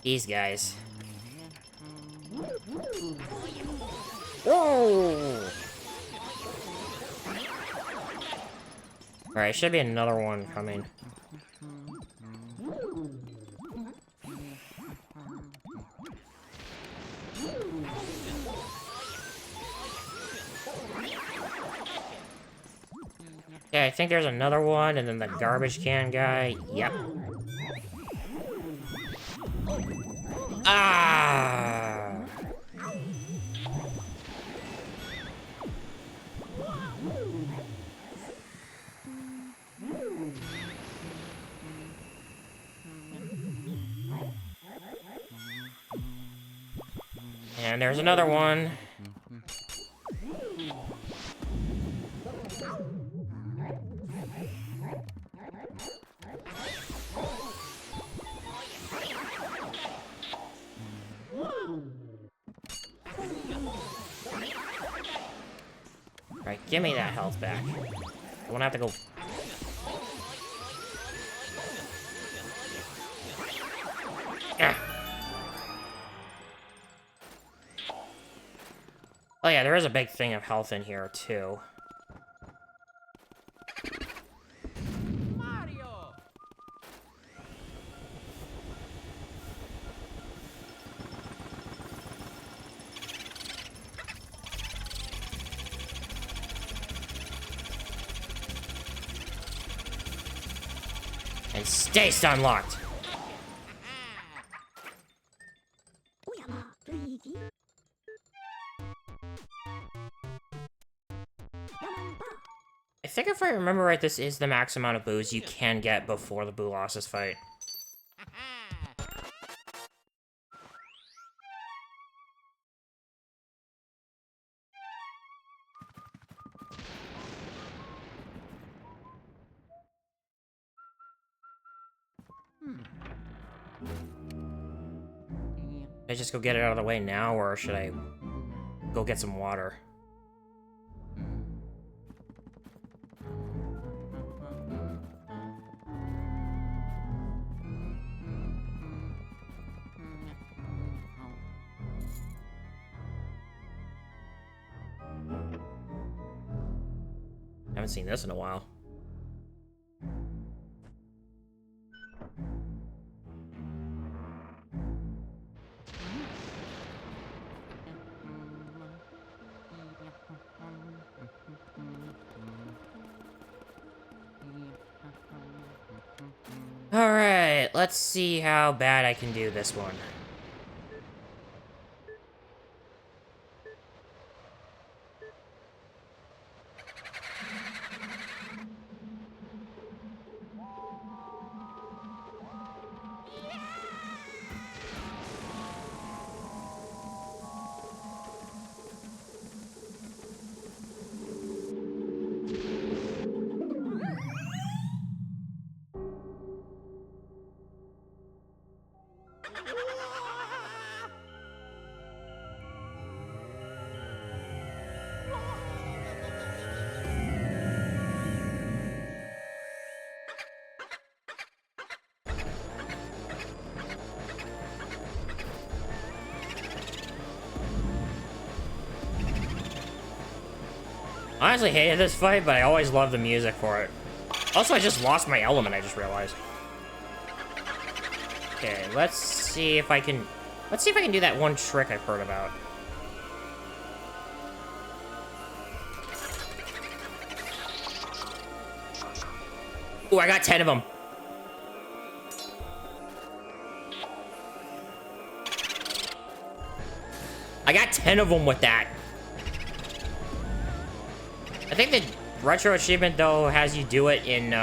These guys. Whoa! Alright, should be another one coming. Yeah, I think there's another one, and then the garbage can guy. Yep. Ah! And there's another one. Alright, give me that health back. I won't have to go. Ah. Oh yeah, there is a big thing of health in here, too. And stay stun locked. おやま、ルイージ。ヤマンバ。 I think if I remember right, this is the max amount of boos you can get before the Boolossus fight. Should I just go get it out of the way now, or should I go get some water? Haven't seen this in a while. Alright, let's see how bad I can do this one. I honestly hated this fight, but I always loved the music for it. Also, I just lost my element, I just realized. Okay, let's see if I can... Let's see if I can do that one trick I've heard about. Ooh, I got 10 of them. I got 10 of them with that. I think the retro achievement, though, has you do it in,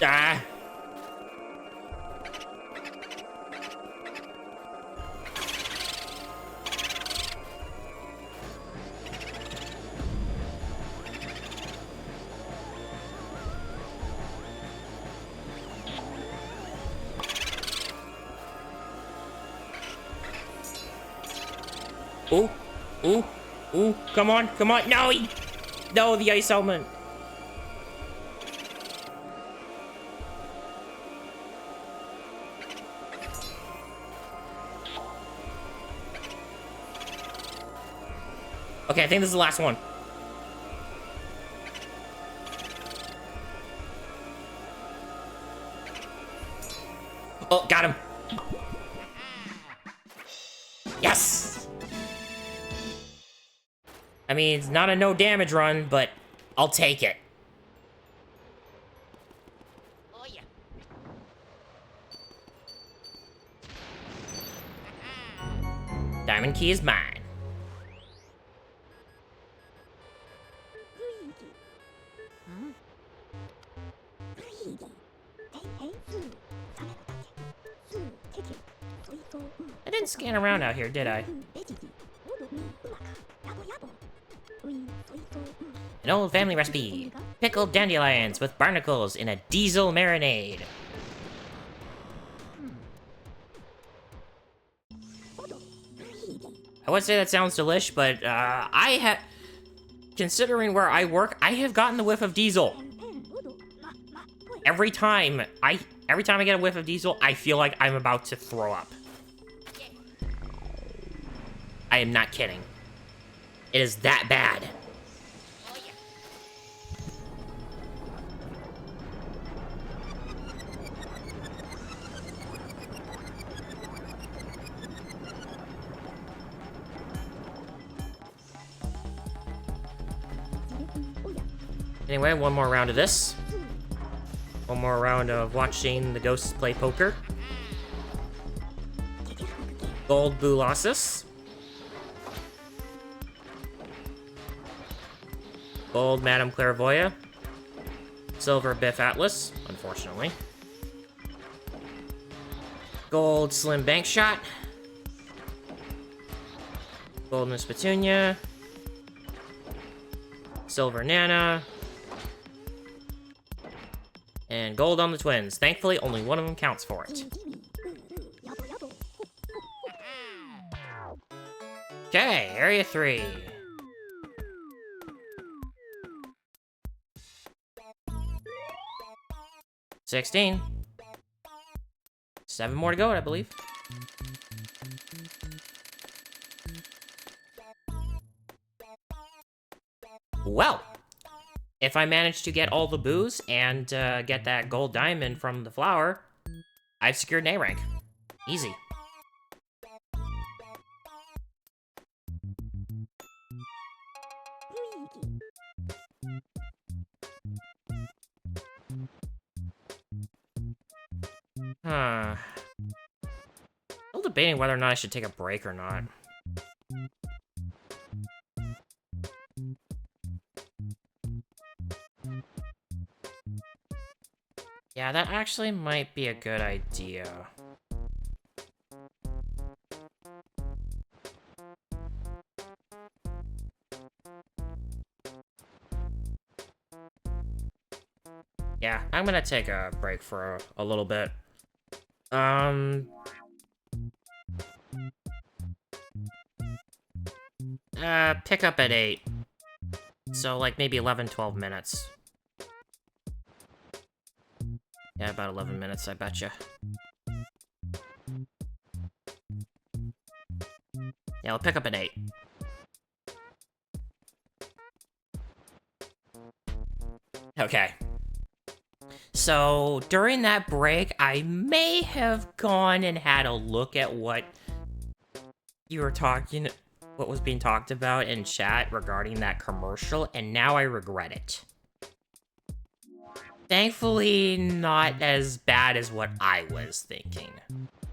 Ah. Ooh, ooh, ooh, come on, come on. No, no, the ice element. Okay, I think this is the last one. Oh, got him. Yes! I mean, it's not a no damage run, but I'll take it. Oh yeah. Diamond key is mine. Luigi. Hmm? Luigi. Hey, hey, サメの竹。ケケ。ソイト。I didn't scan around out here, did I? ベジジ。オドミ。うまか。ヤボヤボ。ウィン。ソイト。 An old family recipe. Pickled dandelions with barnacles in a diesel marinade. オド。ルイーギ。 I would say that sounds delish, but I have... Considering where I work, I have gotten the whiff of diesel. ペンペン。オド。ま、ま、ぽい。 Every time I get a whiff of diesel, I feel like I'm about to throw up. I am not kidding. It is that bad. Oh yeah. Anyway, one more round of this. One more round of watching the ghosts play poker. Gold Bulossus. Gold Madame Clairvoya. Silver Biff Atlas, unfortunately. Gold Slim Bank Shot. Gold Miss Petunia. Silver Nana. And gold on the twins. Thankfully, only one of them counts for it. Okay, Area 3. $16. 7 more to go, I believe. Well, if I manage to get all the booze and get that gold diamond from the flower, I've secured an A rank. Easy. Huh. Still debating whether or not I should take a break or not. Yeah, that actually might be a good idea. Yeah, I'm gonna take a break for a little bit. Pick up at 8. So, like, maybe 11, 12 minutes. Yeah, about 11 minutes, I betcha. Yeah, I'll pick up at 8. Okay. So, during that break, I may have gone and had a look at what you were talking... what was being talked about in chat regarding that commercial, and now I regret it. Thankfully, not as bad as what I was thinking.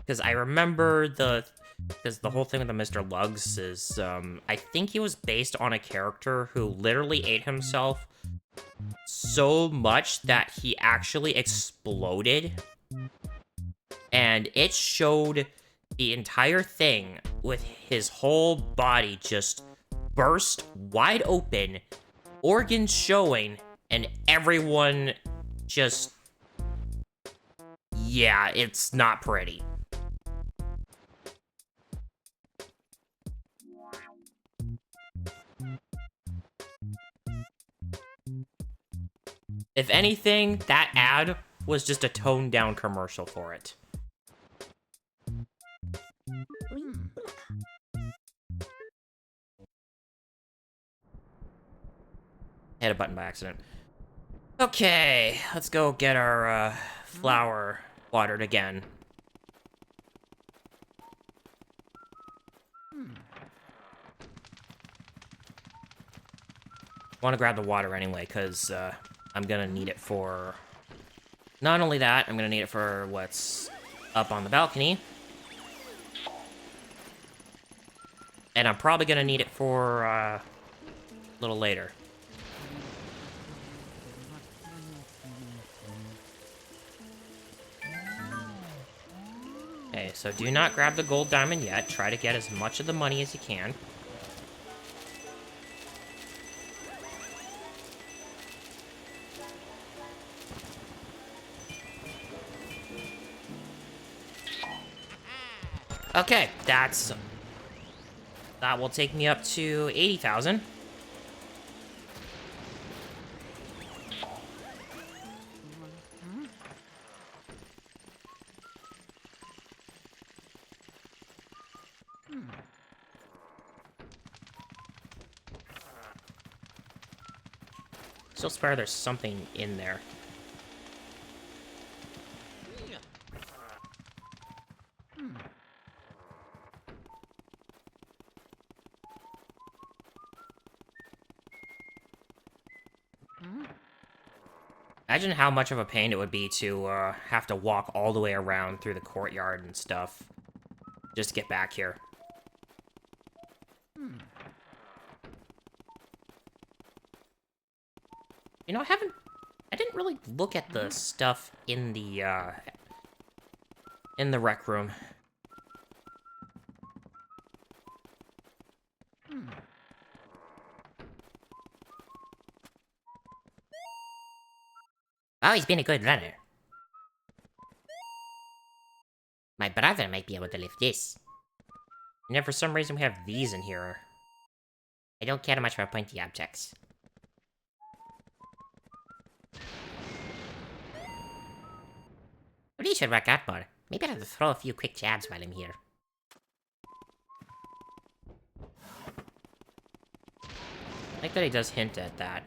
Because I remember because the whole thing with the Mr. Lugs is, I think he was based on a character who literally ate himself so much that he actually exploded. And it showed the entire thing with his whole body just burst wide open, organs showing, and everyone just... yeah, it's not pretty. If anything, that ad was just a toned-down commercial for it. Hit a button by accident. Okay, let's go get our flower watered again. Want to grab the water anyway, because I'm gonna need it for... not only that, I'm gonna need it for what's up on the balcony. And I'm probably gonna need it for a little later. Okay, so do not grab the gold diamond yet. Try to get as much of the money as you can. Okay, that will take me up to 80,000. Still swear there's something in there. Imagine how much of a pain it would be to have to walk all the way around through the courtyard and stuff just to get back here. You know, I didn't really look at the stuff in the rec room. Oh, he's been a good runner. My brother might be able to lift this. And then for some reason we have these in here. I don't care much for pointy objects. Really should work out more. Maybe I'll throw a few quick jabs while I'm here. I like that he does hint at that.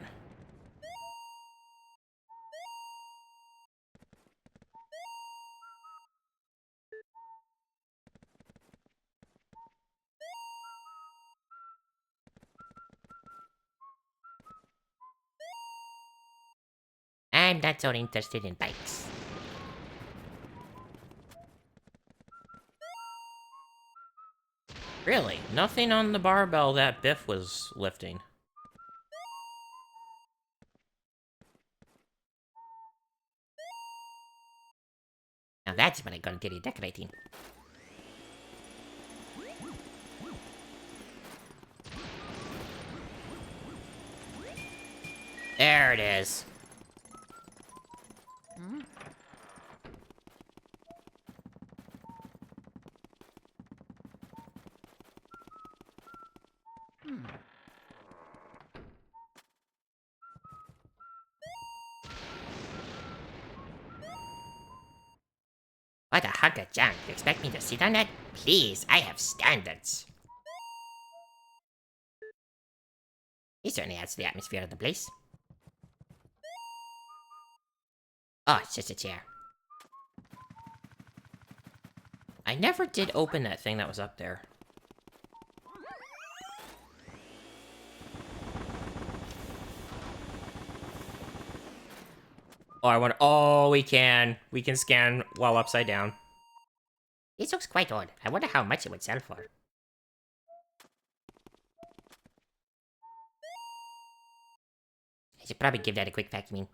I'm not so interested in bikes. Really? Nothing on the barbell that Biff was lifting. Now that's when I'm gonna get you decorating. There it is. What a hunk of junk. You expect me to sit on that? Please, I have standards. He certainly adds to the atmosphere of the place. Oh, it's just a chair. I never did open that thing that was up there. Oh, I want. Oh, we can. We can scan while upside down. This looks quite odd. I wonder how much it would sell for. I should probably give that a quick vacuuming.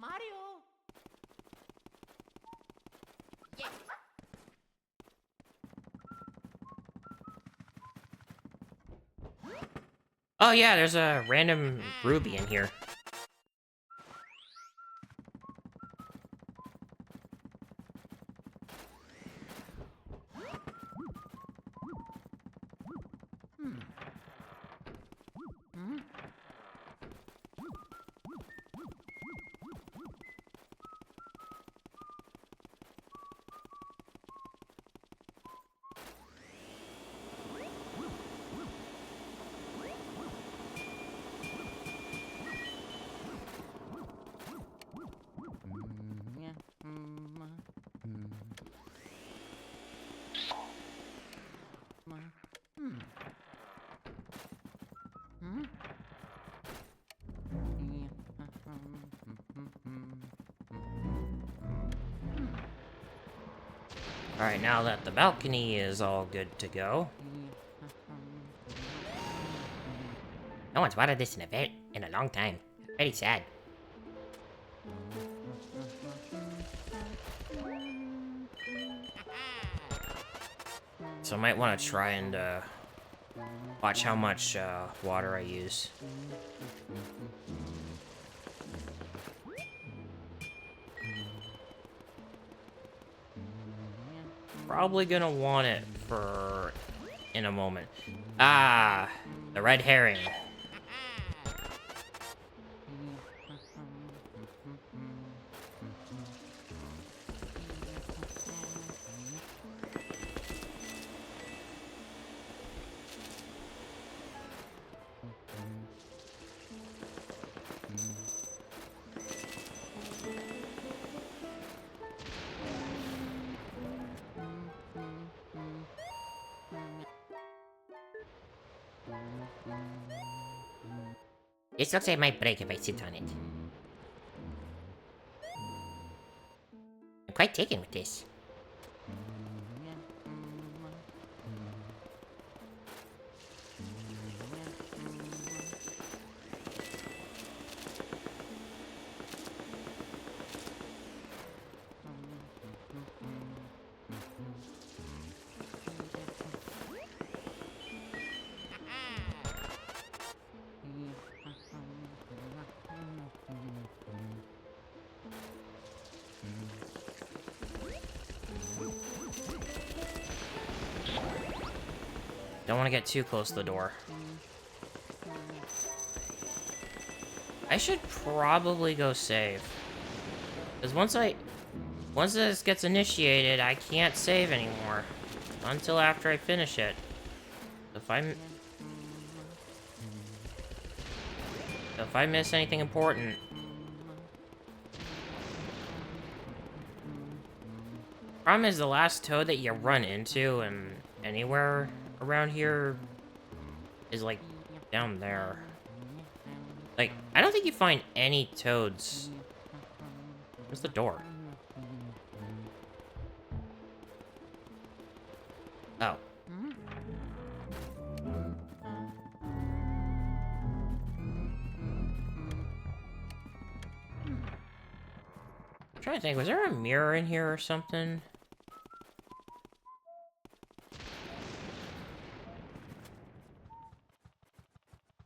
Mario. Oh yeah, there's a random ruby in here. Alright, now that the balcony is all good to go. No one's watered this in a long time. Very sad. So I might want to try and watch how much water I use. Probably gonna want it for in a moment. Ah, the red herring. This looks like it might break if I sit on it. I'm quite taken with this. Don't want to get too close to the door. I should probably go save. Because once this gets initiated, I can't save anymore. Until after I finish it. If I miss anything important. Problem is the last toad that you run into and anywhere around here is like down there. Like, I don't think you find any toads. Where's the door? Oh. I'm trying to think, was there a mirror in here or something?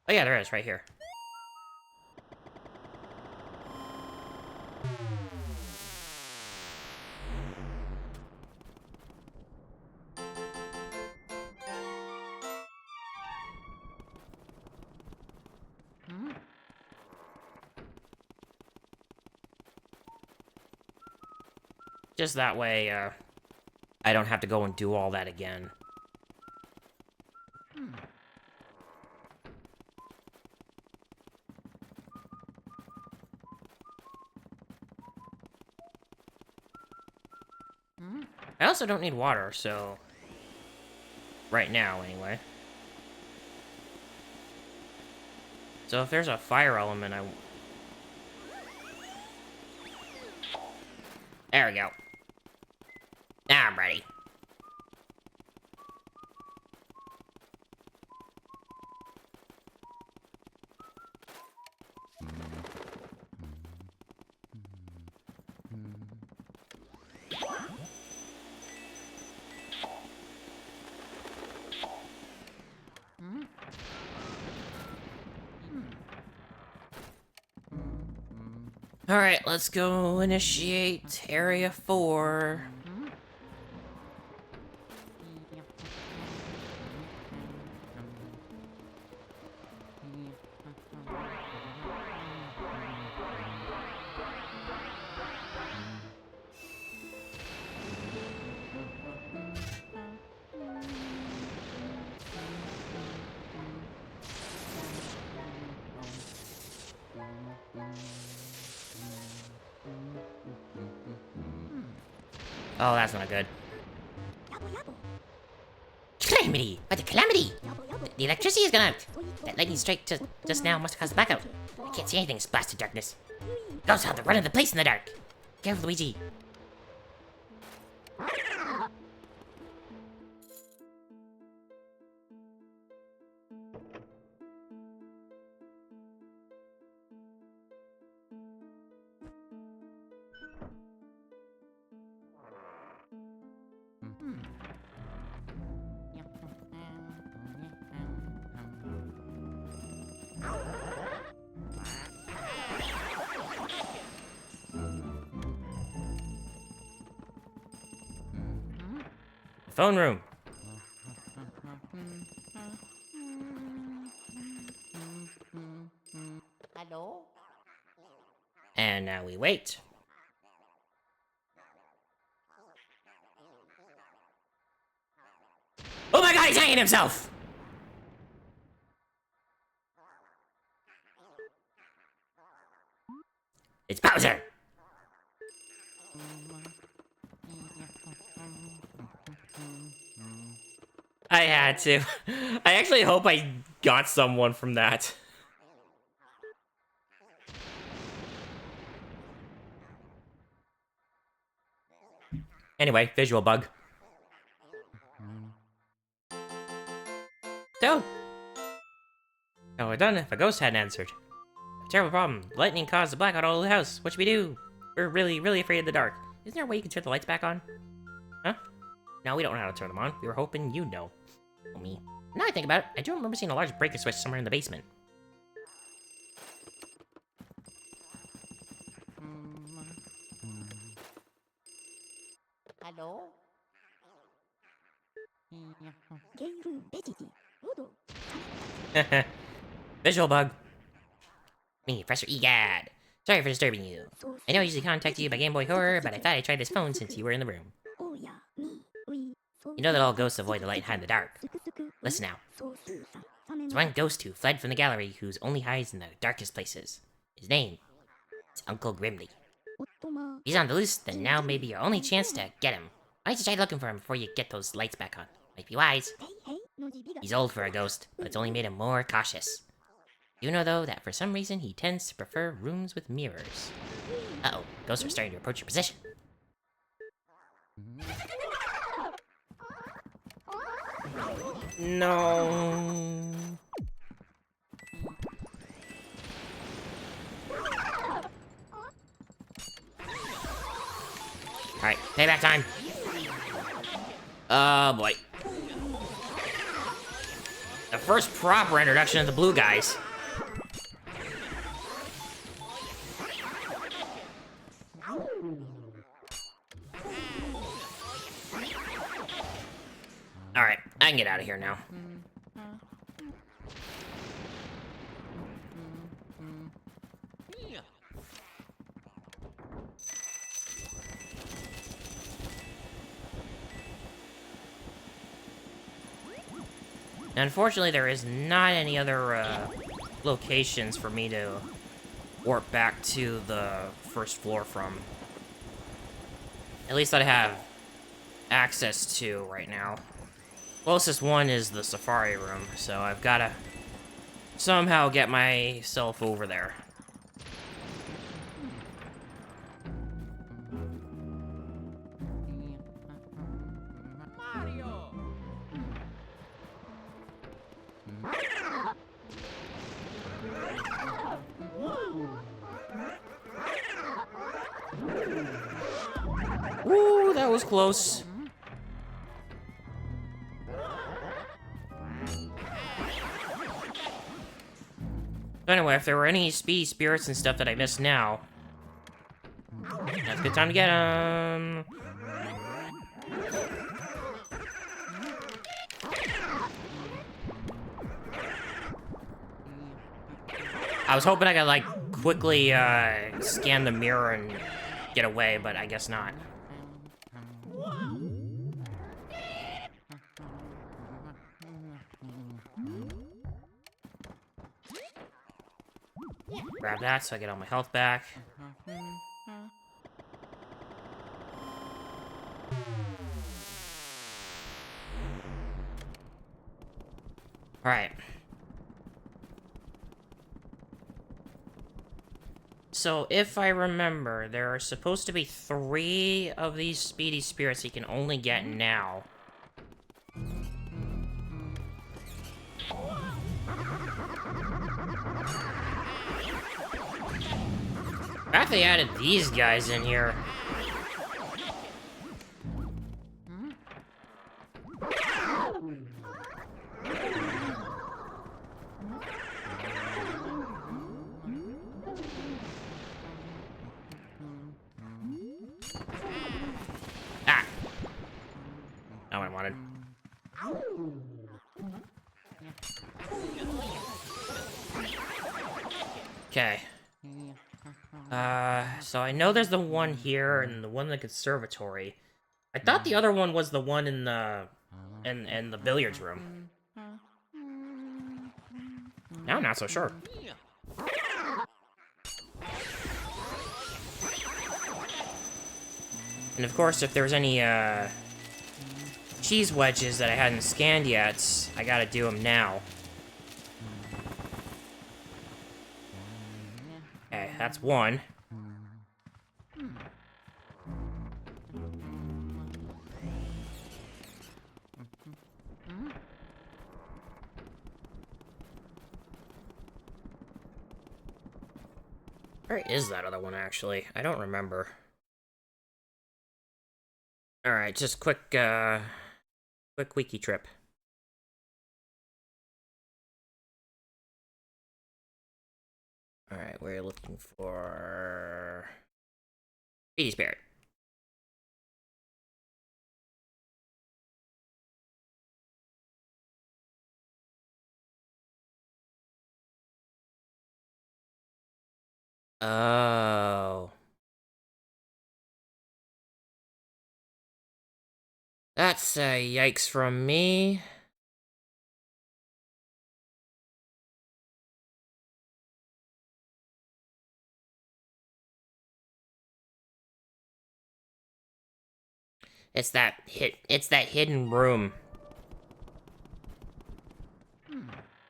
Oh yeah, there is, right here. Just that way, I don't have to go and do all that again. I also don't need water, so... Right now, anyway. So if there's a fire element, There we go. Now I'm ready. Alright, let's go initiate Area 4. Oh, that's not good. Yabo yabo. Calamity! What a calamity! Yabo yabo. The electricity has gone out. That lightning strike just now must have caused a blackout. I can't see anything. It's blasted darkness. Ghosts have to run in the place in the dark. Careful, Luigi. Phone room. Hello? And now we wait. Oh my god, he's hanging himself! It's Bowser! I had to. I actually hope I got someone from that. Anyway, visual bug. Toad! Oh, we're done if a ghost hadn't answered. A terrible problem. Lightning caused a blackout all over the house. What should we do? We're really, really afraid of the dark. Isn't there a way you can turn the lights back on? Huh? No, we don't know how to turn them on. We were hoping you'd know. Oh, me. Now I think about it, I do remember seeing a large breaker switch somewhere in the basement. Hello? Geiru Regigi. Udo. Visual bug. Me, Professor Egad. Sorry for disturbing you. I know I usually contact you by Game Boy Horror, but I thought I'd try this phone since you were in the room. Oh ya. Mi. Ui. You know that all ghosts avoid the light and hide in the dark. Listen now. There's one ghost who fled from the gallery whose only hides in the darkest places. His name is Uncle Grimly. If he's on the loose, then now may be your only chance to get him. Why don't you try looking for him before you get those lights back on? Might be wise. He's old for a ghost, but it's only made him more cautious. You know, though, that for some reason he tends to prefer rooms with mirrors. Uh-oh, ghosts are starting to approach your position. No. Alright, payback time. Oh boy. The first proper introduction of the blue guys. Alright, I can get out of here now. Unfortunately, there is not any other locations for me to warp back to the first floor from. At least that I have access to right now. Closest one is the safari room, so I've got to somehow get myself over there. Woo, that was close. But anyway, if there were any speedy spirits and stuff that I missed now, that's a good time to get them. I was hoping I could, like, quickly scan the mirror and get away, but I guess not. Grab that so I get all my health back. Alright. So, if I remember, there are supposed to be 3 of these speedy spirits you can only get now. I thought they added these guys in here. Ah! Not what I wanted. Okay. So I know there's the one here and the one in the conservatory. I thought the other one was the one in the in the billiards room. Now I'm not so sure. And of course, if there's any cheese wedges that I hadn't scanned yet, I gotta do them now. Okay, that's one. Where is that other one, actually? I don't remember. Alright, just quick wiki trip. Alright, we're looking for... Speedy Spirit. Oh. That's a yikes from me. It's that hidden room.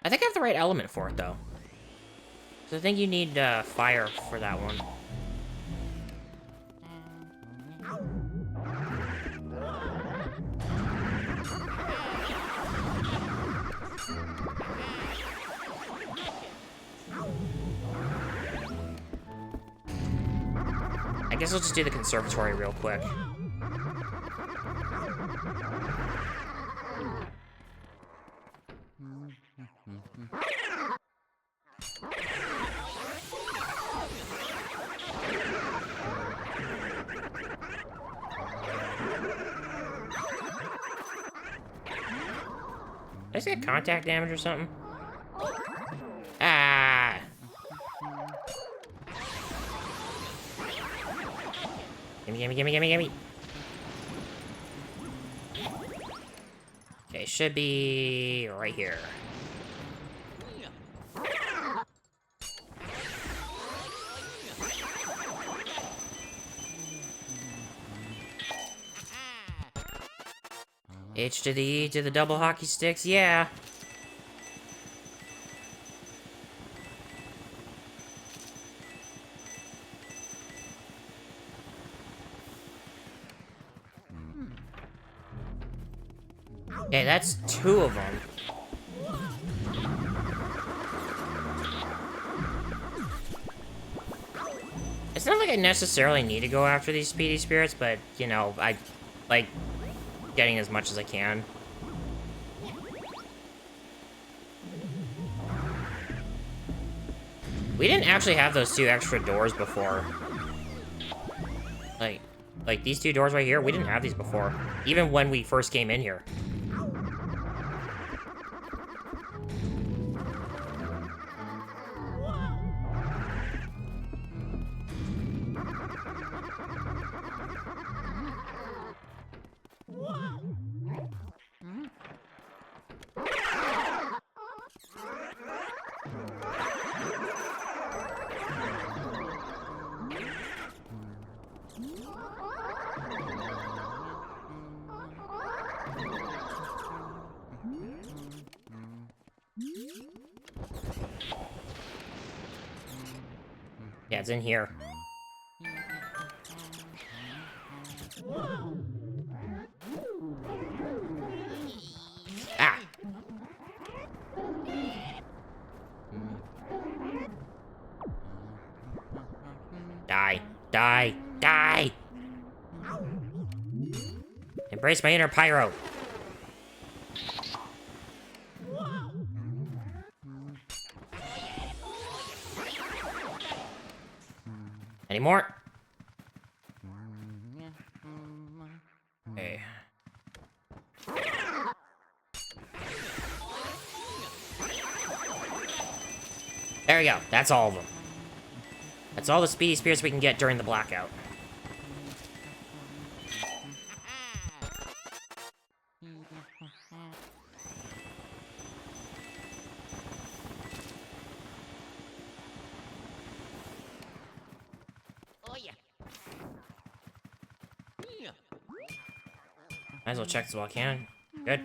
I think I have the right element for it, though. So I think you need fire for that one. I guess I'll just do the conservatory real quick. Did I just get contact damage or something? Ah! Gimme. Okay, They should be right here. H to the E to the double hockey sticks, yeah. Okay, that's 2 of them. It's not like I necessarily need to go after these speedy spirits, but, you know, I like getting as much as I can. We didn't actually have those 2 extra doors before. Like these 2 doors right here, we didn't have these before. Even when we first came in here. Yeah, it's in here. Ah! Die. Die. Die! Embrace my inner pyro. Any more? Okay. There we go. That's all of them. That's all the speedy spirits we can get during the blackout. Might as well check this while I can. Good.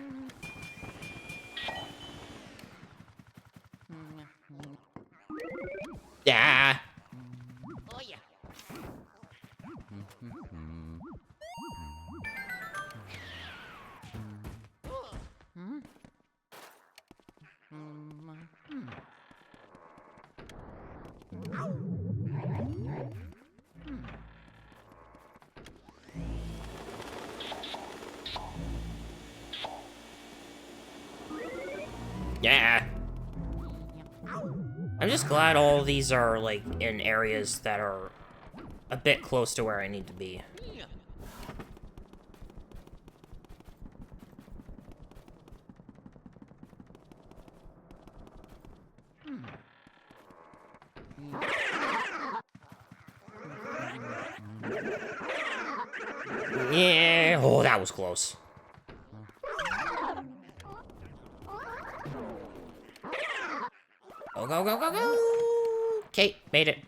Yeah. Yeah. I'm just glad all of these are, like, in areas that are a bit close to where I need to be. Yeah. Oh, that was close. Go, go, go, go, go! Okay, made it.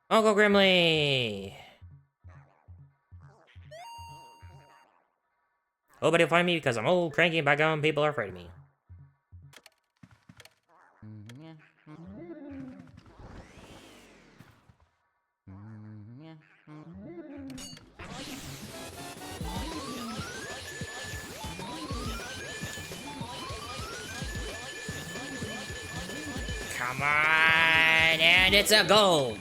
Uncle Grimly! Nobody will find me because I'm old, cranky, and backgammon. People are afraid of me. Come on, and it's a gold.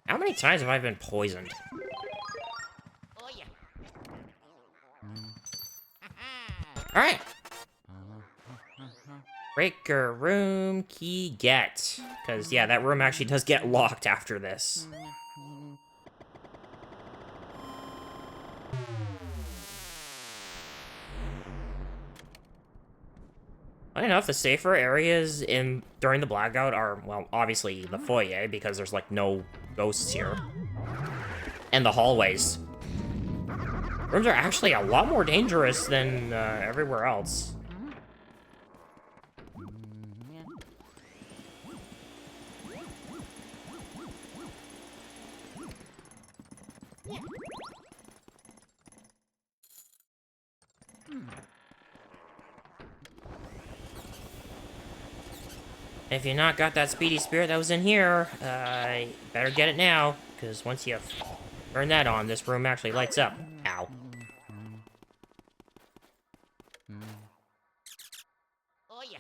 How many times have I been poisoned? Alright. Breaker room key get. Because, yeah, that room actually does get locked after this. Funny enough, the safer areas during the blackout are, well, obviously the foyer, because there's, like, no ghosts here. And the hallways. Rooms are actually a lot more dangerous than everywhere else. If you not got that speedy spirit that was in here, better get it now, because once you turn that on, this room actually lights up. Ow. Oh yeah.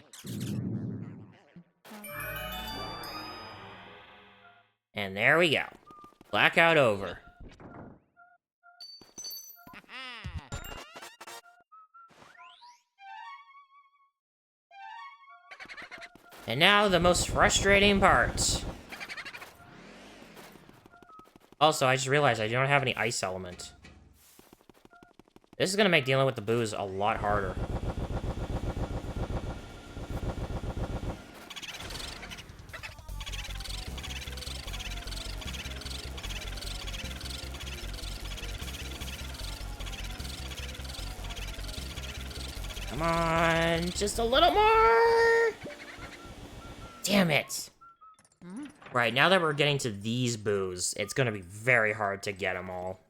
And there we go. Blackout over. And now the most frustrating part. Also, I just realized I don't have any ice element. This is gonna make dealing with the booze a lot harder. Come on, just a little more! Damn it! Right, now that we're getting to these boos, it's gonna be very hard to get them all.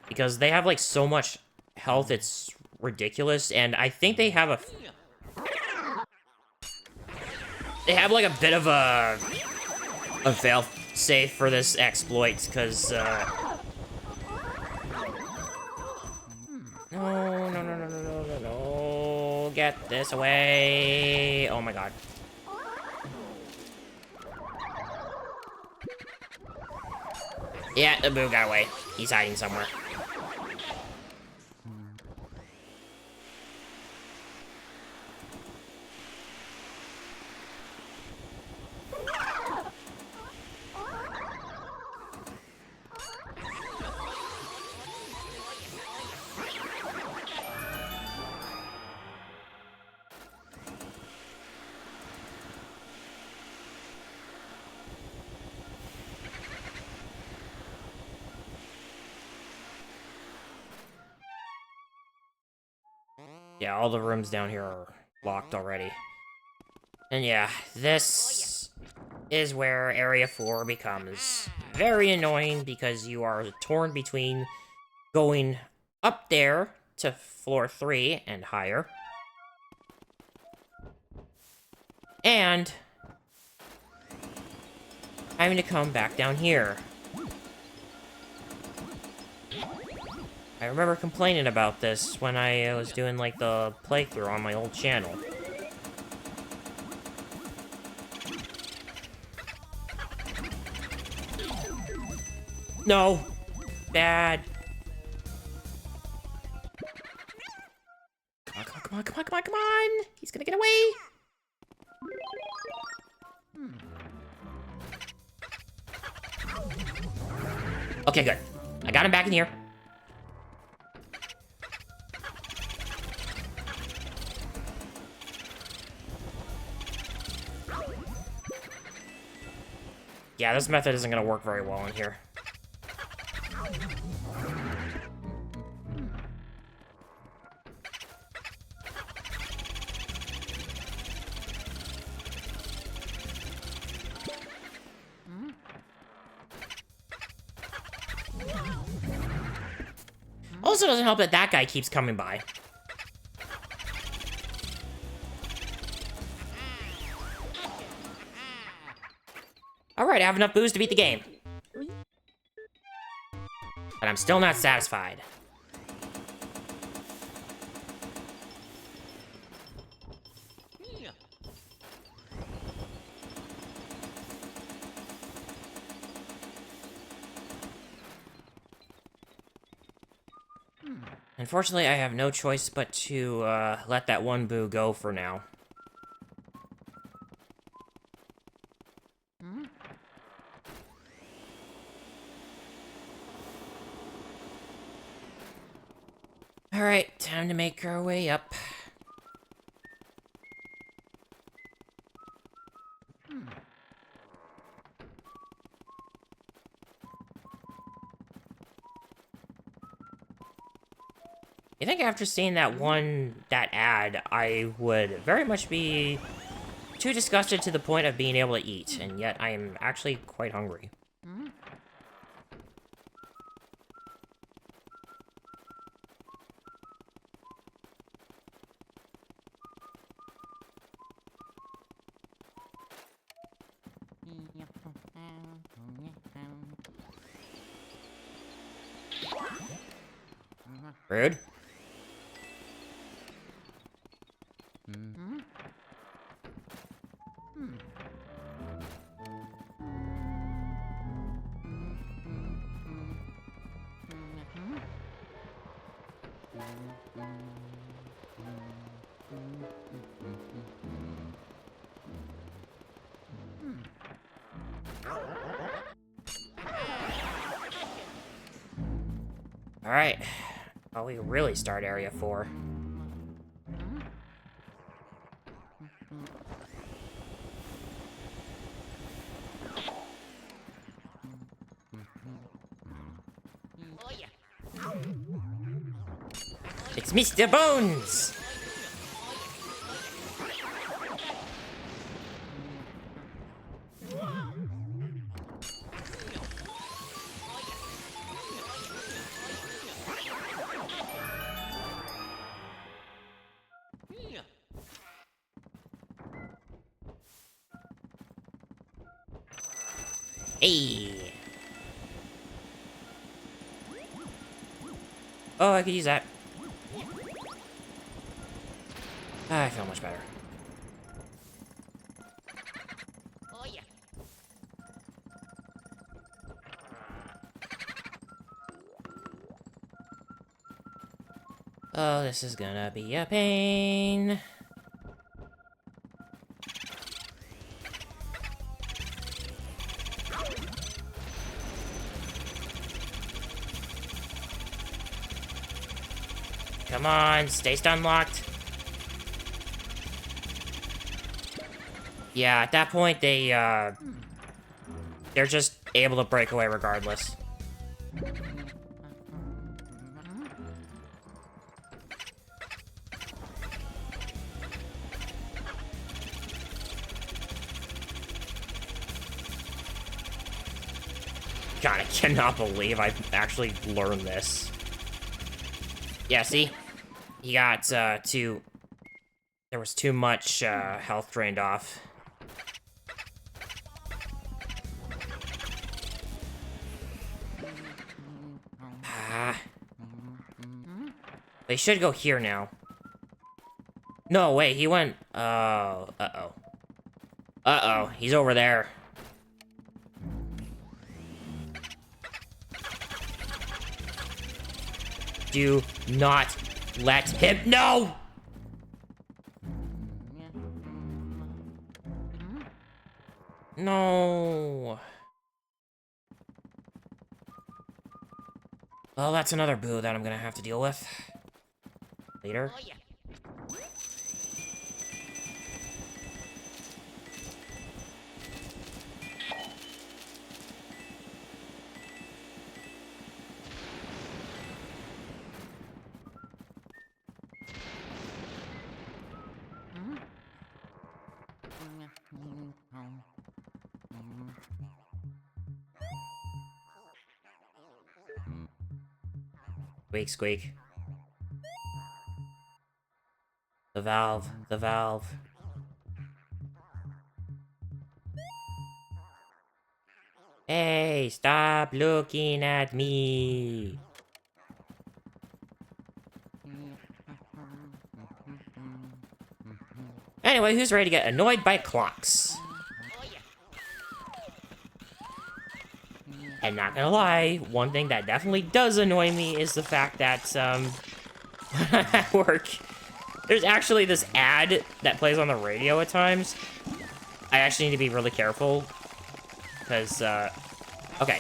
Because they have, like, so much health, it's ridiculous, and I think they have a... They have, like, a bit of a fail-safe for this exploit, because, No, no, no, no, no, no, no, no. Get this away. Oh my god. Yeah, the boo got away. He's hiding somewhere. Yeah, all the rooms down here are locked already. And yeah, this is where Area 4 becomes very annoying because you are torn between going up there to floor 3 and higher, and having to come back down here. I remember complaining about this when I was doing, like, the playthrough on my old channel. No! Bad. Come on, come on, come on, come on, come on! He's gonna get away! Okay, good. I got him back in here. Yeah, this method isn't gonna work very well in here. Also doesn't help that that guy keeps coming by. Alright, I have enough booze to beat the game. But I'm still not satisfied. Unfortunately, I have no choice but to let that one boo go for now. Alright, time to make our way up. I think after seeing that ad, I would very much be too disgusted to the point of being able to eat, and yet I am actually quite hungry. Rude. Alright. Oh, we really start Area 4. It's Mr. Bones! Hey! Oh, I could use that. I feel much better. Oh, this is gonna be a pain. Come on, stay stun locked. Yeah, at that point, they're just able to break away regardless. God, I cannot believe I've actually learned this. Yeah, see? He got, there was too much, health drained off. Ah. They should go here now. No, wait, he went, oh, uh-oh. Uh-oh, he's over there. Do not let him. No! No. Well, that's another boo that I'm gonna have to deal with later. Squeak, squeak. The valve, the valve. Hey, stop looking at me. Anyway, who's ready to get annoyed by clocks? And not gonna lie, one thing that definitely does annoy me is the fact that, at work, there's actually this ad that plays on the radio at times. I actually need to be really careful, because, okay.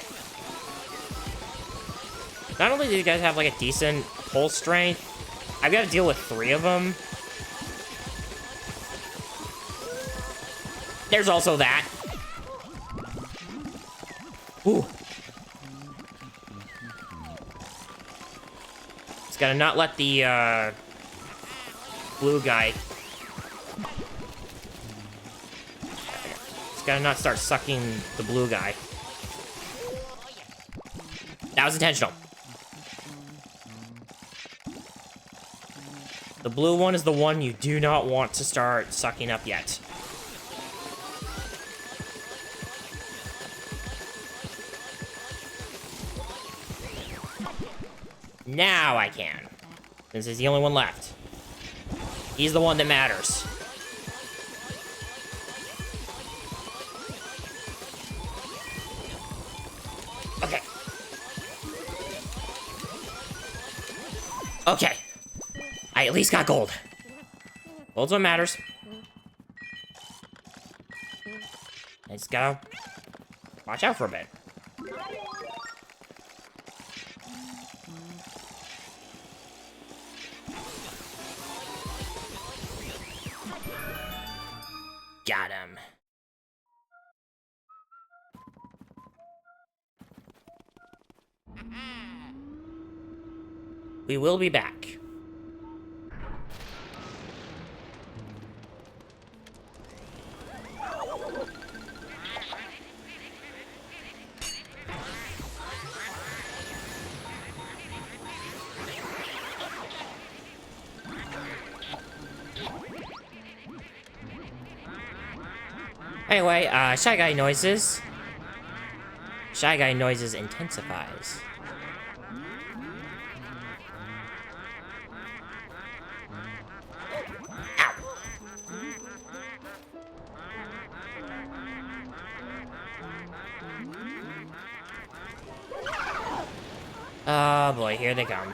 Not only do you guys have, like, a decent pull strength, I've got to deal with 3 of them. There's also that. Ooh. This Gotta not let the, blue guy... Just gotta not start sucking the blue guy. That was intentional. The blue one is the one you do not want to start sucking up yet. Now I can. This is the only one left. He's the one that matters. Okay. Okay. I at least got gold. Gold's what matters. I just gotta watch out for a bit. Got him. We will be back. Anyway, Shy Guy noises. Shy Guy noises intensifies. Ow. Oh boy, here they come.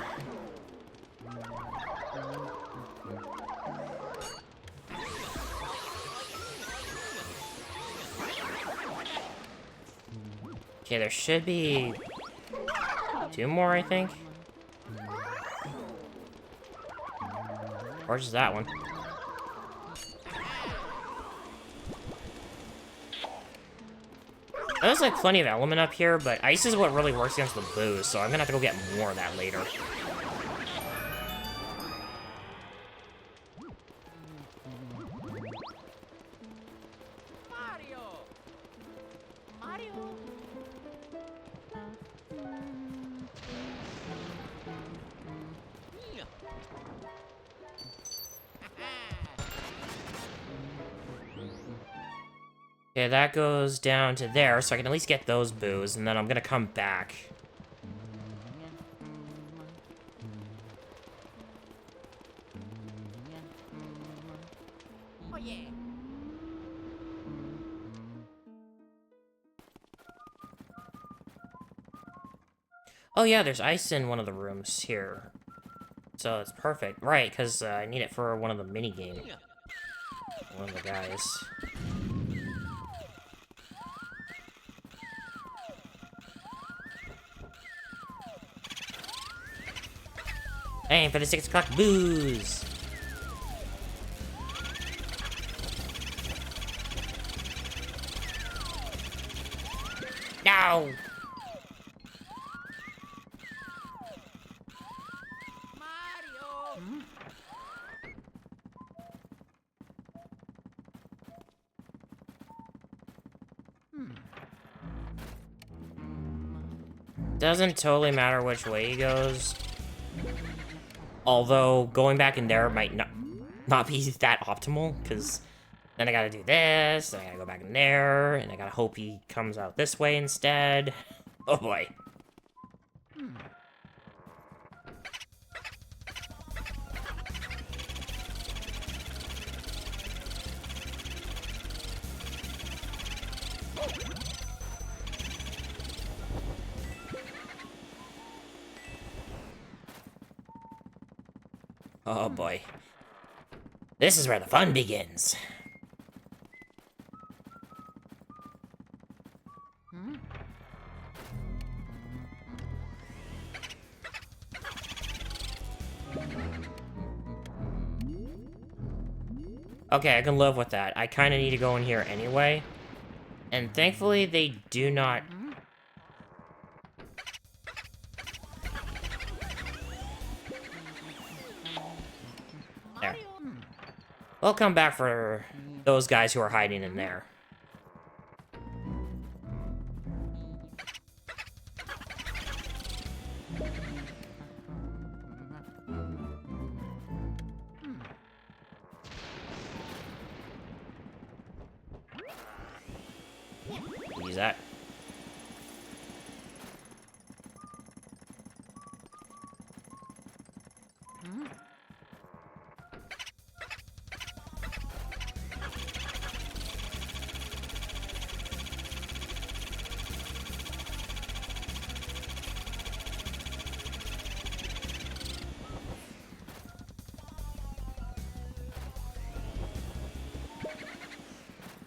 Okay, there should be 2 more, I think. Or just that one. There's like plenty of element up here, but ice is what really works against the booze, so I'm gonna have to go get more of that later. Okay, that goes down to there, so I can at least get those boos, and then I'm gonna come back. Oh yeah. Oh yeah, there's ice in one of the rooms here. So it's perfect. Right, because I need it for one of the mini-games. One of the guys. Aim for the 6 o'clock booze! No! Mario. Doesn't totally matter which way he goes. Although, going back in there might not be that optimal, because then I gotta do this, then I gotta go back in there, and I gotta hope he comes out this way instead. Oh boy. Oh boy. This is where the fun begins. Okay, I can live with that. I kind of need to go in here anyway. And thankfully, they do not... We'll come back for those guys who are hiding in there. Use that.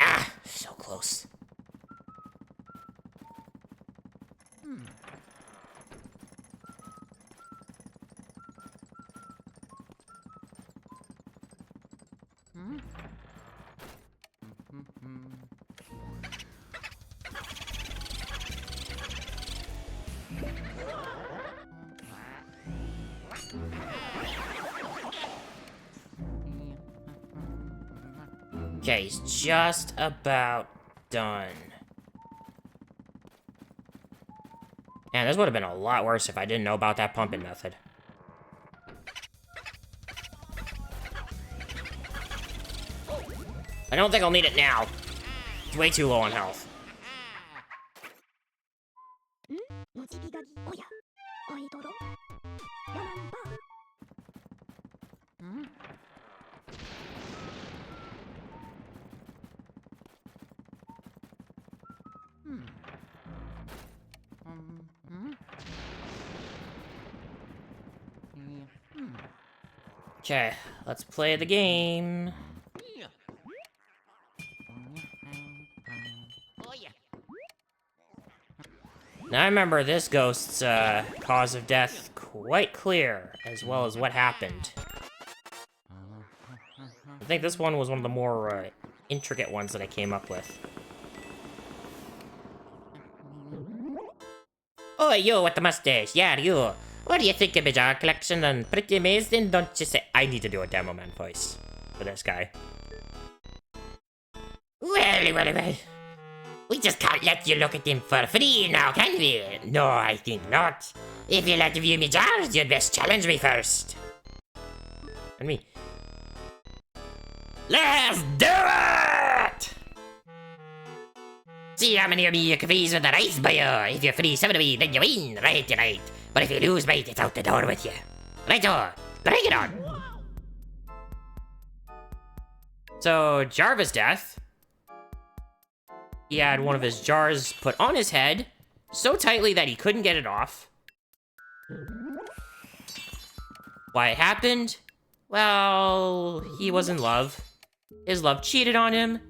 Ah, so close. Okay, he's just about done. Man, this would have been a lot worse if I didn't know about that pumping method. I don't think I'll need it now. It's way too low on health. モチビガギおやアイドロラマンバー Okay, let's play the game. Now I remember this ghost's cause of death quite clear, as well as what happened. I think this one was one of the more intricate ones that I came up with. Oh, you with the mustache. Yeah, you. What do you think of my jar collection? And pretty amazing, don't you say? I need to do a demo man voice for this guy. Well. We just can't let you look at them for free now, can we? No, I think not. If you like to view me jars, you'd best challenge me first. And me. Let's do it! See how many of me you can freeze with an ice bio. If you freeze 7 of me, then you win. Right. But if you lose, mate, it's out the door with you. Righto, bring it on. So, Jarva's death. He had one of his jars put on his head so tightly that he couldn't get it off. Why it happened? Well, he was in love. His love cheated on him,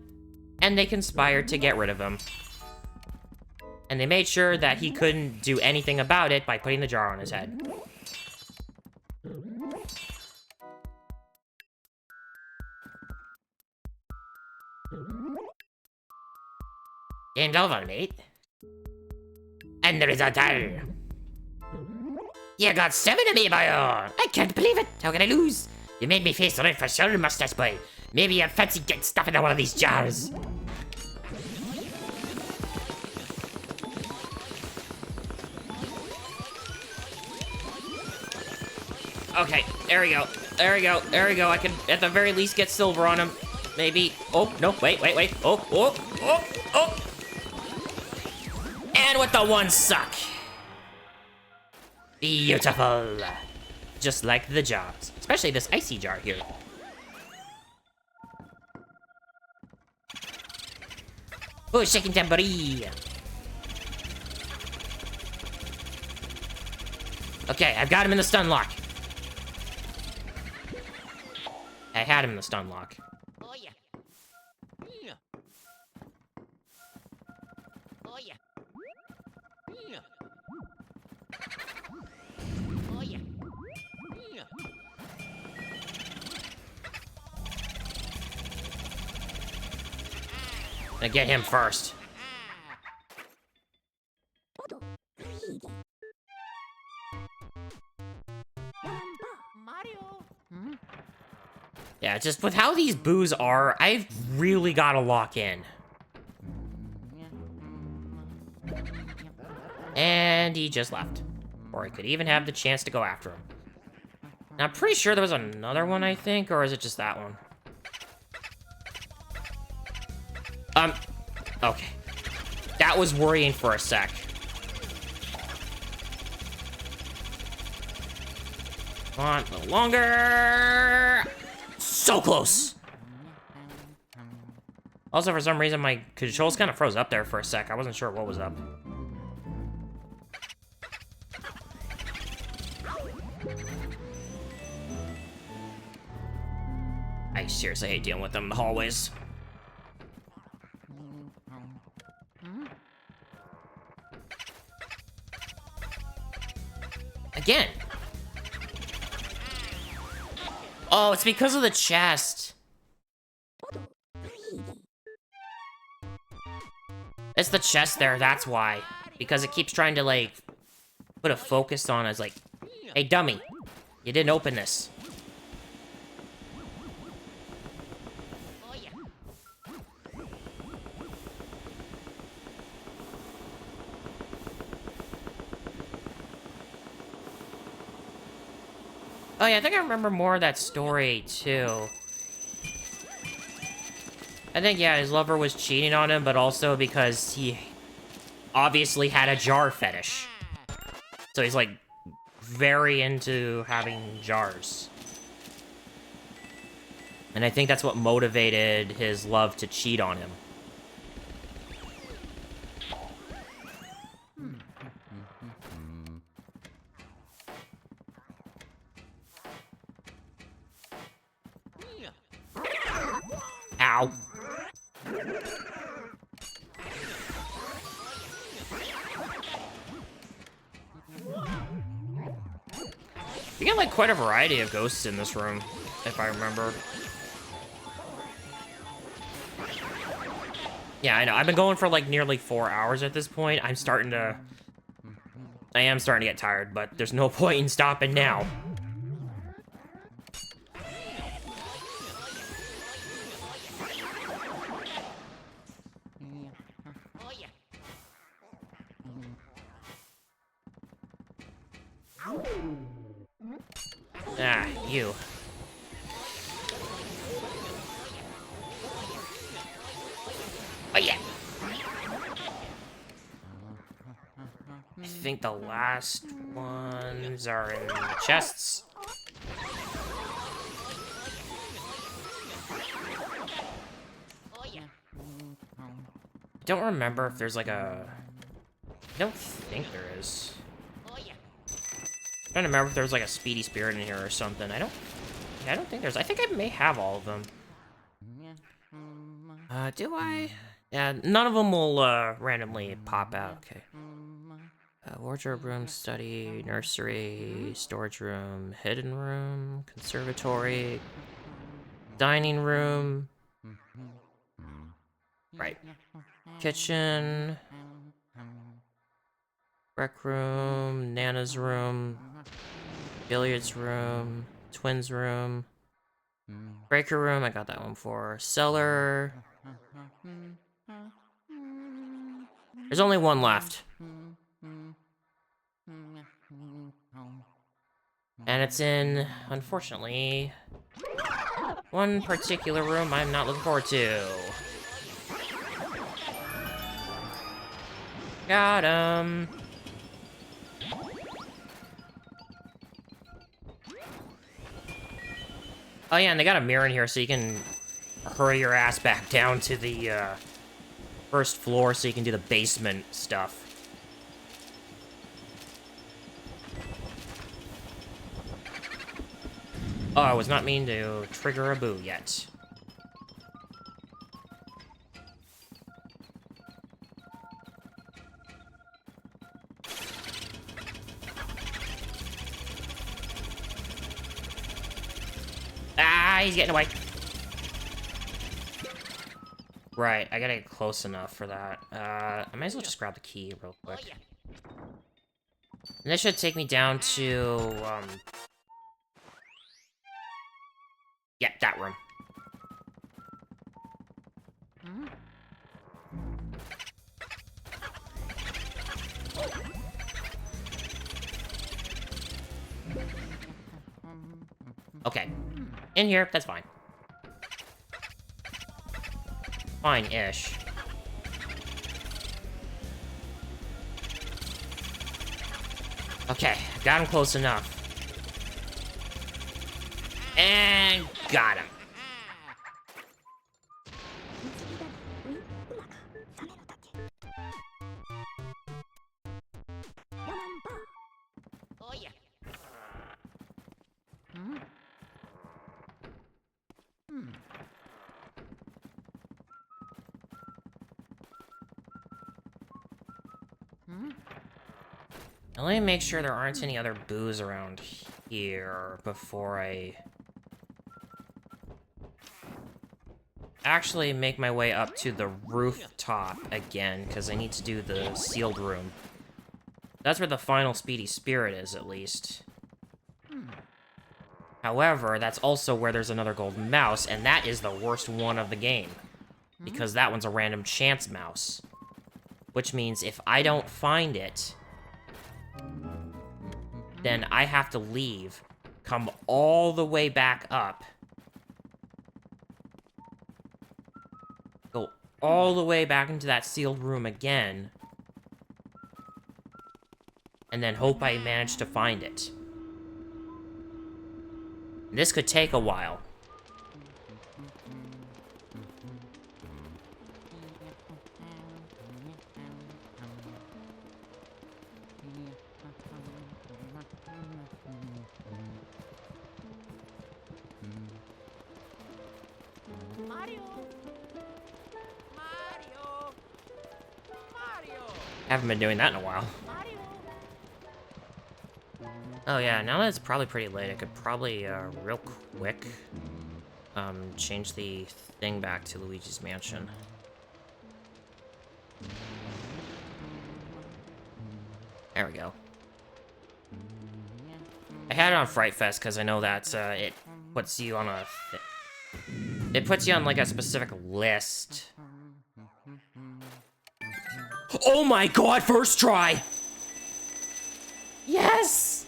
and they conspired to get rid of him. And they made sure that he couldn't do anything about it by putting the jar on his head. Game's over, mate. And the result are... You got 7 of me, boy! I can't believe it! How can I lose? You made me face red for sure, mustache boy. Maybe you fancy getting stuff into one of these jars. Okay, there we go. I can, at the very least, get silver on him. Maybe. Oh, no, wait. Oh. And with the one suck. Beautiful. Just like the jars. Especially this icy jar here. Oh, shaking tambourine. Okay, I've got him in the stun lock. I had him in the stun lock. Oh yeah. Oh yeah. Oh yeah. I get him first. オドルイーギラマンバー Mario. Yeah, just with how these boos are, I've really got to lock in. And he just left. Or I could even have the chance to go after him. Now, I'm pretty sure there was another one, I think, or is it just that one? Okay. That was worrying for a sec. Come on, a little longer. So close. Also, for some reason, my controls kind of froze up there for a sec. I wasn't sure what was up. I seriously hate dealing with them in the hallways. Again. Oh, it's because of the chest. It's the chest there, that's why. Because it keeps trying to, like, put a focus on us, like, hey, dummy, you didn't open this. Oh yeah, I think I remember more of that story, too. I think, yeah, his lover was cheating on him, but also because he obviously had a jar fetish. So he's, like, very into having jars. And I think that's what motivated his love to cheat on him. Ow. You get, like, quite a variety of ghosts in this room, if I remember. Yeah, I know. I've been going for, like, nearly 4 hours at this point. I am starting to get tired, but there's no point in stopping now. Ah, you. Oh, yeah. I think the last ones are in the chests. I don't remember if there's like a... I don't think there is. I don't remember if there's like a speedy spirit in here or something. I don't think there's... I think I may have all of them. Do I? Yeah, none of them will randomly pop out. Okay. Wardrobe room, study, nursery, storage room, hidden room, conservatory, dining room. Right. Kitchen. Rec room, Nana's room, billiards room, twins room, breaker room, I got that one for cellar. There's only one left. And it's in, unfortunately, one particular room I'm not looking forward to. Got him. Oh yeah, and they got a mirror in here so you can hurry your ass back down to the first floor so you can do the basement stuff. Oh, I was not mean to trigger a boo yet. Ah, he's getting away. Right, I gotta get close enough for that. I might as well just grab the key real quick. And this should take me down to, Yeah, that room. Okay. In here, that's fine. Fine-ish. Okay, got him close enough. And got him. おや。Now, let me make sure there aren't any other boos around here before I actually make my way up to the rooftop again, because I need to do the sealed room. That's where the final Speedy Spirit is, at least. However, that's also where there's another gold mouse, and that is the worst one of the game. Because that one's a random chance mouse. Which means if I don't find it, then I have to leave, come all the way back up, go all the way back into that sealed room again, and then hope I manage to find it. This could take a while. Haven't been doing that in a while. Oh yeah, now that it's probably pretty late, I could probably, real quick, change the thing back to Luigi's Mansion. There we go. I had it on Fright Fest because I know that, it puts you on a... It puts you on, like, a specific list. Oh my god, first try! Yes!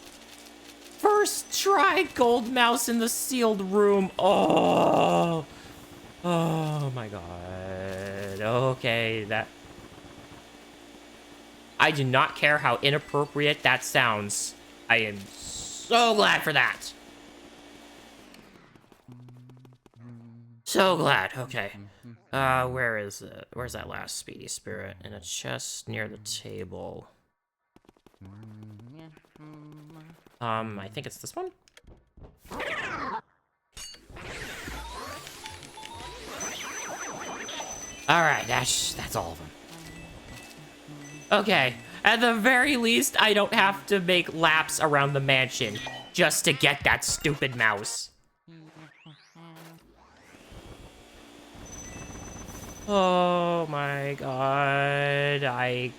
First try, gold mouse in the sealed room. Oh! Oh my god. Okay, that... I do not care how inappropriate that sounds. I am so glad for that. So glad. Okay. Where is it? Where's that last Speedy Spirit? In a chest near the table. I think it's this one? Alright, that's all of them. Okay, at the very least, I don't have to make laps around the mansion just to get that stupid mouse. Oh my god, I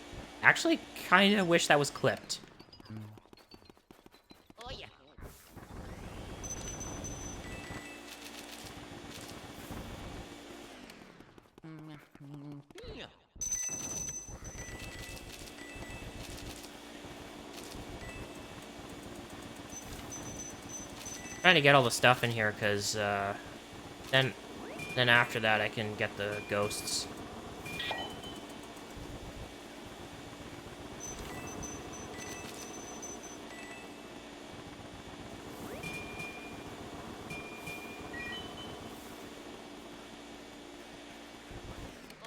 actually kind of wish that was clipped. Oh yeah. Trying to get all the stuff in here, because, then after that I can get the ghosts.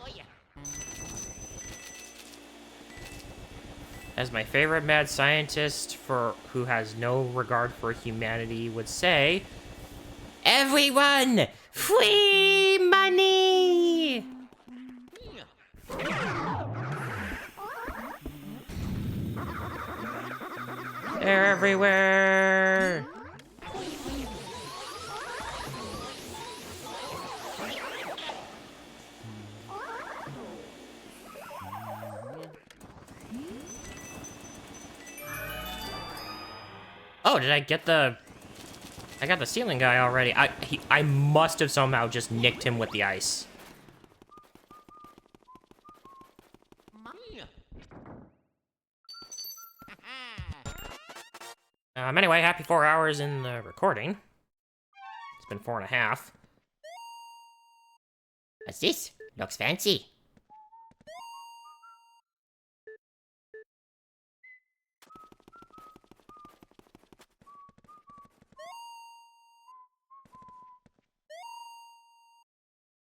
Oh yeah. As my favorite mad scientist who has no regard for humanity would say, everyone, free money! They're everywhere! Oh, did I get the... I got the ceiling guy already. I must have somehow just nicked him with the ice. Anyway, happy 4 hours in the recording. It's been 4.5. What's this? Looks fancy.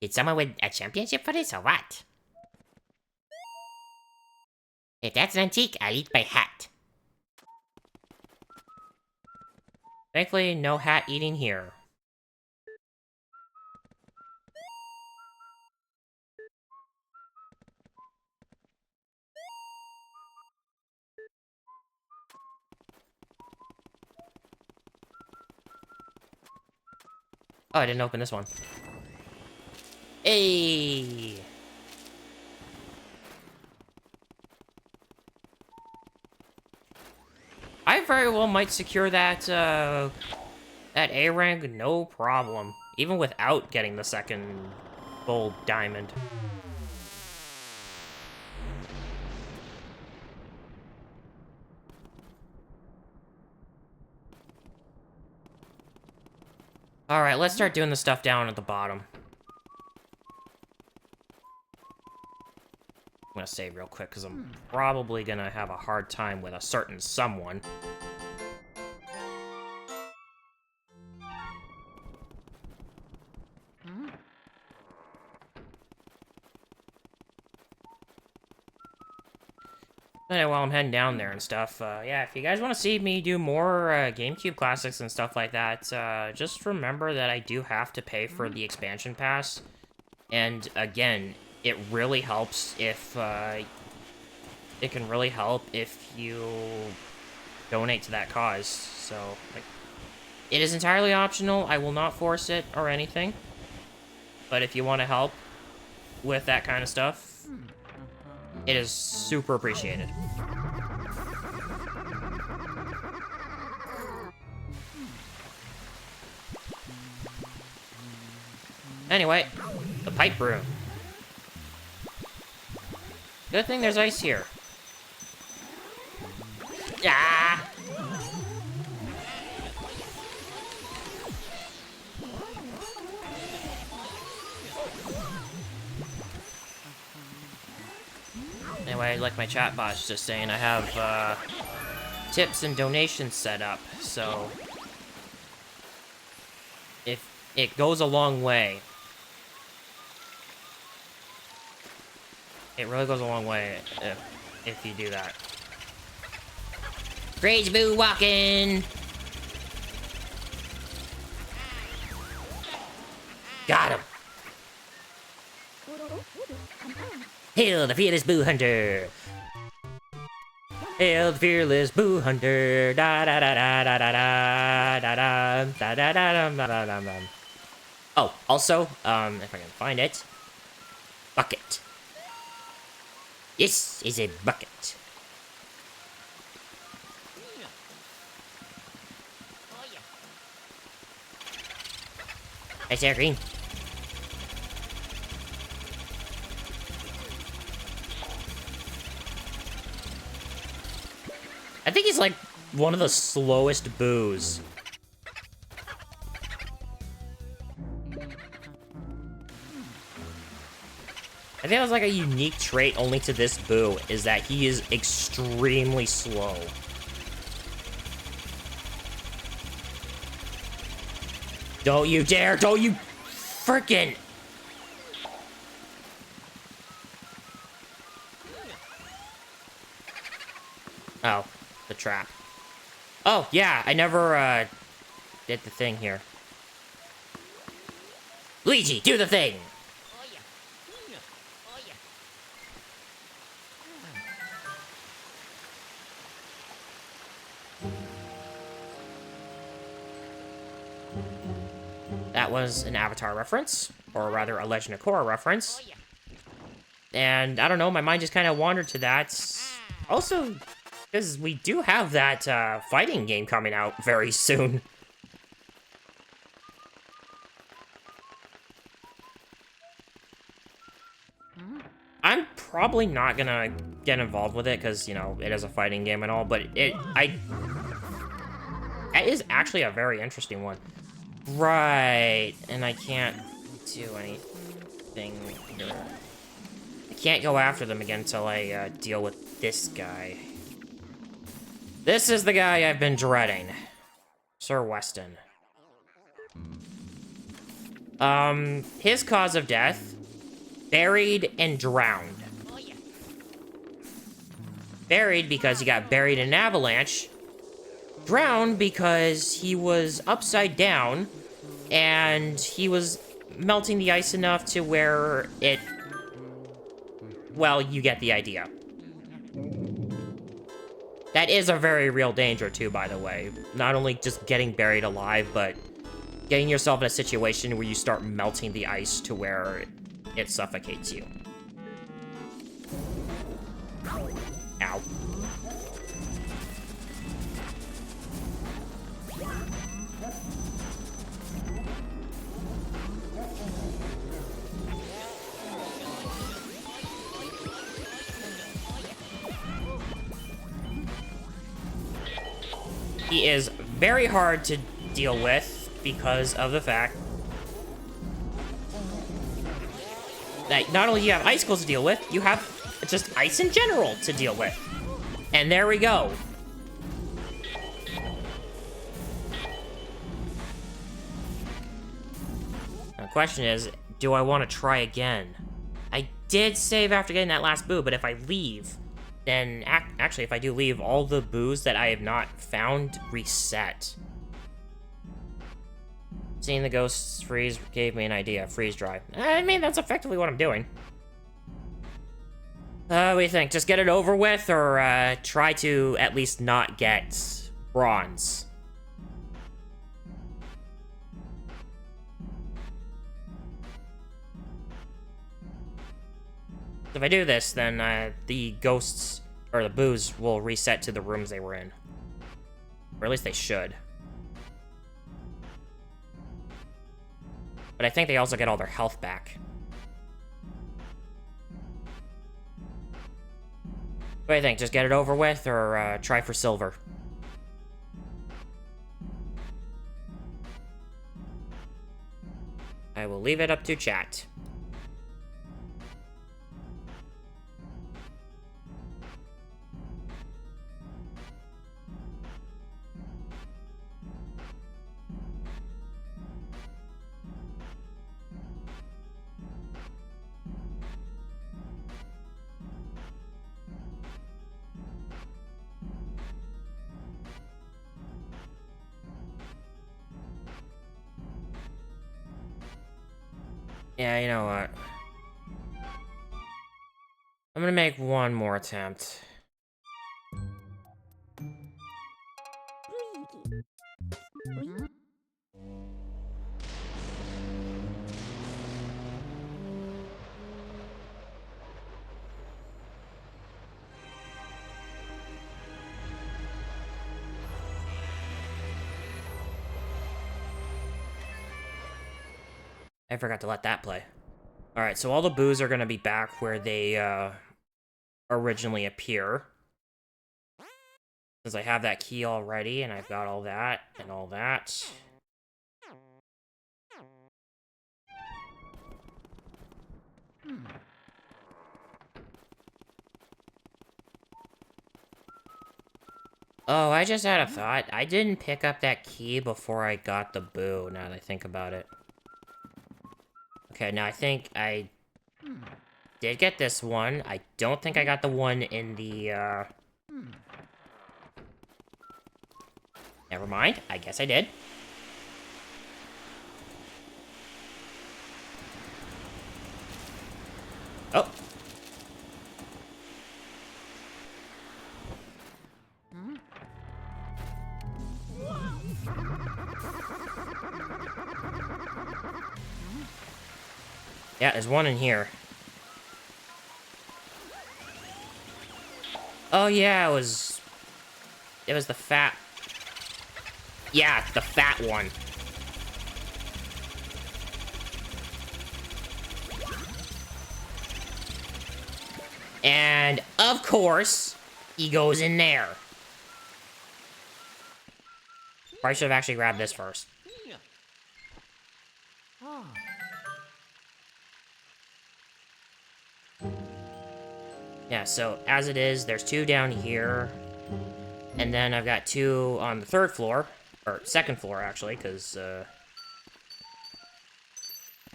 Did someone win a championship for this or what? If that's an antique, I'll eat my hat. Thankfully, no hat eating here. Oh, I didn't open this one. Hey! I very well might secure that, that A rank, no problem. Even without getting the second gold diamond. Alright, let's start doing the stuff down at the bottom. I'm gonna save real quick, because I'm probably gonna have a hard time with a certain someone. Anyway, while I'm heading down there and stuff, yeah, if you guys want to see me do more GameCube classics and stuff like that, just remember that I do have to pay for the expansion pass. And again, it really helps if, it can really help if you donate to that cause. So, like, it is entirely optional. I will not force it or anything. But if you want to help with that kind of stuff, it is super appreciated. Anyway, the pipe room. Good thing there's ice here. Ah! Anyway, like my chat bot's just saying, I have tips and donations set up, so if it goes a long way. It really goes a long way if you do that. Crazy Boo walking! Got him! Hail the fearless Boo Hunter! Hail the fearless Boo Hunter! Da da da da da da da da da da da da da da da da. Oh, also, if I can find it, bucket. This is a bucket. Hi, Sarah Green. I think he's like one of the slowest boos. I think that's like a unique trait only to this boo, is that he is extremely slow. Don't you dare! Don't you frickin'! Oh, the trap. Oh, yeah, I never, did the thing here. Luigi, do the thing! That was an Avatar reference, or rather a Legend of Korra reference. And I don't know, my mind just kind of wandered to that. Also, because we do have that fighting game coming out very soon. probably not gonna get involved with it because, you know, it is a fighting game and all, but it is actually a very interesting one. Right, and I can't do anything here. I can't go after them again until I deal with this guy. This is the guy I've been dreading. Sir Weston. His cause of death, buried and drowned. Buried because he got buried in an avalanche. Drowned because he was upside down and he was melting the ice enough to where it... Well, you get the idea. That is a very real danger, too, by the way. Not only just getting buried alive, but getting yourself in a situation where you start melting the ice to where it suffocates you. Ow. He is very hard to deal with because of the fact that not only do you have icicles to deal with, you have just ice in general to deal with. And there we go. Now, the question is, do I want to try again? I did save after getting that last boo, but if I leave, then actually, if I do leave, all the boos that I have not found reset. Seeing the ghosts freeze gave me an idea. Freeze dry. I mean, that's effectively what I'm doing. What do you think? Just get it over with, or try to at least not get bronze? If I do this, then the ghosts, or the boos, will reset to the rooms they were in. Or at least they should. But I think they also get all their health back. What do you think? Just get it over with, or try for silver? I will leave it up to chat. Yeah, you know what? I'm gonna make one more attempt. Luigi. I forgot to let that play. Alright, so all the boos are gonna be back where they, originally appear. Since I have that key already, and I've got all that, and all that. Oh, I just had a thought. I didn't pick up that key before I got the boo, now that I think about it. Okay, now I think I did get this one. I don't think I got the one in the, Never mind. I guess I did. Oh. Yeah, there's one in here. Oh yeah, it was the fat... Yeah, the fat one. And, of course, he goes in there. Probably should have actually grabbed this first. Yeah, so as it is, there's 2 down here. And then I've got 2 on the 3rd floor. Or 2nd floor, actually, because,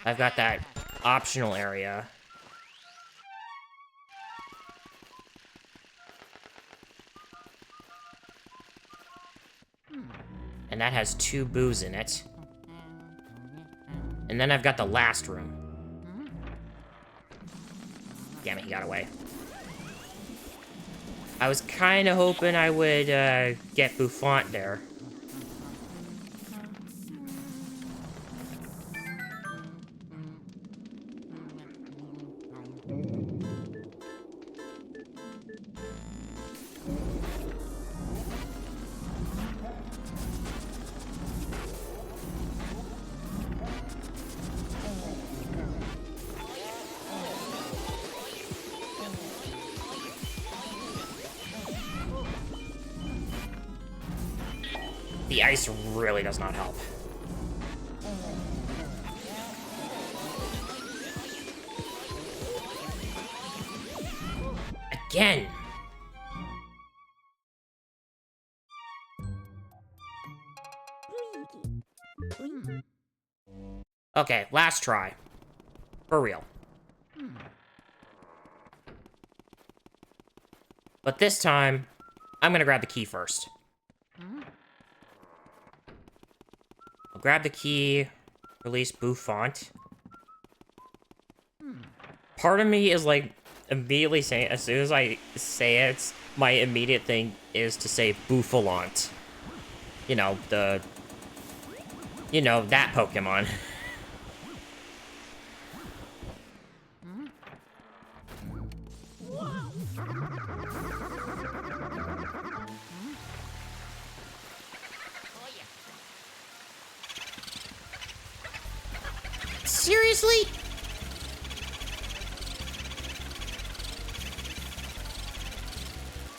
I've got that optional area. And that has 2 boos in it. And then I've got the last room. Damn it, he got away. I was kind of hoping I would get Bouffant there. The ice really does not help. Again! Okay, last try. For real. But this time, I'm gonna grab the key first. I'll grab the key, release Bouffant. Part of me is like immediately saying, as soon as I say it, my immediate thing is to say Bouffalant. You know, that Pokemon. Seriously?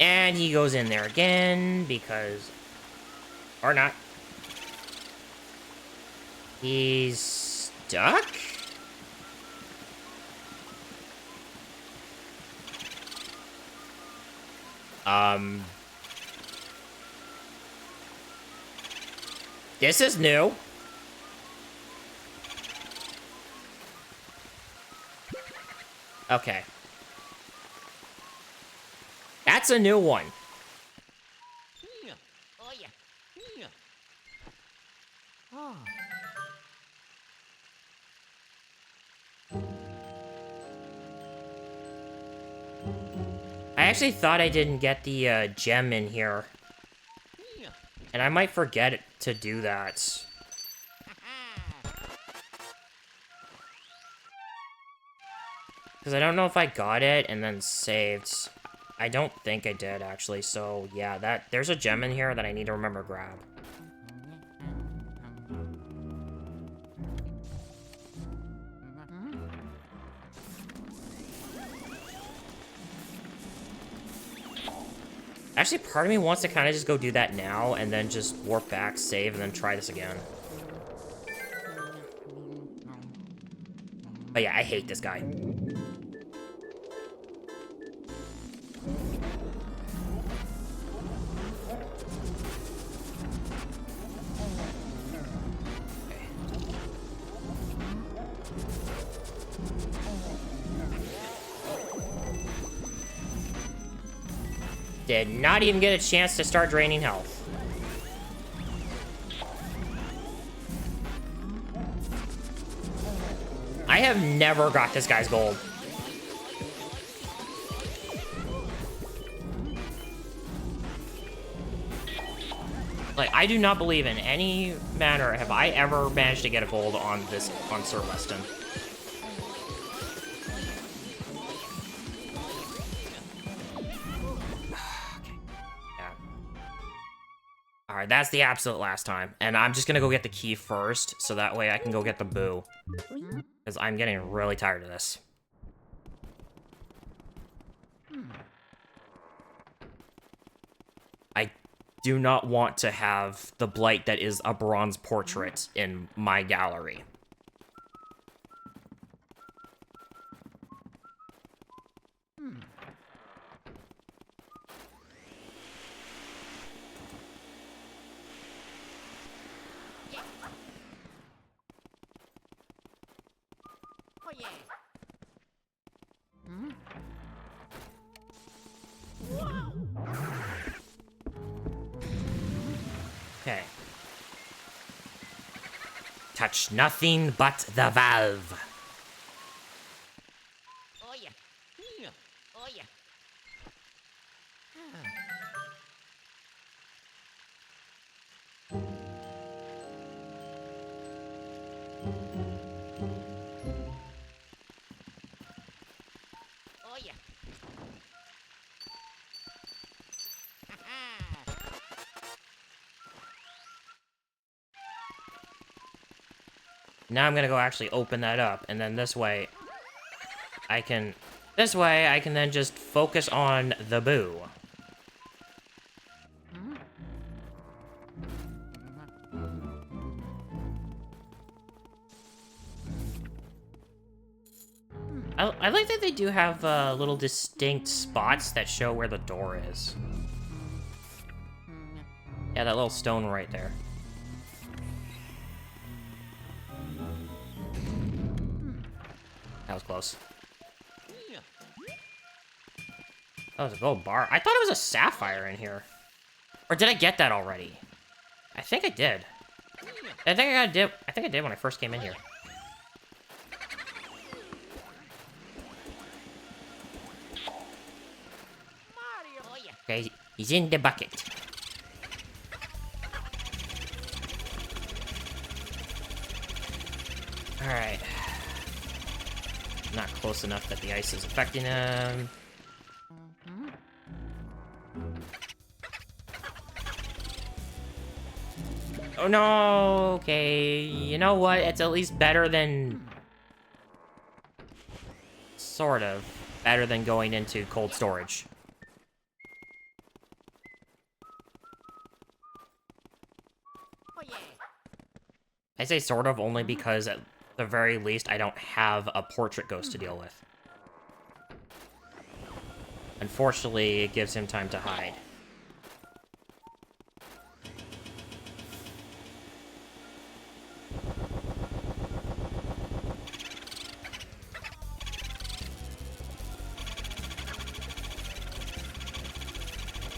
And he goes in there again, because... Or not. He's stuck? This is new. Okay. That's a new one. I actually thought I didn't get the gem in here. And I might forget to do that. Because I don't know if I got it and then saved. I don't think I did, actually. So, yeah, there's a gem in here that I need to remember to grab. Actually, part of me wants to kind of just go do that now and then just warp back, save, and then try this again. But yeah, I hate this guy. Did not even get a chance to start draining health. I have never got this guy's gold. Like, I do not believe in any manner have I ever managed to get a gold on Sir Weston. Alright, that's the absolute last time. And I'm just gonna go get the key first, so that way I can go get the boo. Because I'm getting really tired of this. I do not want to have the blight that is a bronze portrait in my gallery. Okay. Touch nothing but the valve. Oh yeah. Oh yeah. Oh yeah. Now I'm gonna go actually open that up, and then this way I can then just focus on the boo. I like that they do have little distinct spots that show where the door is. Yeah, that little stone right there. That was close. That was a gold bar. I thought it was a sapphire in here. Or did I get that already? I think I did. I think I did when I first came in here. Okay, he's in the bucket. Alright. Not close enough that the ice is affecting him. Oh no! Okay, you know what? It's at least better than... Sort of. Better than going into cold storage. I say sort of only because at the very least I don't have a portrait ghost to deal with. Unfortunately, it gives him time to hide.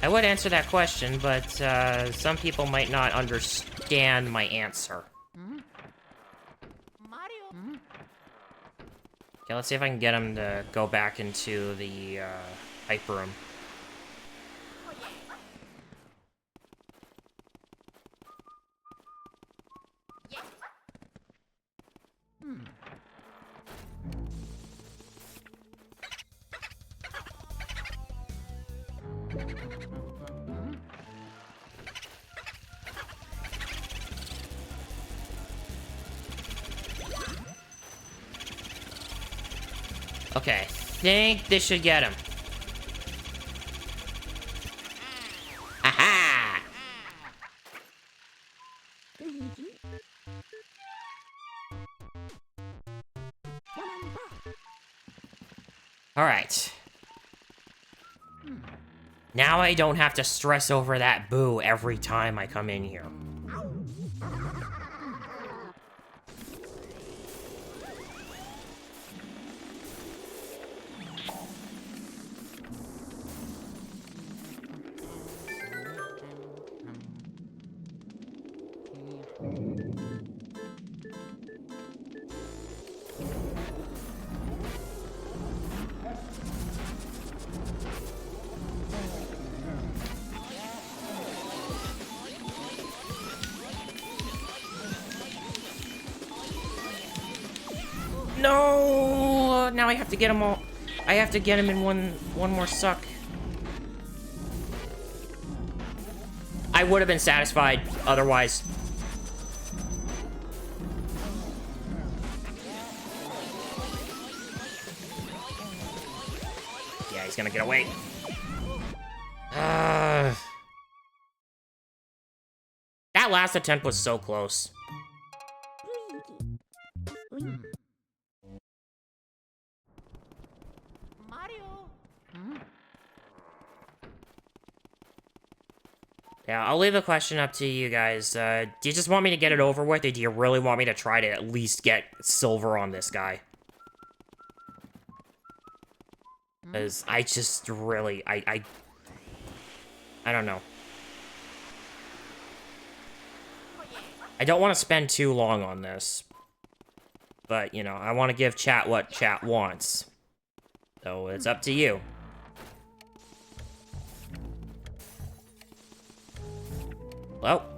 I would answer that question, but some people might not understand my answer. Okay, let's see if I can get him to go back into the hype room. Okay, I think this should get him. Aha! Alright. Now I don't have to stress over that boo every time I come in here. No! Now I have to get them all. I have to get him in one more suck. I would have been satisfied otherwise. Yeah, he's gonna get away. That last attempt was so close. Luigi. Yeah, I'll leave the question up to you guys. Do you just want me to get it over with, or do you really want me to try to at least get silver on this guy? Because I just really, I don't know. I don't want to spend too long on this. But, you know, I want to give chat what chat wants. So, it's up to you. Well.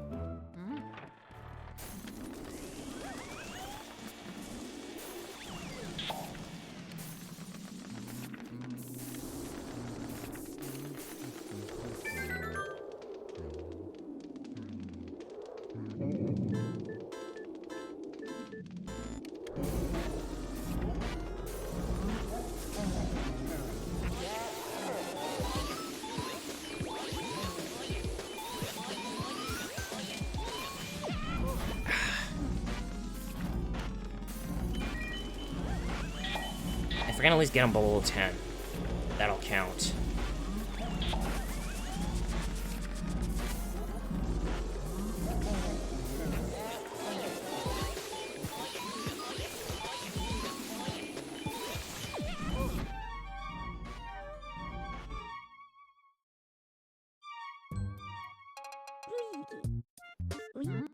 If we're gonna at least get him below 10, that'll count. Luigi. Luigi.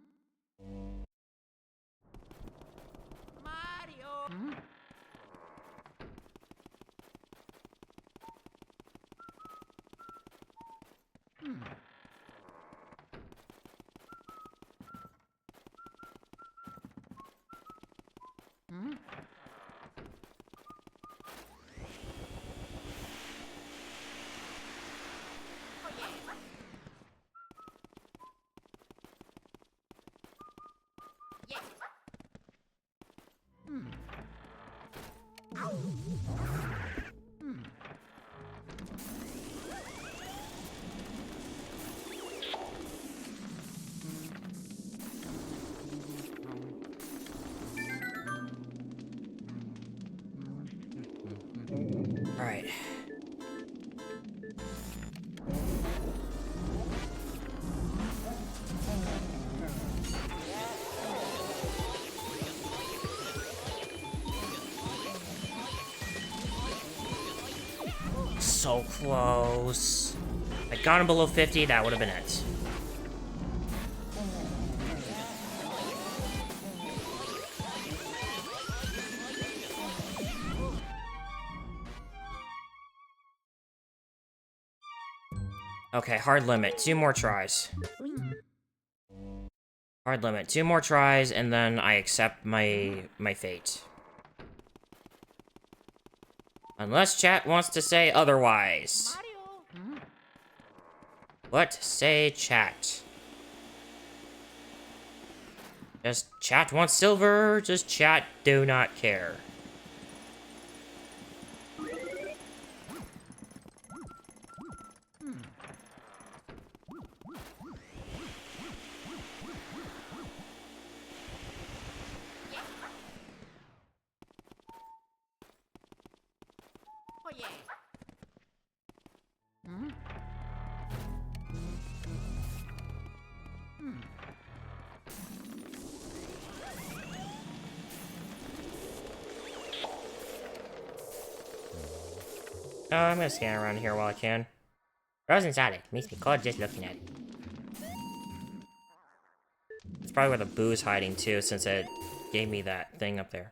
Alright. So close. If I got him below 50, that would have been it. Okay, hard limit. 2 more tries. Hard limit. 2 more tries, and then I accept my fate. Unless chat wants to say otherwise. What say chat? Does chat want silver? Does chat do not care? Oh, I'm gonna scan around here while I can. Frozen solid. Makes me cold just looking at it. It's probably where the boo's hiding too, since it gave me that thing up there.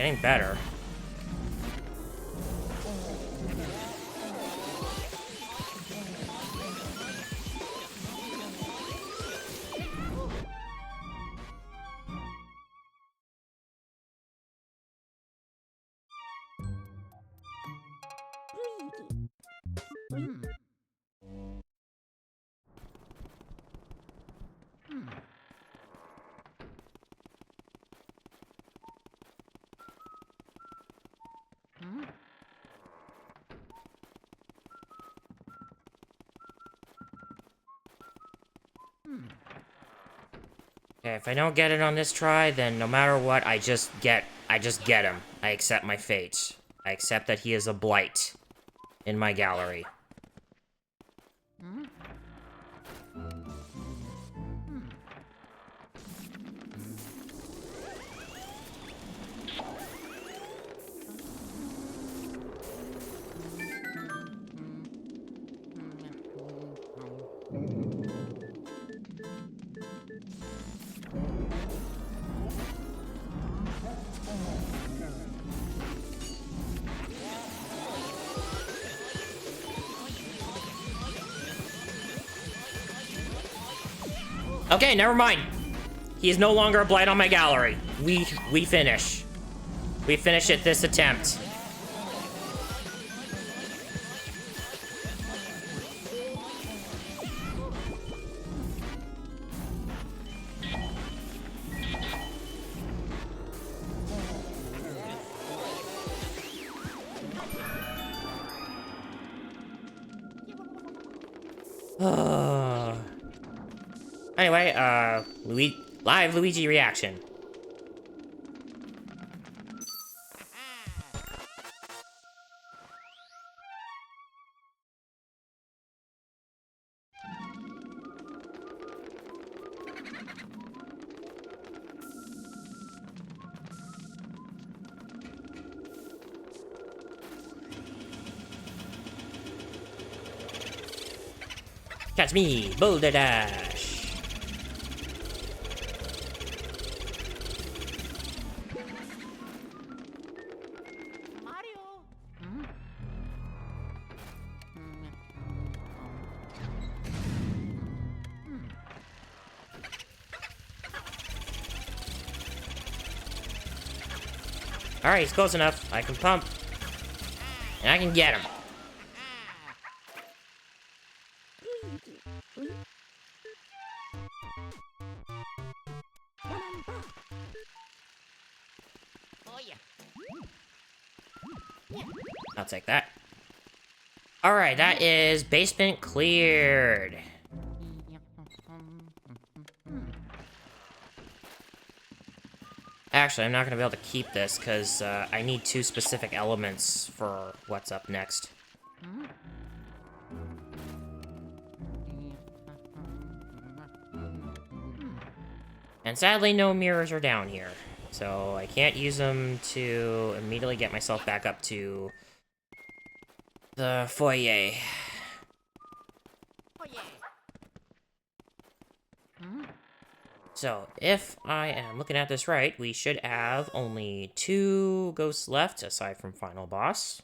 Getting better. Luigi. Okay, if I don't get it on this try, then no matter what, I just get him. I accept my fate. I accept that he is a blight in my gallery. Okay, never mind. He is no longer a blight on my gallery. We finish. We finish it this attempt. Anyway, live Luigi reaction. Catch me, Boulder Dash. Alright, he's close enough. I can pump. And I can get him. I'll take that. Alright, that is basement cleared. Actually, I'm not gonna be able to keep this because I need 2 specific elements for what's up next. And sadly, no mirrors are down here. So I can't use them to immediately get myself back up to the foyer. So, if I am looking at this right, we should have only 2 ghosts left, aside from Final Boss.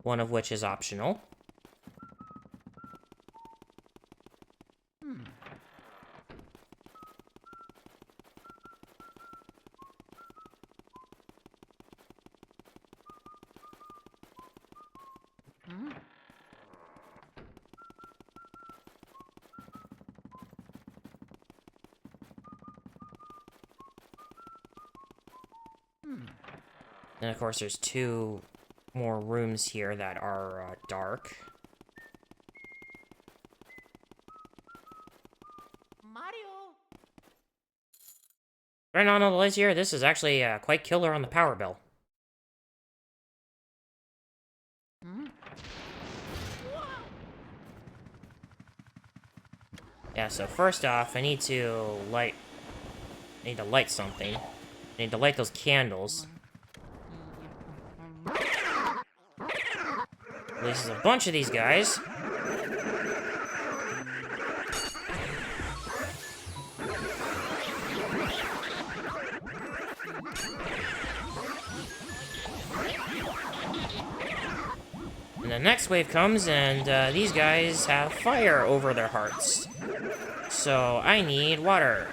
One of which is optional. And of course, there's 2 more rooms here that are dark. Mario! Right on all the lights here, this is actually quite killer on the power bill. Yeah, so first off, I need to light something. I need to light those candles. Releases a bunch of these guys. And the next wave comes, and these guys have fire over their hearts. So I need water.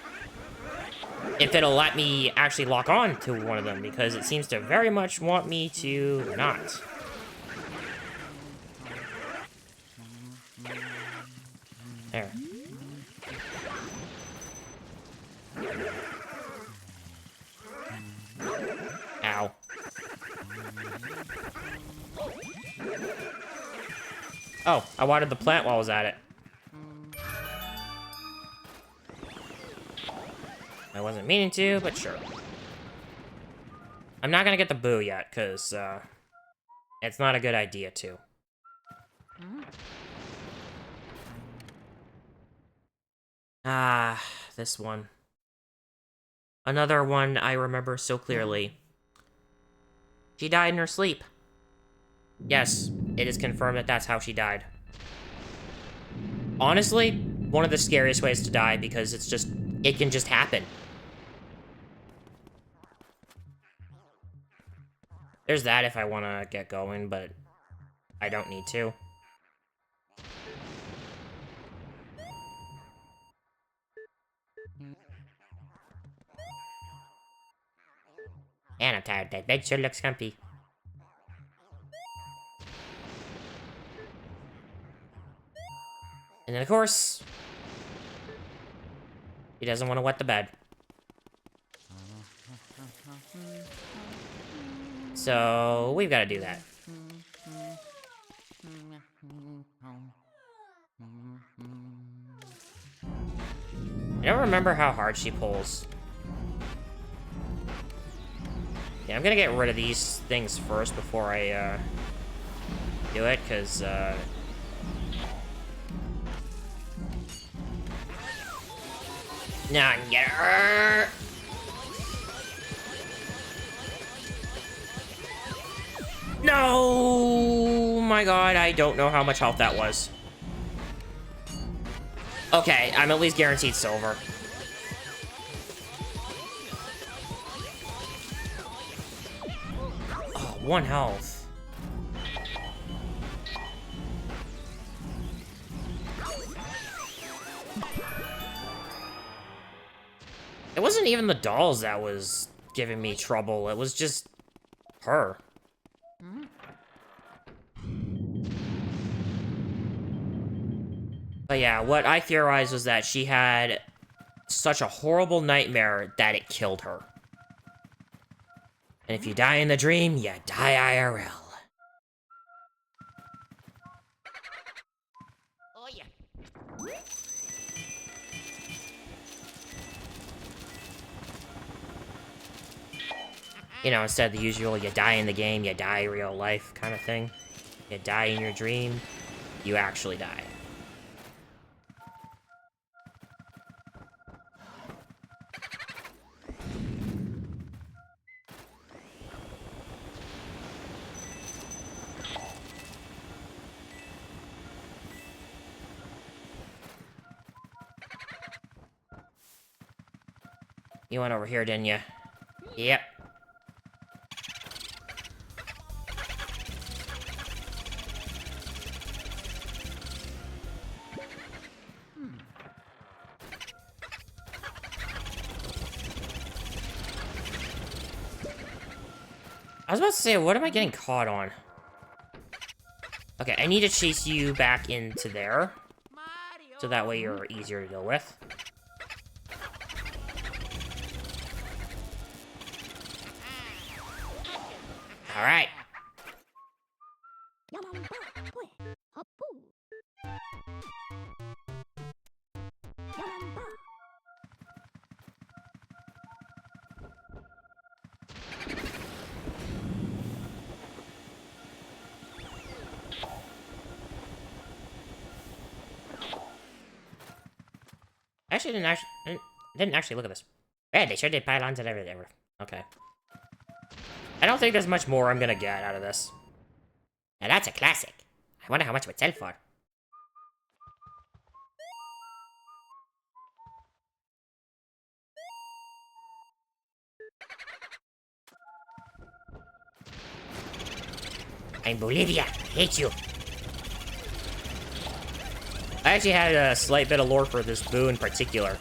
If it'll let me actually lock on to one of them, because it seems to very much want me to not. There. Ow. Oh, I watered the plant while I was at it. I wasn't meaning to, but sure. I'm not gonna get the boo yet, because, it's not a good idea to. Ah, this one. Another one I remember so clearly. She died in her sleep. Yes, it is confirmed that that's how she died. Honestly, one of the scariest ways to die, because it can just happen. There's that if I want to get going, but I don't need to. And I'm tired. That bed sure looks comfy. And then, of course, he doesn't want to wet the bed. So, we've got to do that. I don't remember how hard she pulls. Yeah, I'm gonna get rid of these things first before I, do it, because, Now I can get her! No! My god, I don't know how much health that was. Okay, I'm at least guaranteed silver. Oh, 1 health. It wasn't even the dolls that was giving me trouble. It was just her. But yeah, what I theorized was that she had such a horrible nightmare that it killed her. And if you die in the dream, you die IRL. Oh yeah. You know, instead of the usual, you die in the game, you die real life kind of thing. You die in your dream, you actually die. You went over here, didn't you? Yep. I was about to say, what am I getting caught on? Okay, I need to chase you back into there. So that way you're easier to deal with. Alright. Actually, didn't actually look at this. Yeah, they sure did pylons and everything. Okay. I don't think there's much more I'm gonna get out of this. Now that's a classic. I wonder how much it would sell for. I'm Bolivia. I hate you. I actually had a slight bit of lore for this Boo in particular.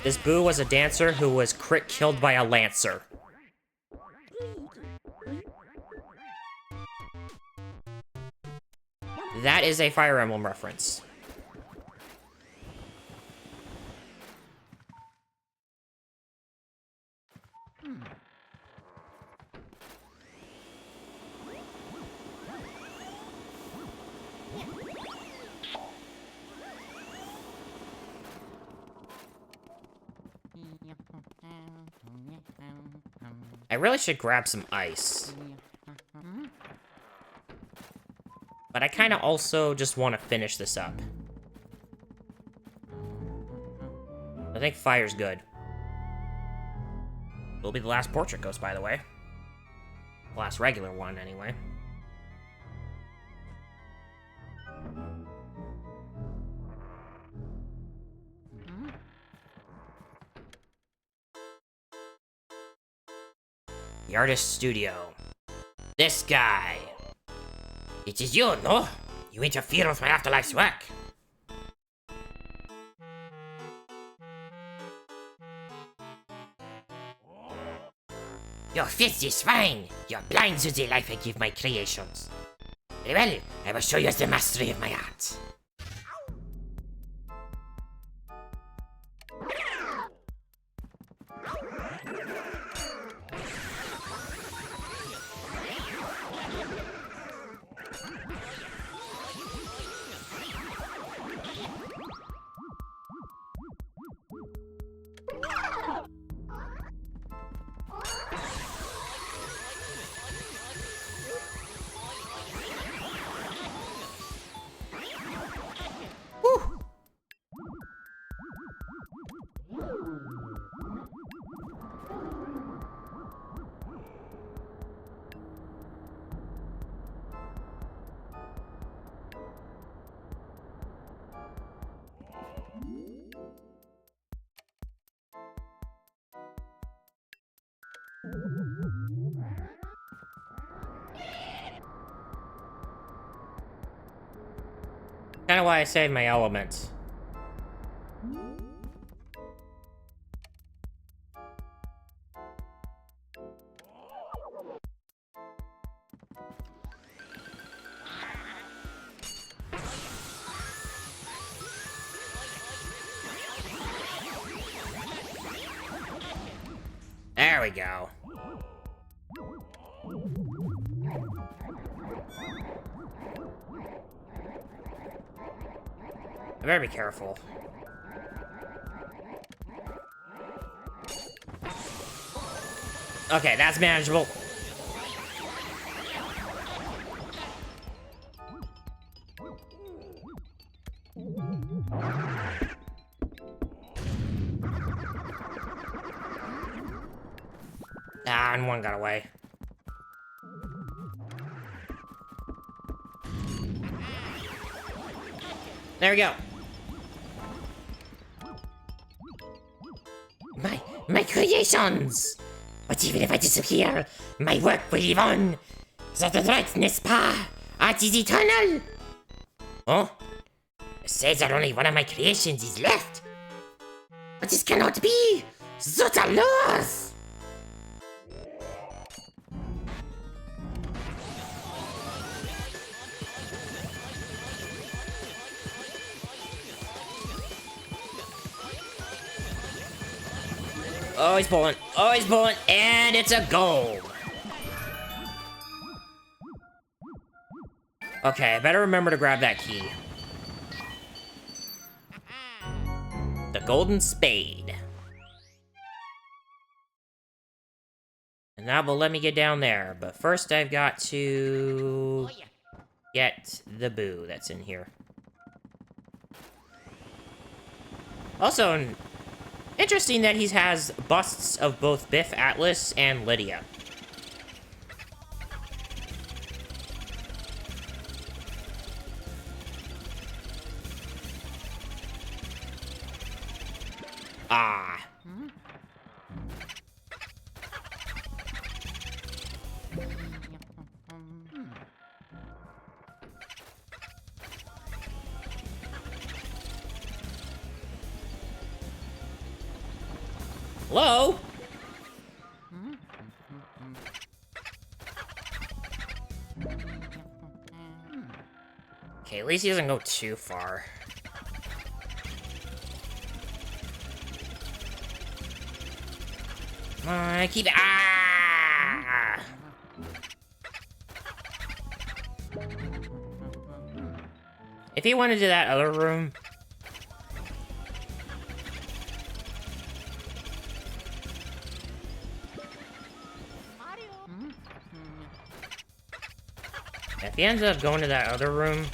This Boo was a dancer who was crit killed by a lancer. That is a Fire Emblem reference. I really should grab some ice. But I kind of also just want to finish this up. I think fire's good. Will be the last portrait ghost, by the way. Last regular one, anyway. The artist studio. This guy. It is you, no? You interfere with my afterlife's work. Your fist is fine. You're blind to the life I give my creations. Very well, I will show you the mastery of my art. Kind of why I saved my element. There we go. I better be careful. Okay, that's manageable. Ah, and one got away. There we go. My creations! But even if I disappear, my work will live on. That is right, n'est-ce pas? Art is eternal! Oh? It says that only one of my creations is left. But this cannot be! Those are laws! Oh, he's pulling. Oh, he's pulling. And it's a goal. Okay, I better remember to grab that key. The golden spade. And that will let me get down there. But first I've got to get the boo that's in here. Also, interesting that he has busts of both Biff Atlas and Lydia. Ah. Hello? Okay, at least he doesn't go too far. Come on, keep it. Ah! If he went into that other room. If he ends up going to that other room,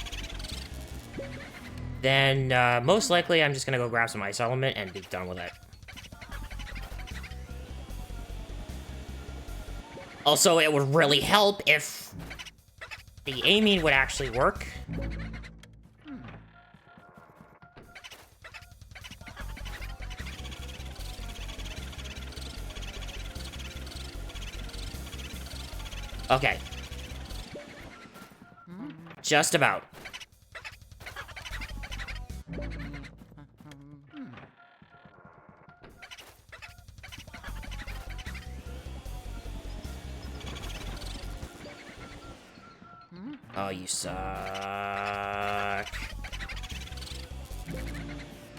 then most likely I'm just gonna go grab some ice element and be done with it. Also, it would really help if the aiming would actually work. Okay. Just about. Oh, you suck.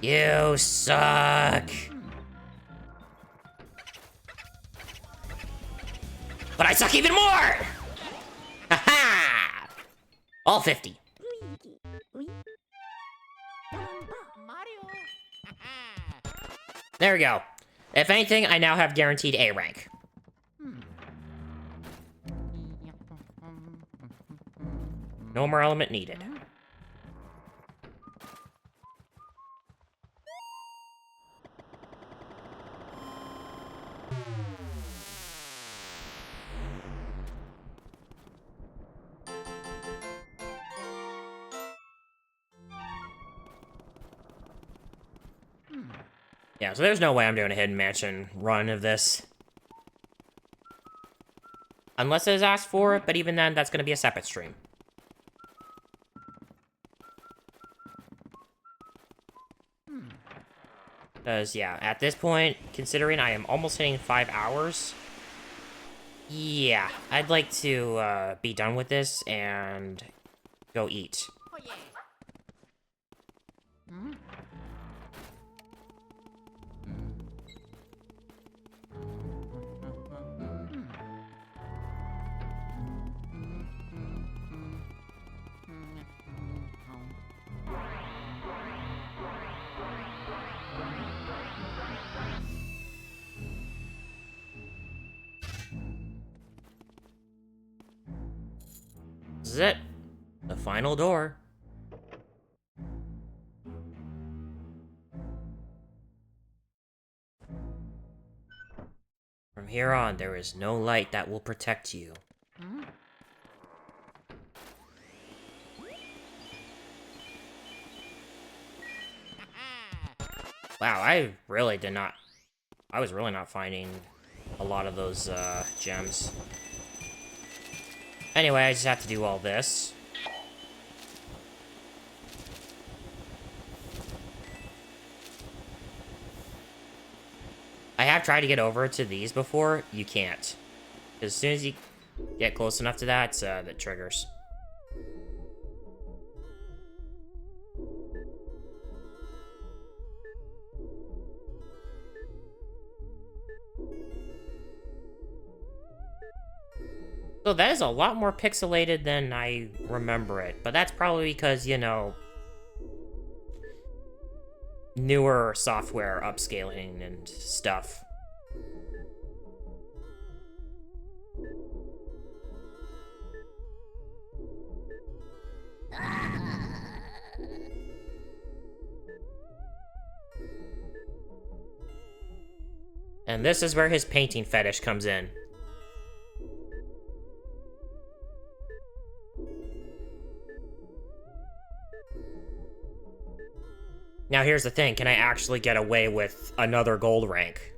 You suck. But I suck even more! Ha-ha! All 50. Luigi. Oui. There we go. If anything, I now have guaranteed A rank. No more element needed. Yeah, so there's no way I'm doing a Hidden Mansion run of this. Unless it is asked for it, but even then, that's going to be a separate stream. Because, yeah, at this point, considering I am almost hitting 5 hours, yeah, I'd like to be done with this and go eat. This is it. The final door. From here on, there is no light that will protect you. Wow, I was really not finding a lot of those, gems. Anyway, I just have to do all this. I have tried to get over to these before. You can't. As soon as you get close enough to that, that triggers. So that is a lot more pixelated than I remember it, but that's probably because, you know, newer software upscaling and stuff. And this is where his painting fetish comes in. Now here's the thing, can I actually get away with another gold rank?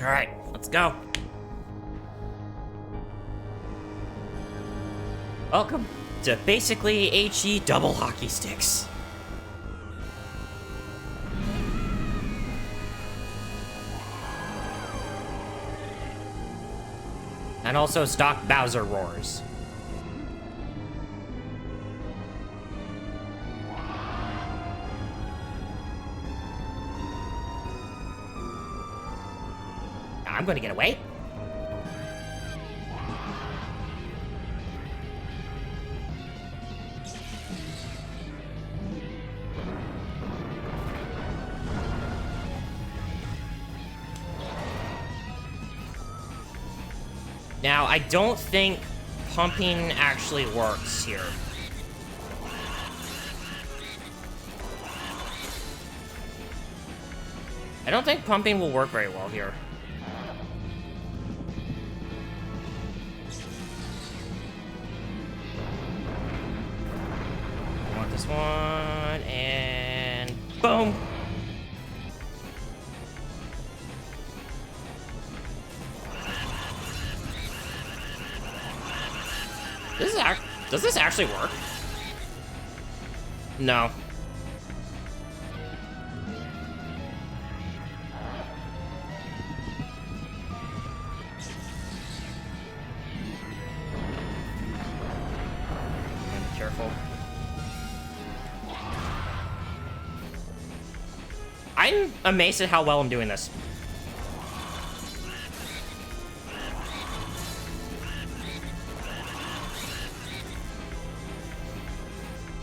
Alright, let's go. Welcome to basically HE double hockey sticks. And also stock Bowser roars. I'm gonna get away. Now, I don't think pumping actually works here. I don't think pumping will work very well here. I want this one, and boom! Does this actually work? No. Be careful. I'm amazed at how well I'm doing this.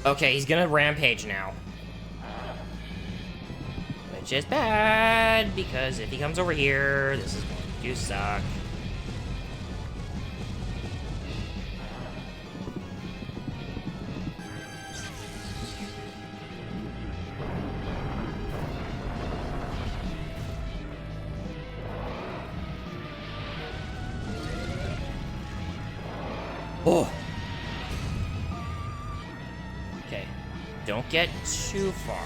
Okay, he's gonna rampage now. Which is bad, because if he comes over here, this is going to suck. Oh! Okay, don't get too far.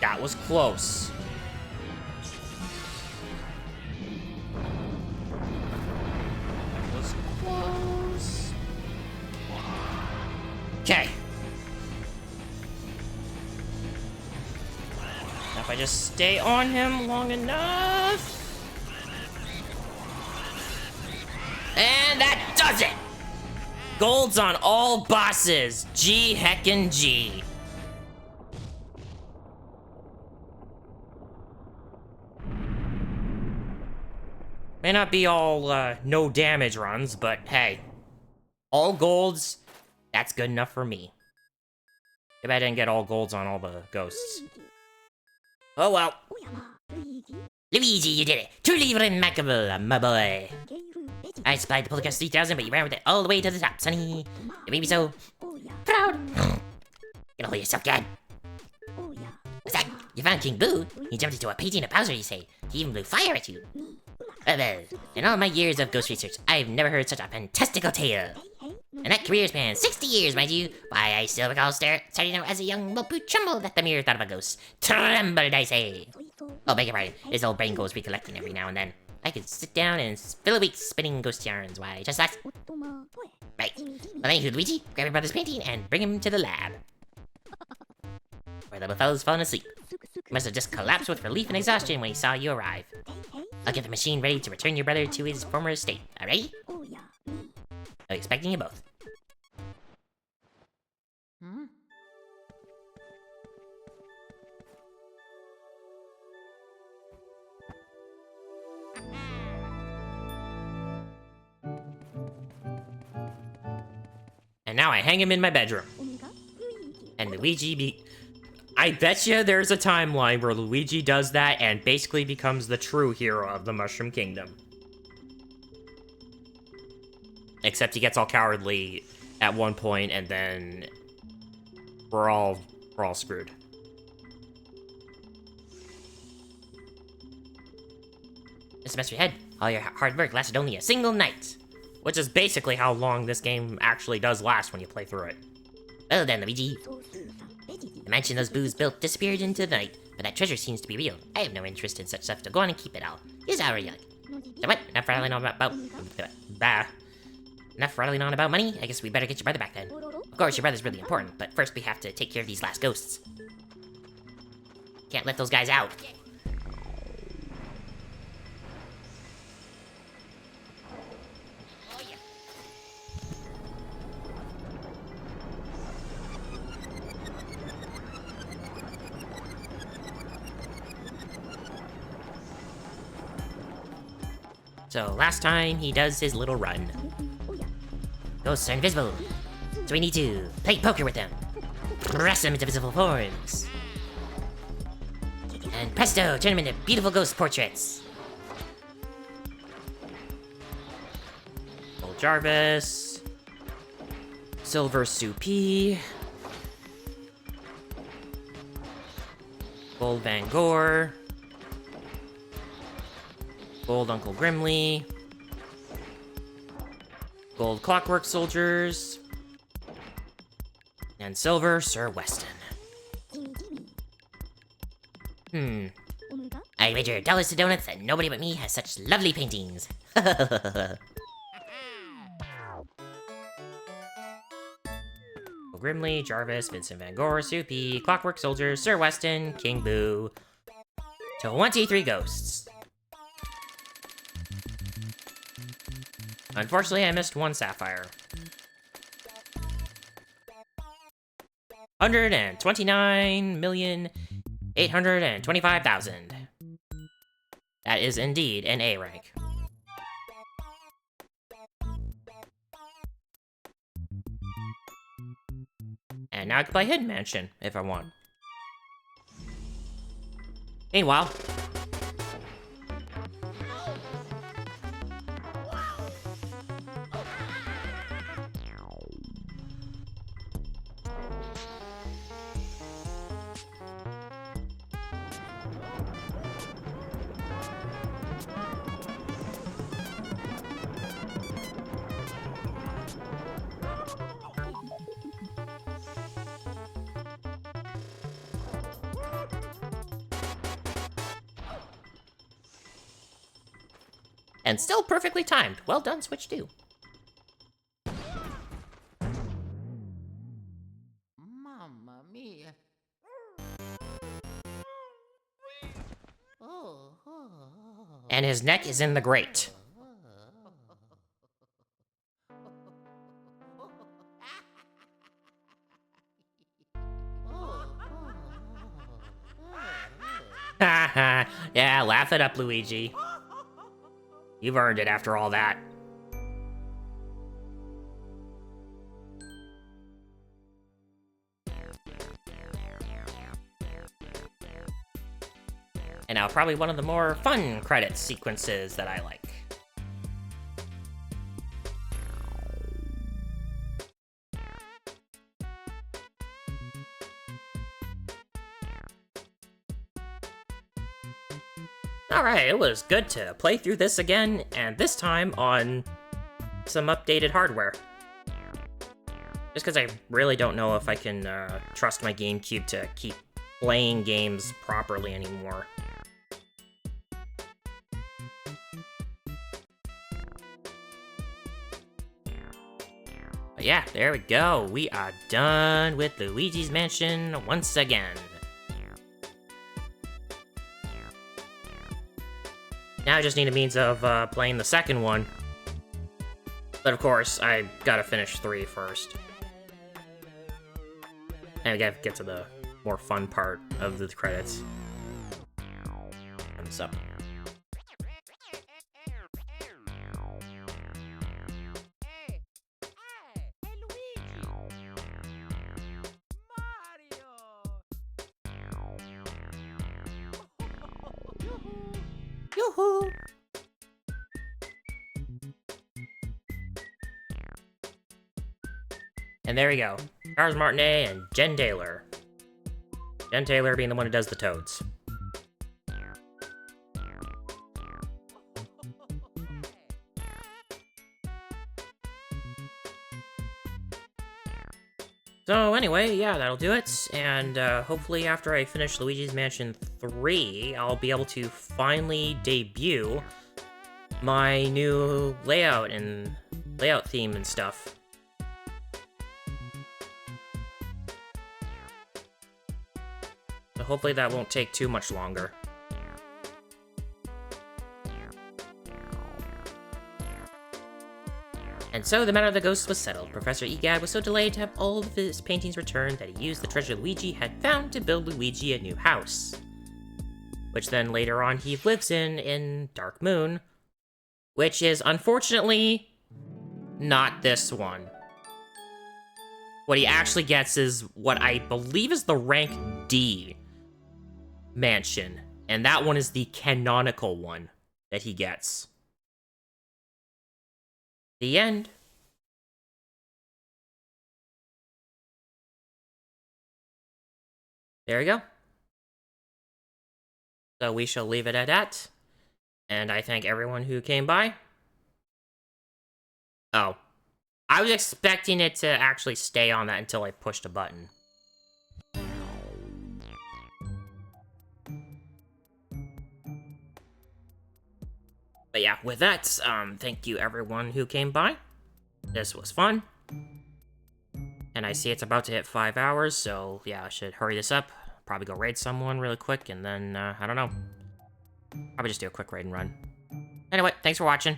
That was close. That was close. Okay. Now if I just stay on him long enough. And that does it! Golds on all bosses. G heckin' G. May not be all no damage runs, but hey, all golds, that's good enough for me. Too bad I didn't get all golds on all the ghosts. Oh well. Luigi, you did it. Truly remarkable, my boy. I supplied the Poltergeist 3000, but you ran with it all the way to the top, sonny. You made me so proud. Get a hold of yourself, Gad. What's that? You found King Boo? He jumped into a painting of Bowser, you say. He even blew fire at you. Well, in all my years of ghost research, I've never heard such a fantastical tale. And that career spans 60 years, mind you. Why, I still recall starting out as a young Mopu trembled at the mere thought of a ghost. Trembled, I say. Oh, beg your pardon. His old brain goes recollecting every now and then. I could sit down and fill a week spinning ghost yarns. Why, just that. Right. Well, anywho, Luigi, grab your brother's painting and bring him to the lab. Where the little fellow's fallen asleep. He must have just collapsed with relief and exhaustion when he saw you arrive. I'll get the machine ready to return your brother to his former state. Alright? I'm expecting you both. And now I hang him in my bedroom. And Luigi I bet you there's a timeline where Luigi does that and basically becomes the true hero of the Mushroom Kingdom. Except he gets all cowardly at one point and then we're all screwed. Just mess your head. All your hard work lasted only a single night. which is basically how long this game actually does last when you play through it. Well then, Luigi. ソースさレジ The mansion those boos built disappeared into the night, but that treasure seems to be real. I have no interest in such stuff, so go on and keep it all. Here's our yuck. のじ So what? Enough rattling on about... Bah. Enough rattling on about money? I guess we better get your brother back then. おろろ Of course, your brother's really important, but first we have to take care of these last ghosts. Can't let those guys out. So last time he does his little run. おや Ghosts are invisible, so we need to play poker with them. Press them into visible forms. And presto, turn them into beautiful ghost portraits. Gold Jarvis. Silver Soupy. Gold Van Gore. Gold Uncle Grimly. Gold Clockwork Soldiers. And silver Sir Weston. ジミジミ Hmm. おむが I wager dollars to donuts that nobody but me has such lovely paintings. Grimly, Jarvis, Vincent Van Gogh, Soupy, Clockwork Soldiers, Sir Weston, King Boo. 23 ghosts. Unfortunately, I missed one sapphire. 129,825,000. That is indeed an A rank. And now I can play Hidden Mansion if I want. Meanwhile, and still perfectly timed. Well done, Switch 2. Mamma mia. Oh, And his neck is in the grate. Haha. Yeah, laugh it up, Luigi. You've earned it after all that. And now probably one of the more fun credit sequences that I like. Alright, it was good to play through this again, and this time on some updated hardware. Just because I really don't know if I can trust my GameCube to keep playing games properly anymore. But yeah, there we go. We are done with Luigi's Mansion once again. Now I just need a means of playing the second one. But of course, I gotta finish 3 first. And we gotta get to the more fun part of the credits. Thumbs up. Hey, Luigi! Mario! Yoo-hoo! And there we go. Charles Martinet and Jen Taylor. Jen Taylor being the one who does the toads. So anyway, yeah, that'll do it. And hopefully after I finish Luigi's Mansion 3, I'll be able to finally debut my new layout theme and stuff. So hopefully that won't take too much longer. And so the matter of the ghosts was settled. Professor Egad was so delayed to have all of his paintings returned that he used the treasure Luigi had found to build Luigi a new house. Which then later on he lives in Dark Moon. Which is, unfortunately, not this one. What he actually gets is what I believe is the rank D mansion. And that one is the canonical one that he gets. The end. There you go. So we shall leave it at that. And I thank everyone who came by. Oh. I was expecting it to actually stay on that until I pushed a button. But yeah, with that, thank you everyone who came by. This was fun. And I see it's about to hit 5 hours, so yeah, I should hurry this up. Probably go raid someone really quick, and then, I don't know. Probably just do a quick raid and run. Anyway, thanks for watching.